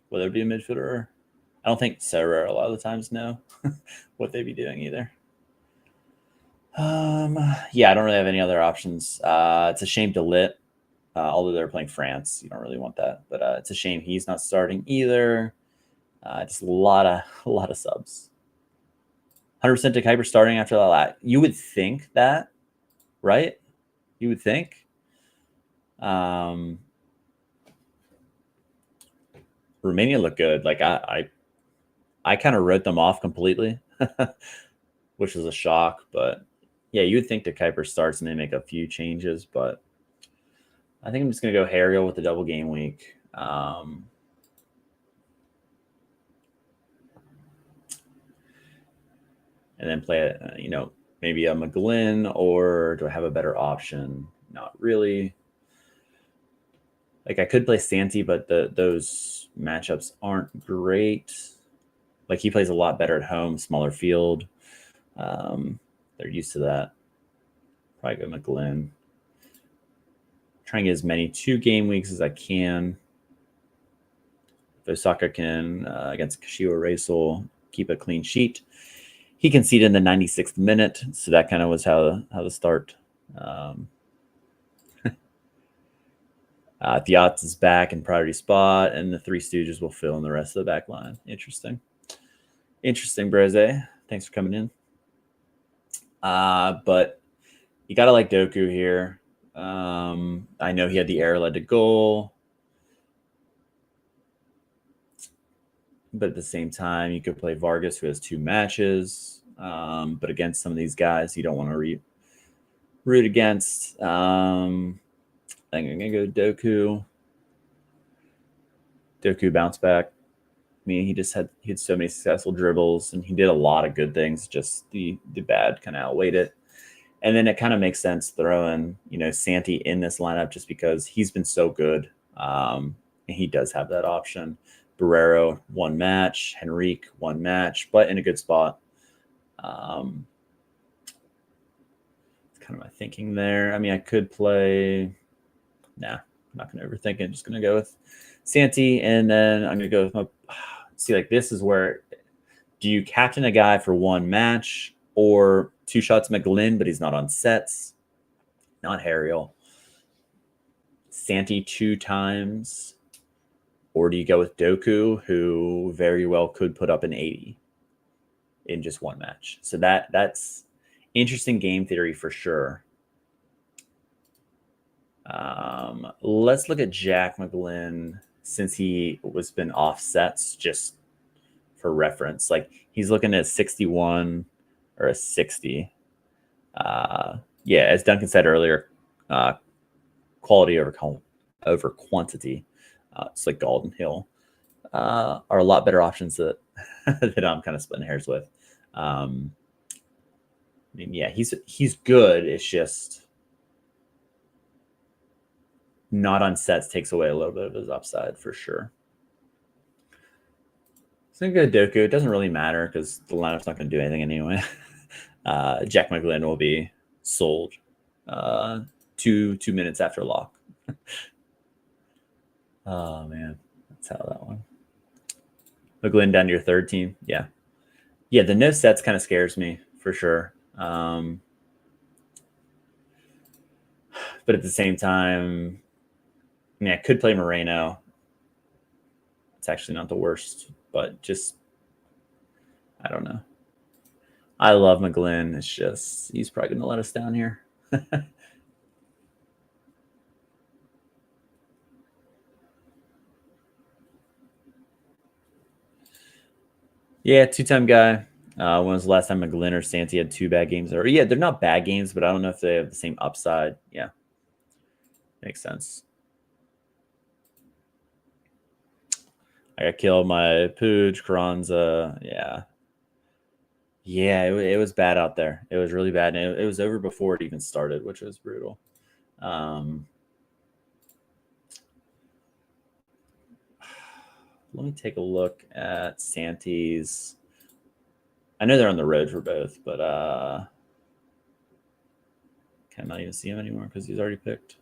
whether it be a midfielder. I don't think Sorare a lot of the times know what they'd be doing either. Yeah, I don't really have any other options. It's a shame to lit, although they're playing France. You don't really want that, but it's a shame he's not starting either. Just a lot of subs. 100% to Kuiper starting after that. You would think that, right? You would think. Romania looked good. I kind of wrote them off completely, which was a shock. But yeah, you would think that Kuiper starts and they make a few changes, but I think I'm just gonna go Harriel with the double game week. And then play maybe a McGlynn, or do I have a better option? Not really. I could play Santi, but those matchups aren't great. He plays a lot better at home, smaller field. They're used to that. Probably go McGlynn. Try and get as many 2 game weeks as I can. If Osaka can, against Kashiwa Reysol, keep a clean sheet. He conceded in the 96th minute, so that kind of was how the start. Thiat is back in priority spot, and the Three Stooges will fill in the rest of the back line. Interesting, Breze. Thanks for coming in. But you got to like Doku here. I know he had the error led to goal, but at the same time, you could play Vargas, who has 2 matches. But against some of these guys, you don't want to root against. I think I'm gonna go Doku. Doku bounce back. I mean, he had so many successful dribbles, and he did a lot of good things. Just the bad kind of outweighed it. And then it kind of makes sense throwing, Santi in this lineup just because he's been so good. And he does have that option. Barrero, 1 match. Henrique, 1 match, but in a good spot. It's kind of my thinking there. I mean, I could play. Nah, I'm not going to overthink it. I'm just going to go with Santi, and then I'm going to go with my. See, like this is where do you captain a guy for 1 match or 2 shots McGlynn, but he's not on sets? Not Harriel. Santi 2 times, or do you go with Doku, who very well could put up an 80 in just 1 match? So that's interesting game theory for sure. Let's look at Jack McGlynn since he was been offsets just for reference. Like he's looking at a 61 or a 60. Yeah, as Duncan said earlier, quality over quantity. It's like Golden Hill are a lot better options that that I'm kind of splitting hairs with. I mean, yeah, he's good. It's just not on sets takes away a little bit of his upside for sure. So I'm going to go Doku. It doesn't really matter because the lineup's not going to do anything anyway. Jack McGlynn will be sold 2 minutes after lock. Oh, man. That's how that one. McGlynn down to your 3rd team. Yeah. Yeah, the no sets kind of scares me for sure. But at the same time, I mean, I could play Moreno. It's actually not the worst, but just, I don't know. I love McGlynn. It's just, he's probably going to let us down here. Yeah, 2-time guy. When was the last time McGlynn or Santi had 2 bad games? Or yeah, they're not bad games, but I don't know if they have the same upside. Yeah, makes sense. I got killed by Puig, Carranza. Yeah, it was bad out there. It was really bad, and it was over before it even started, which was brutal. Let me take a look at Santi's. I know they're on the road for both, but cannot even see him anymore because he's already picked.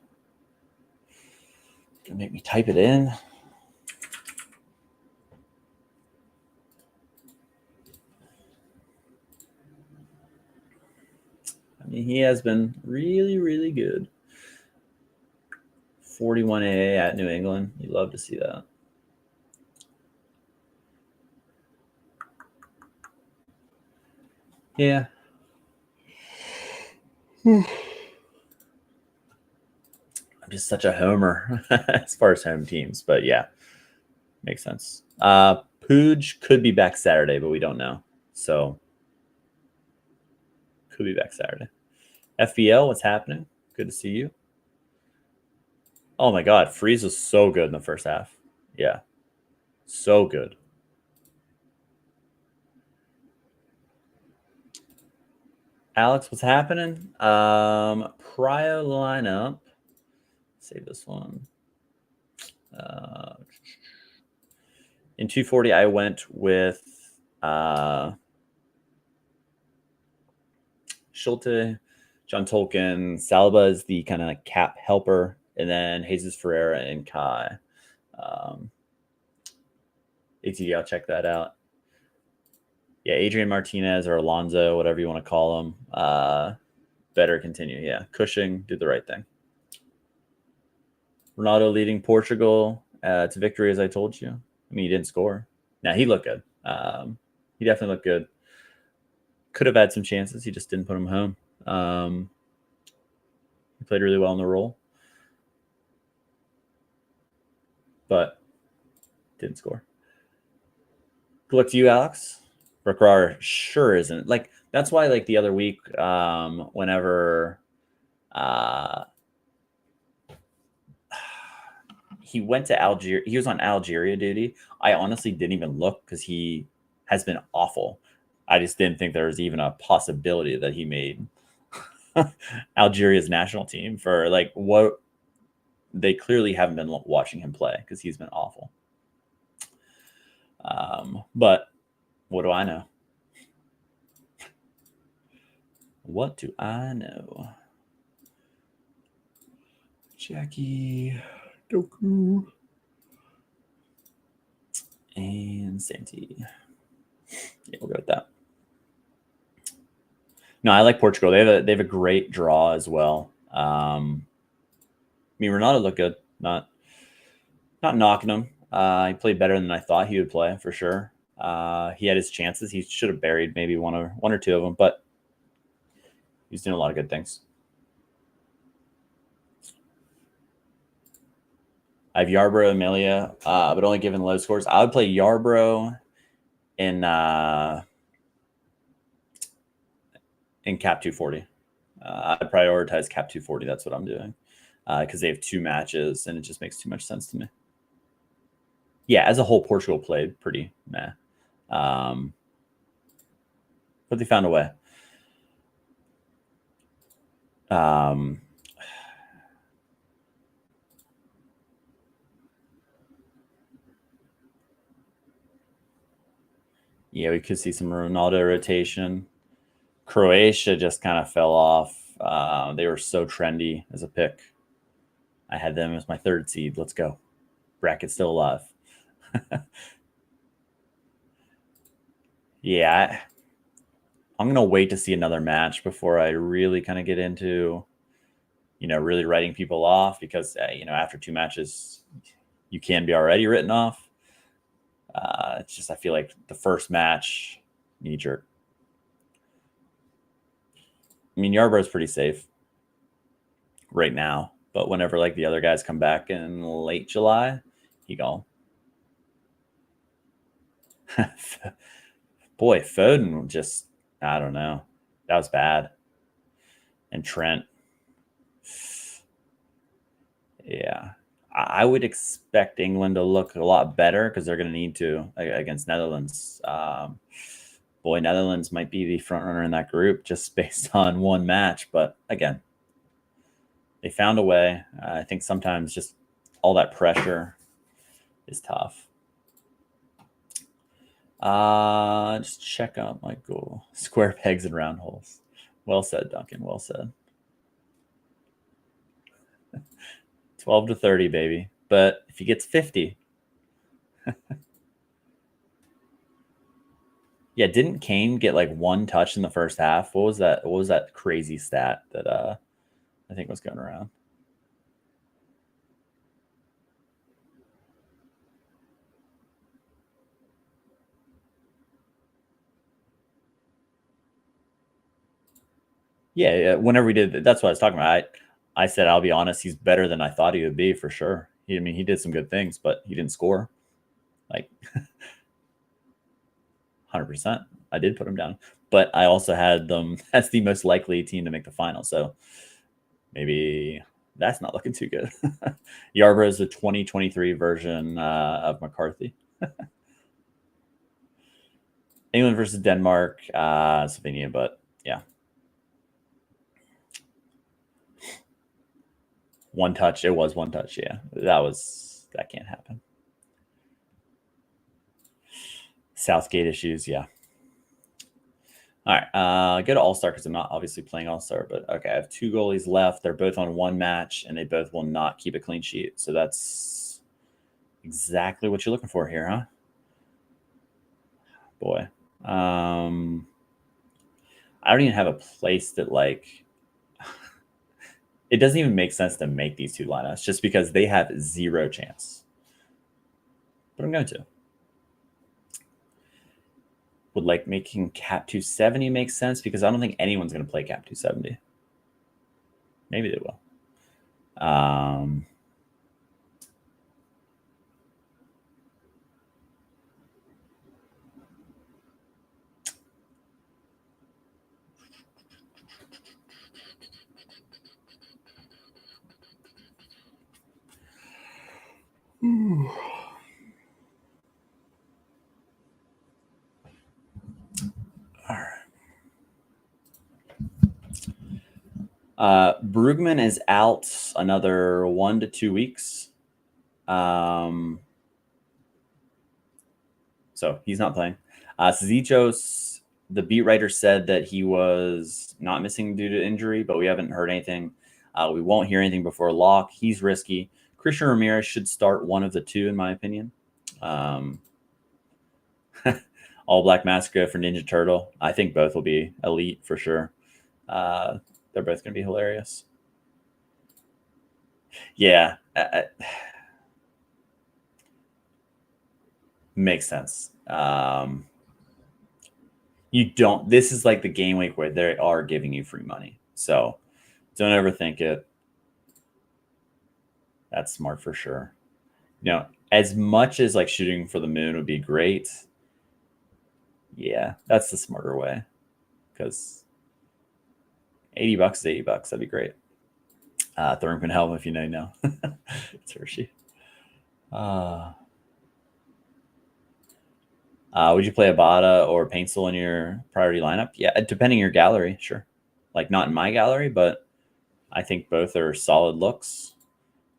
Gonna make me type it in. I mean, he has been really, really good. 41 AA at New England. You love to see that. Yeah. I'm just such a homer as far as home teams, but yeah, makes sense. Puig could be back Saturday, but we don't know. So could be back Saturday. FBL, what's happening? Good to see you. Oh my God, Freeze was so good in the first half. Yeah, so good. Alex, what's happening? Prio lineup. Save this one. In 240, I went with Schulte, John Tolkien. Saliba is the kind of cap helper and then Jesus Ferreira and Kai. ATD, I'll check that out. Yeah, Adrian Martinez or Alonso, whatever you want to call him. Better continue. Yeah, Cushing did the right thing. Ronaldo leading Portugal to victory, as I told you. I mean, he didn't score. Now, he looked good. He definitely looked good. Could have had some chances. He just didn't put them home. He played really well in the role, but didn't score. Good luck to you, Alex. Ricard sure isn't. Like, that's why, like, the other week, whenever he went to Algeria, he was on Algeria duty. I honestly didn't even look because he has been awful. I just didn't think there was even a possibility that he made Algeria's national team for like what they clearly haven't been watching him play because he's been awful. But what do I know? What do I know? Jackie, Doku, and Santi. Yeah, we'll go with that. No, I like Portugal. They have a great draw as well. I mean, Ronaldo looked good. Not knocking him. He played better than I thought he would play for sure. He had his chances. He should have buried maybe one or two of them, but he's doing a lot of good things. I have Yarbrough, Amelia, but only given low scores. I would play Yarbrough in Cap 240. I prioritize Cap 240. That's what I'm doing because they have 2 matches, and it just makes too much sense to me. Yeah, as a whole, Portugal played pretty meh. But they found a way. Yeah, we could see some Ronaldo rotation. Croatia just kind of fell off. They were so trendy as a pick. I had them as my 3rd seed. Let's go. Bracket's still alive. Yeah, I'm going to wait to see another match before I really kind of get into, really writing people off because, after 2 matches, you can be already written off. It's just I feel like the first match, knee-jerk. I mean, Yarbrough's pretty safe right now, but whenever like the other guys come back in late July, he gone. Boy, Foden just, I don't know. That was bad. And Trent. Yeah. I would expect England to look a lot better because they're going to need to against Netherlands. Boy, Netherlands might be the front runner in that group just based on one match. But again, they found a way. I think sometimes just all that pressure is tough. Just check out my goal. Square pegs and round holes. Well said, Duncan. Well said. 12 to 30, baby. But if he gets 50. Yeah, didn't Kane get like 1 touch in the first half? What was that? What was that crazy stat that I think was going around? Yeah, whenever we did, that's what I was talking about. I said, I'll be honest, he's better than I thought he would be for sure. He did some good things, but he didn't score. Like 100%. I did put him down, but I also had them as the most likely team to make the final. So maybe that's not looking too good. Yarbrough is the 2023 version of McCarthy. England versus Denmark, Slovenia, but yeah. 1 touch. It was 1 touch. Yeah, that can't happen. Southgate issues. Yeah. All right, go to All-Star because I'm not obviously playing All-Star, but okay, I have 2 goalies left. They're both on 1 match, and they both will not keep a clean sheet. So that's exactly what you're looking for here, huh? Boy. I don't even have a place that, like, it doesn't even make sense to make these 2 lineups just because they have 0 chance. But I'm going to. Would like making cap 270 make sense? Because I don't think anyone's going to play cap 270. Maybe they will. All right. Brugman is out another 1 to 2 weeks. So he's not playing. Zichos, the beat writer said that he was not missing due to injury, but we haven't heard anything. We won't hear anything before lock. He's risky. Christian Ramirez should start one of the 2, in my opinion. All Black Massacre for Ninja Turtle. I think both will be elite for sure. They're both going to be hilarious. Yeah. Makes sense. This is like the game week where they are giving you free money. So don't overthink it. That's smart for sure. As much as like shooting for the moon would be great. Yeah, that's the smarter way. Because $80 is $80. That'd be great. Thorn can help if you know. It's Hershey. Would you play Abada or Paintsel in your priority lineup? Yeah, depending on your gallery, sure. Like not in my gallery, but I think both are solid looks.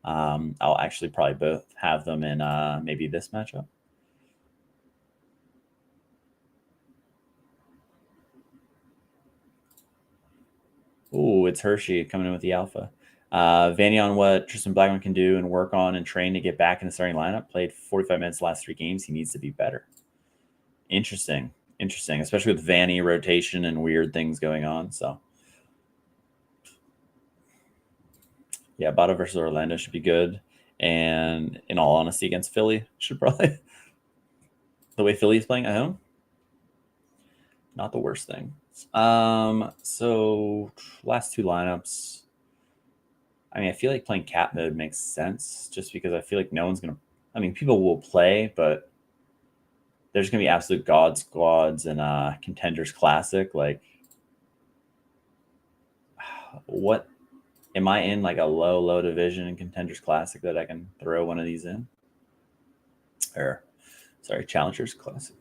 I'll actually probably both have them in maybe this matchup. Ooh, it's Hershey coming in with the alpha. Vanny on what Tristan Blackman can do and work on and train to get back in the starting lineup. Played 45 minutes the last 3 games. He needs to be better. Interesting, especially with Vanny rotation and weird things going on. So, yeah, Bada versus Orlando should be good. And in all honesty, against Philly, should probably the way Philly is playing at home, not the worst thing. So last 2 lineups. I mean, I feel like playing cap mode makes sense just because I feel like no one's going to, I mean, people will play, but there's going to be absolute god squads and Contenders Classic. Like, what am I in, like a low division in Contenders Classic that I can throw one of these in? Or, sorry, Challengers Classic.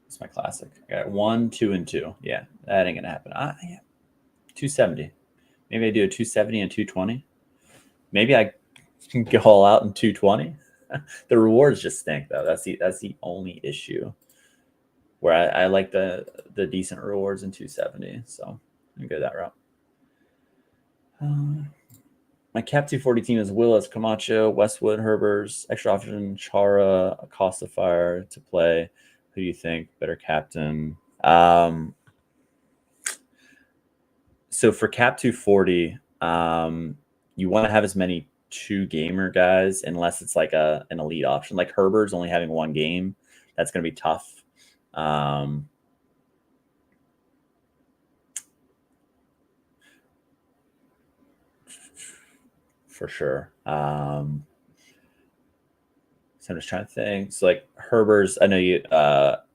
It's my Classic. I got 1, 2, and 2. Yeah, that ain't going to happen. Yeah. 270. Maybe I do a 270 and 220. Maybe I can go all out in 220. The rewards just stink though. That's the only issue. Where I like the decent rewards in 270, so I'm go that route. My cap 240 team is Willis, Camacho, Westwood, Herbers, extra option, Chara, Acosta Fire to play. Who do you think better captain? So for cap 240, you want to have as many 2 gamer guys unless it's like an elite option. Like Herbert's only having 1 game. That's going to be tough. For sure. So I'm just trying to think. So like Herbert's, I know you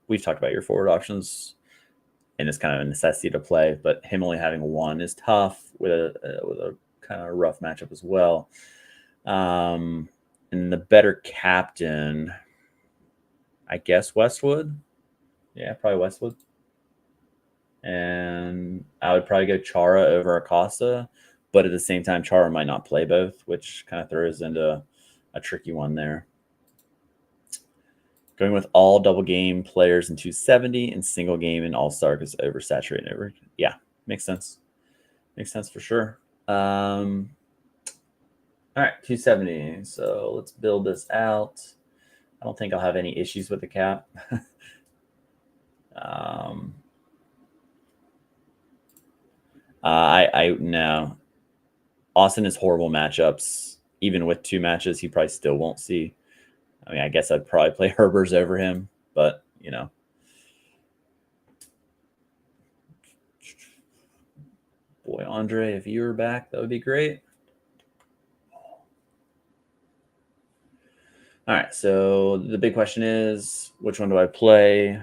we've talked about your forward options and it's kind of a necessity to play, but him only having 1 is tough with a kind of rough matchup as well. And the better captain, I guess Westwood. Yeah, probably Westwood. And I would probably go Chara over Acosta, but at the same time, Chara might not play both, which kind of throws into a tricky one there. Going with all double game players in 270 and single game and all-star because oversaturated. Yeah, makes sense. Makes sense for sure. All right, 270. So let's build this out. I don't think I'll have any issues with the cap. I no. Austin is horrible matchups. Even with 2 matches, he probably still won't see. I mean, I guess I'd probably play Herbers over him, but you know. Boy, Andre, if you were back, that would be great. All right, so the big question is, which one do I play?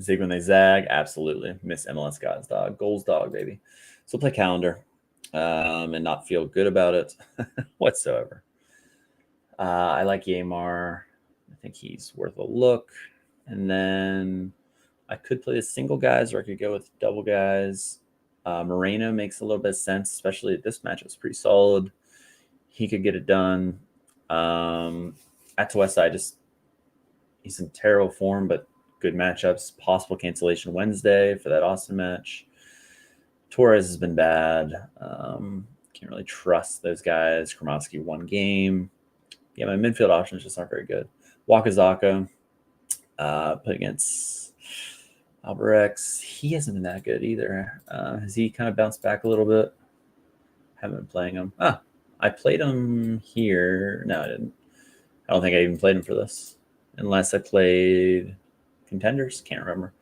Zig when they zag, absolutely. Miss MLS God's dog, goals dog, baby. So play calendar, and not feel good about it whatsoever. I like Yamar. I think he's worth a look. And then I could play the single guys, or I could go with double guys. Moreno makes a little bit of sense, especially this matchup is pretty solid. He could get it done. At Tuesta, he's in terrible form, but good matchups. Possible cancellation Wednesday for that Austin match. Torres has been bad. Can't really trust those guys. Kromowski 1 game. Yeah, my midfield options just aren't very good. Wakazaka, put against Alvarex. He hasn't been that good either. Has he kind of bounced back a little bit? Haven't been playing him. I played him here. No, I didn't. I don't think I even played him for this. Unless I played Contenders. Can't remember.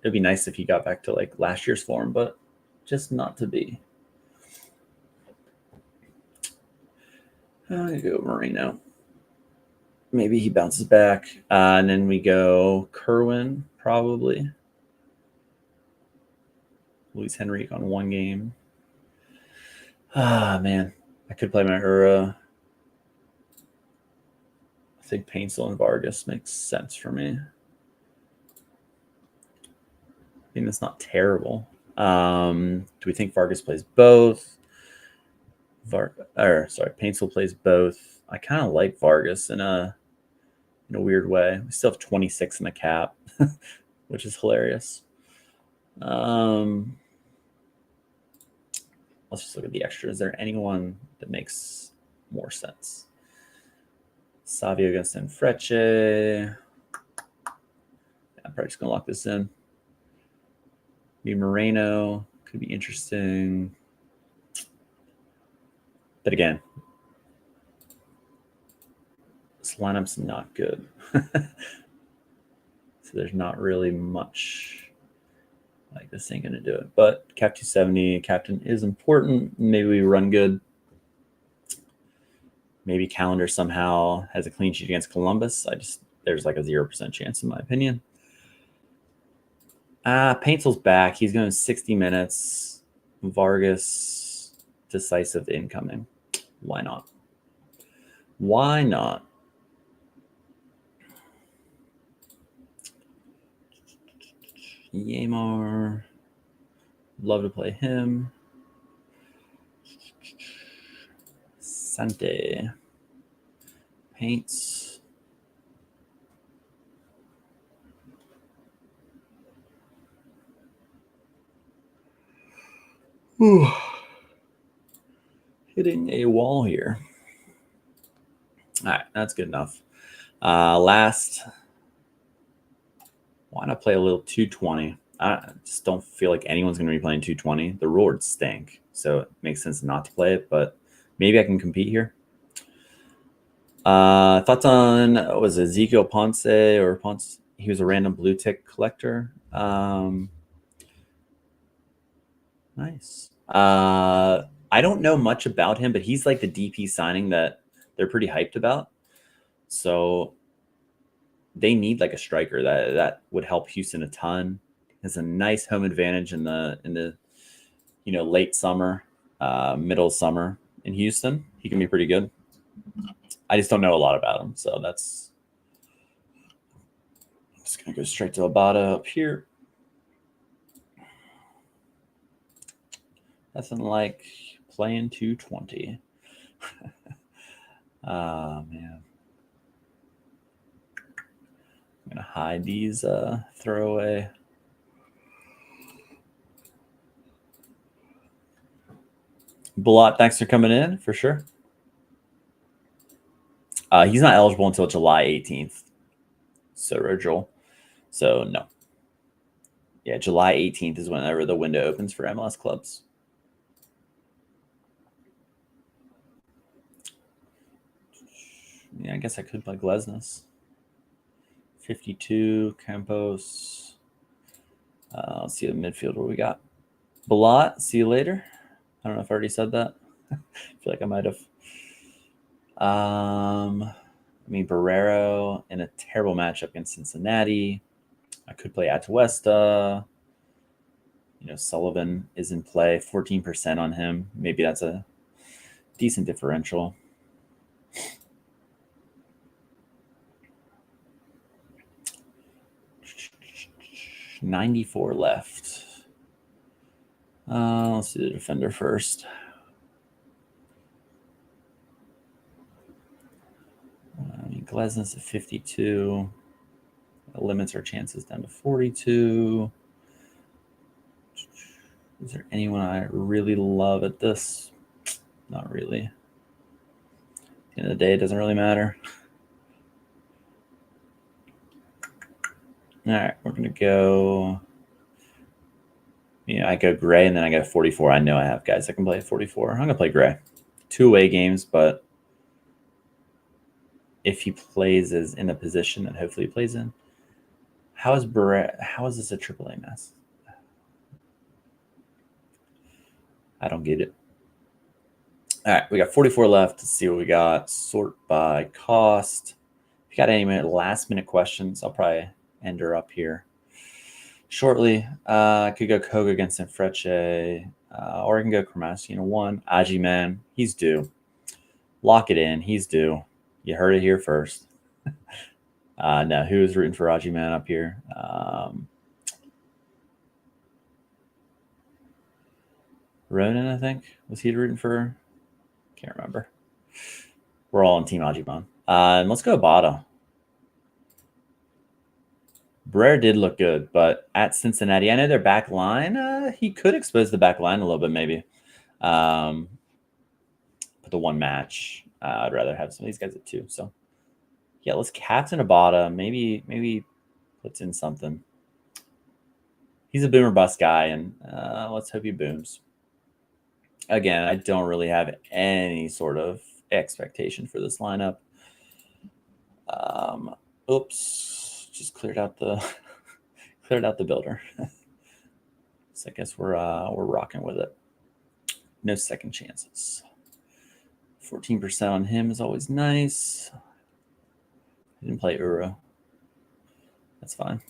It'd be nice if he got back to like last year's form, but just not to be. I go Moreno. Maybe he bounces back. And then we go Kerwin, probably. Luis Henrique on 1 game. Man. I could play my Ura. I think Paintsel and Vargas makes sense for me. I mean, that's not terrible. Do we think Vargas plays both? Paintsel plays both. I kind of like Vargas in a weird way. We still have 26 in the cap, which is hilarious. Let's just look at the extra. Is there anyone that makes more sense? Savio against Enfreche. I'm probably just going to lock this in. Maybe Moreno could be interesting. But again, this lineup's not good. So there's not really much. Like, this ain't going to do it. But Cap 270, captain is important. Maybe we run good. Maybe Calendar somehow has a clean sheet against Columbus. There's like a 0% chance in my opinion. Painsel's back. He's going 60 minutes. Vargas, decisive incoming. Why not? Why not? Yamar. Love to play him. Sante. Paints. Ooh. Hitting a wall here. All right, that's good enough. Last, why not play a little 220? I just don't feel like anyone's going to be playing 220. The rewards stink, so it makes sense not to play it, but maybe I can compete here. Thoughts on, was it Ezekiel Ponce or Ponce? He was a random blue tick collector. Nice. I don't know much about him, but he's like the DP signing that they're pretty hyped about. So they need like a striker that would help Houston a ton. Has a nice home advantage in the late summer, middle summer in Houston. He can be pretty good. I just don't know a lot about him, so that's just gonna go straight to Abada up here. Nothing like playing 220. Man. I'm going to hide these throwaway. Blot, thanks for coming in, for sure. He's not eligible until July 18th. So, Joel. So, no. Yeah, July 18th is whenever the window opens for MLS clubs. Yeah, I guess I could play Glesnes. 52, Campos. Let's see the midfielder we got. Blot, see you later. I don't know if I already said that. I feel like I might have. Barrero in a terrible matchup against Cincinnati. I could play Atuesta. Sullivan is in play, 14% on him. Maybe that's a decent differential. $94 left. Let's do the defender first. Glesnes at 52. That limits our chances down to 42. Is there anyone I really love at this? Not really. At the end of the day, it doesn't really matter. All right, we're going to go. I go Gray, and then I go 44. I know I have guys that can play at 44. I'm going to play Gray. 2 away games, but if he plays as in a position that hopefully he plays in. How is this a AAA mess? I don't get it. All right, we got 44 left. Let's see what we got. Sort by cost. If you got any last-minute questions, I'll probably end her up here shortly. I could go Koga against Sanfrecce, or I can go Cremassi in 1. Aji, man, he's due. Lock it in. He's due. You heard it here first. No, who was rooting for Aji, man, up here? Ronan, I think. Was he rooting for? Can't remember. We're all on Team Ajiban. And let's go Bada. Brer did look good, but at Cincinnati, I know their back line, he could expose the back line a little bit, maybe. But the one match, I'd rather have some of these guys at 2. So, yeah, let's captain Abada. Maybe puts in something. He's a boomer bust guy, and let's hope he booms. Again, I don't really have any sort of expectation for this lineup. Oops, just cleared out the builder. So I guess we're rocking with it. No second chances. 14% on him is always nice. I didn't play Uro. That's fine.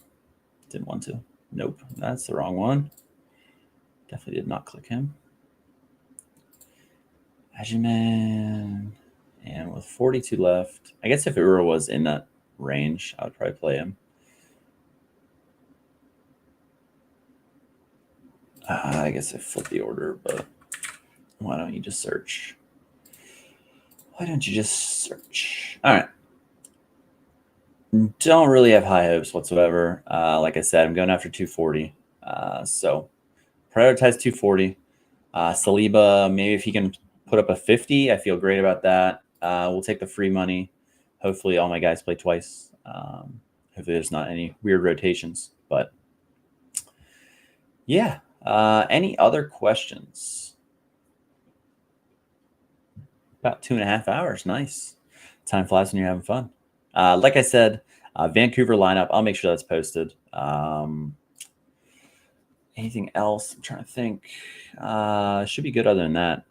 Didn't want to. Nope, that's the wrong one. Definitely did not click him. Ajiman. And with 42 left, I guess if Uro was in that range, I would probably play him. I guess I flipped the order, but why don't you just search? All right. Don't really have high hopes whatsoever. Like I said, I'm going after 240. So prioritize 240. Saliba, maybe if he can put up a 50, I feel great about that. We'll take the free money. Hopefully all my guys play twice. Hopefully there's not any weird rotations. But yeah. Any other questions? About 2.5 hours. Nice. Time flies when you're having fun. Like I said, Vancouver lineup. I'll make sure that's posted. Anything else? I'm trying to think. Should be good other than that.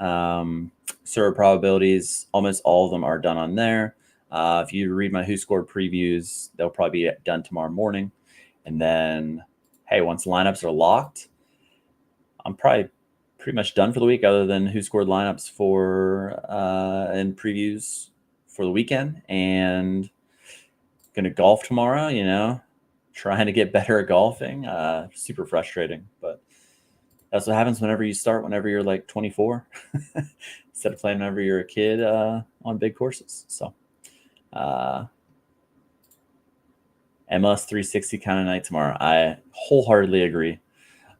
Server probabilities, almost all of them are done on there. If you read my Who Scored previews, they'll probably be done tomorrow morning. And then, hey, once lineups are locked, I'm probably pretty much done for the week other than Who Scored lineups for and previews for the weekend. And going to golf tomorrow, trying to get better at golfing. Super frustrating, but That's what happens whenever you start, whenever you're like 24, instead of playing whenever you're a kid on big courses. So MLS 360 kind of night tomorrow. I wholeheartedly agree.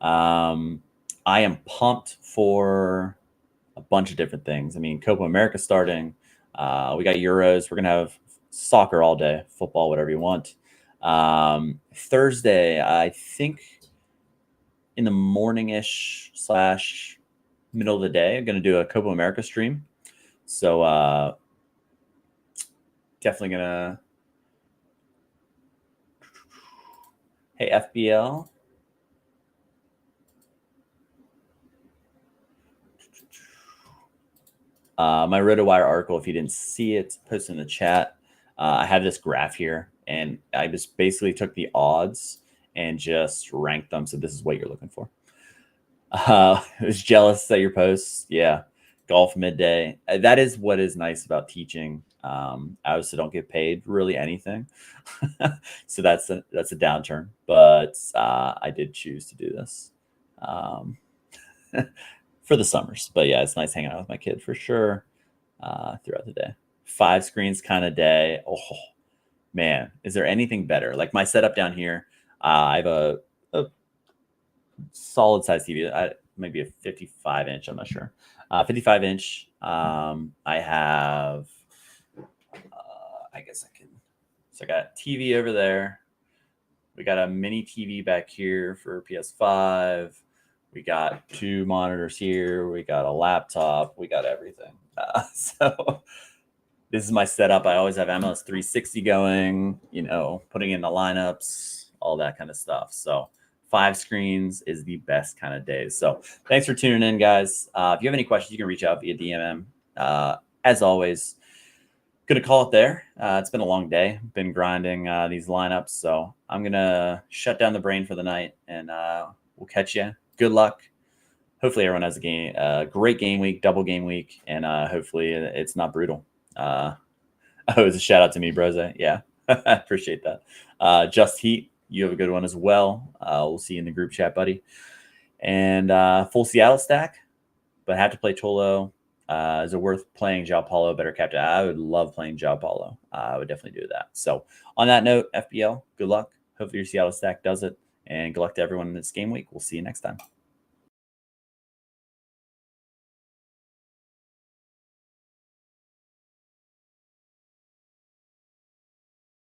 I am pumped for a bunch of different things. I mean, Copa America starting. We got Euros. We're going to have soccer all day, football, whatever you want. Thursday, I think in the morning-ish / middle of the day, I'm going to do a Copa America stream. So definitely going to... Hey, FBL. My RotoWire article, if you didn't see it, post in the chat. I have this graph here, and I just basically took the odds and just ranked them. So this is what you're looking for. I was jealous at your posts. Yeah. Golf midday. That is what is nice about teaching. I also don't get paid really anything. So that's a downturn, but I did choose to do this for the summers. But yeah, it's nice hanging out with my kid for sure throughout the day. 5 screens kind of day. Oh man, is there anything better? Like my setup down here, I have a solid size TV. Maybe a 55 inch. I'm not sure. 55 inch. I have. I guess I can. So I got TV over there. We got a mini TV back here for PS5. We got 2 monitors here. We got a laptop. We got everything. So this is my setup. I always have MLS 360 going, putting in the lineups, all that kind of stuff. So 5 screens is the best kind of days. So thanks for tuning in, guys. If you have any questions, you can reach out via DMM. As always, going to call it there. It's been a long day. Been grinding these lineups. So I'm going to shut down the brain for the night, and we'll catch you. Good luck. Hopefully everyone has a great game week, double game week, and hopefully it's not brutal. It's a shout out to me, Brose. Yeah, I appreciate that. Just Heat, you have a good one as well. We'll see you in the group chat, buddy. And full Seattle stack, but have to play Cholo. Is it worth playing João Paulo, better captain? I would love playing João Paulo. I would definitely do that. So on that note, FBL, good luck. Hopefully your Seattle stack does it. And good luck to everyone in this game week. We'll see you next time.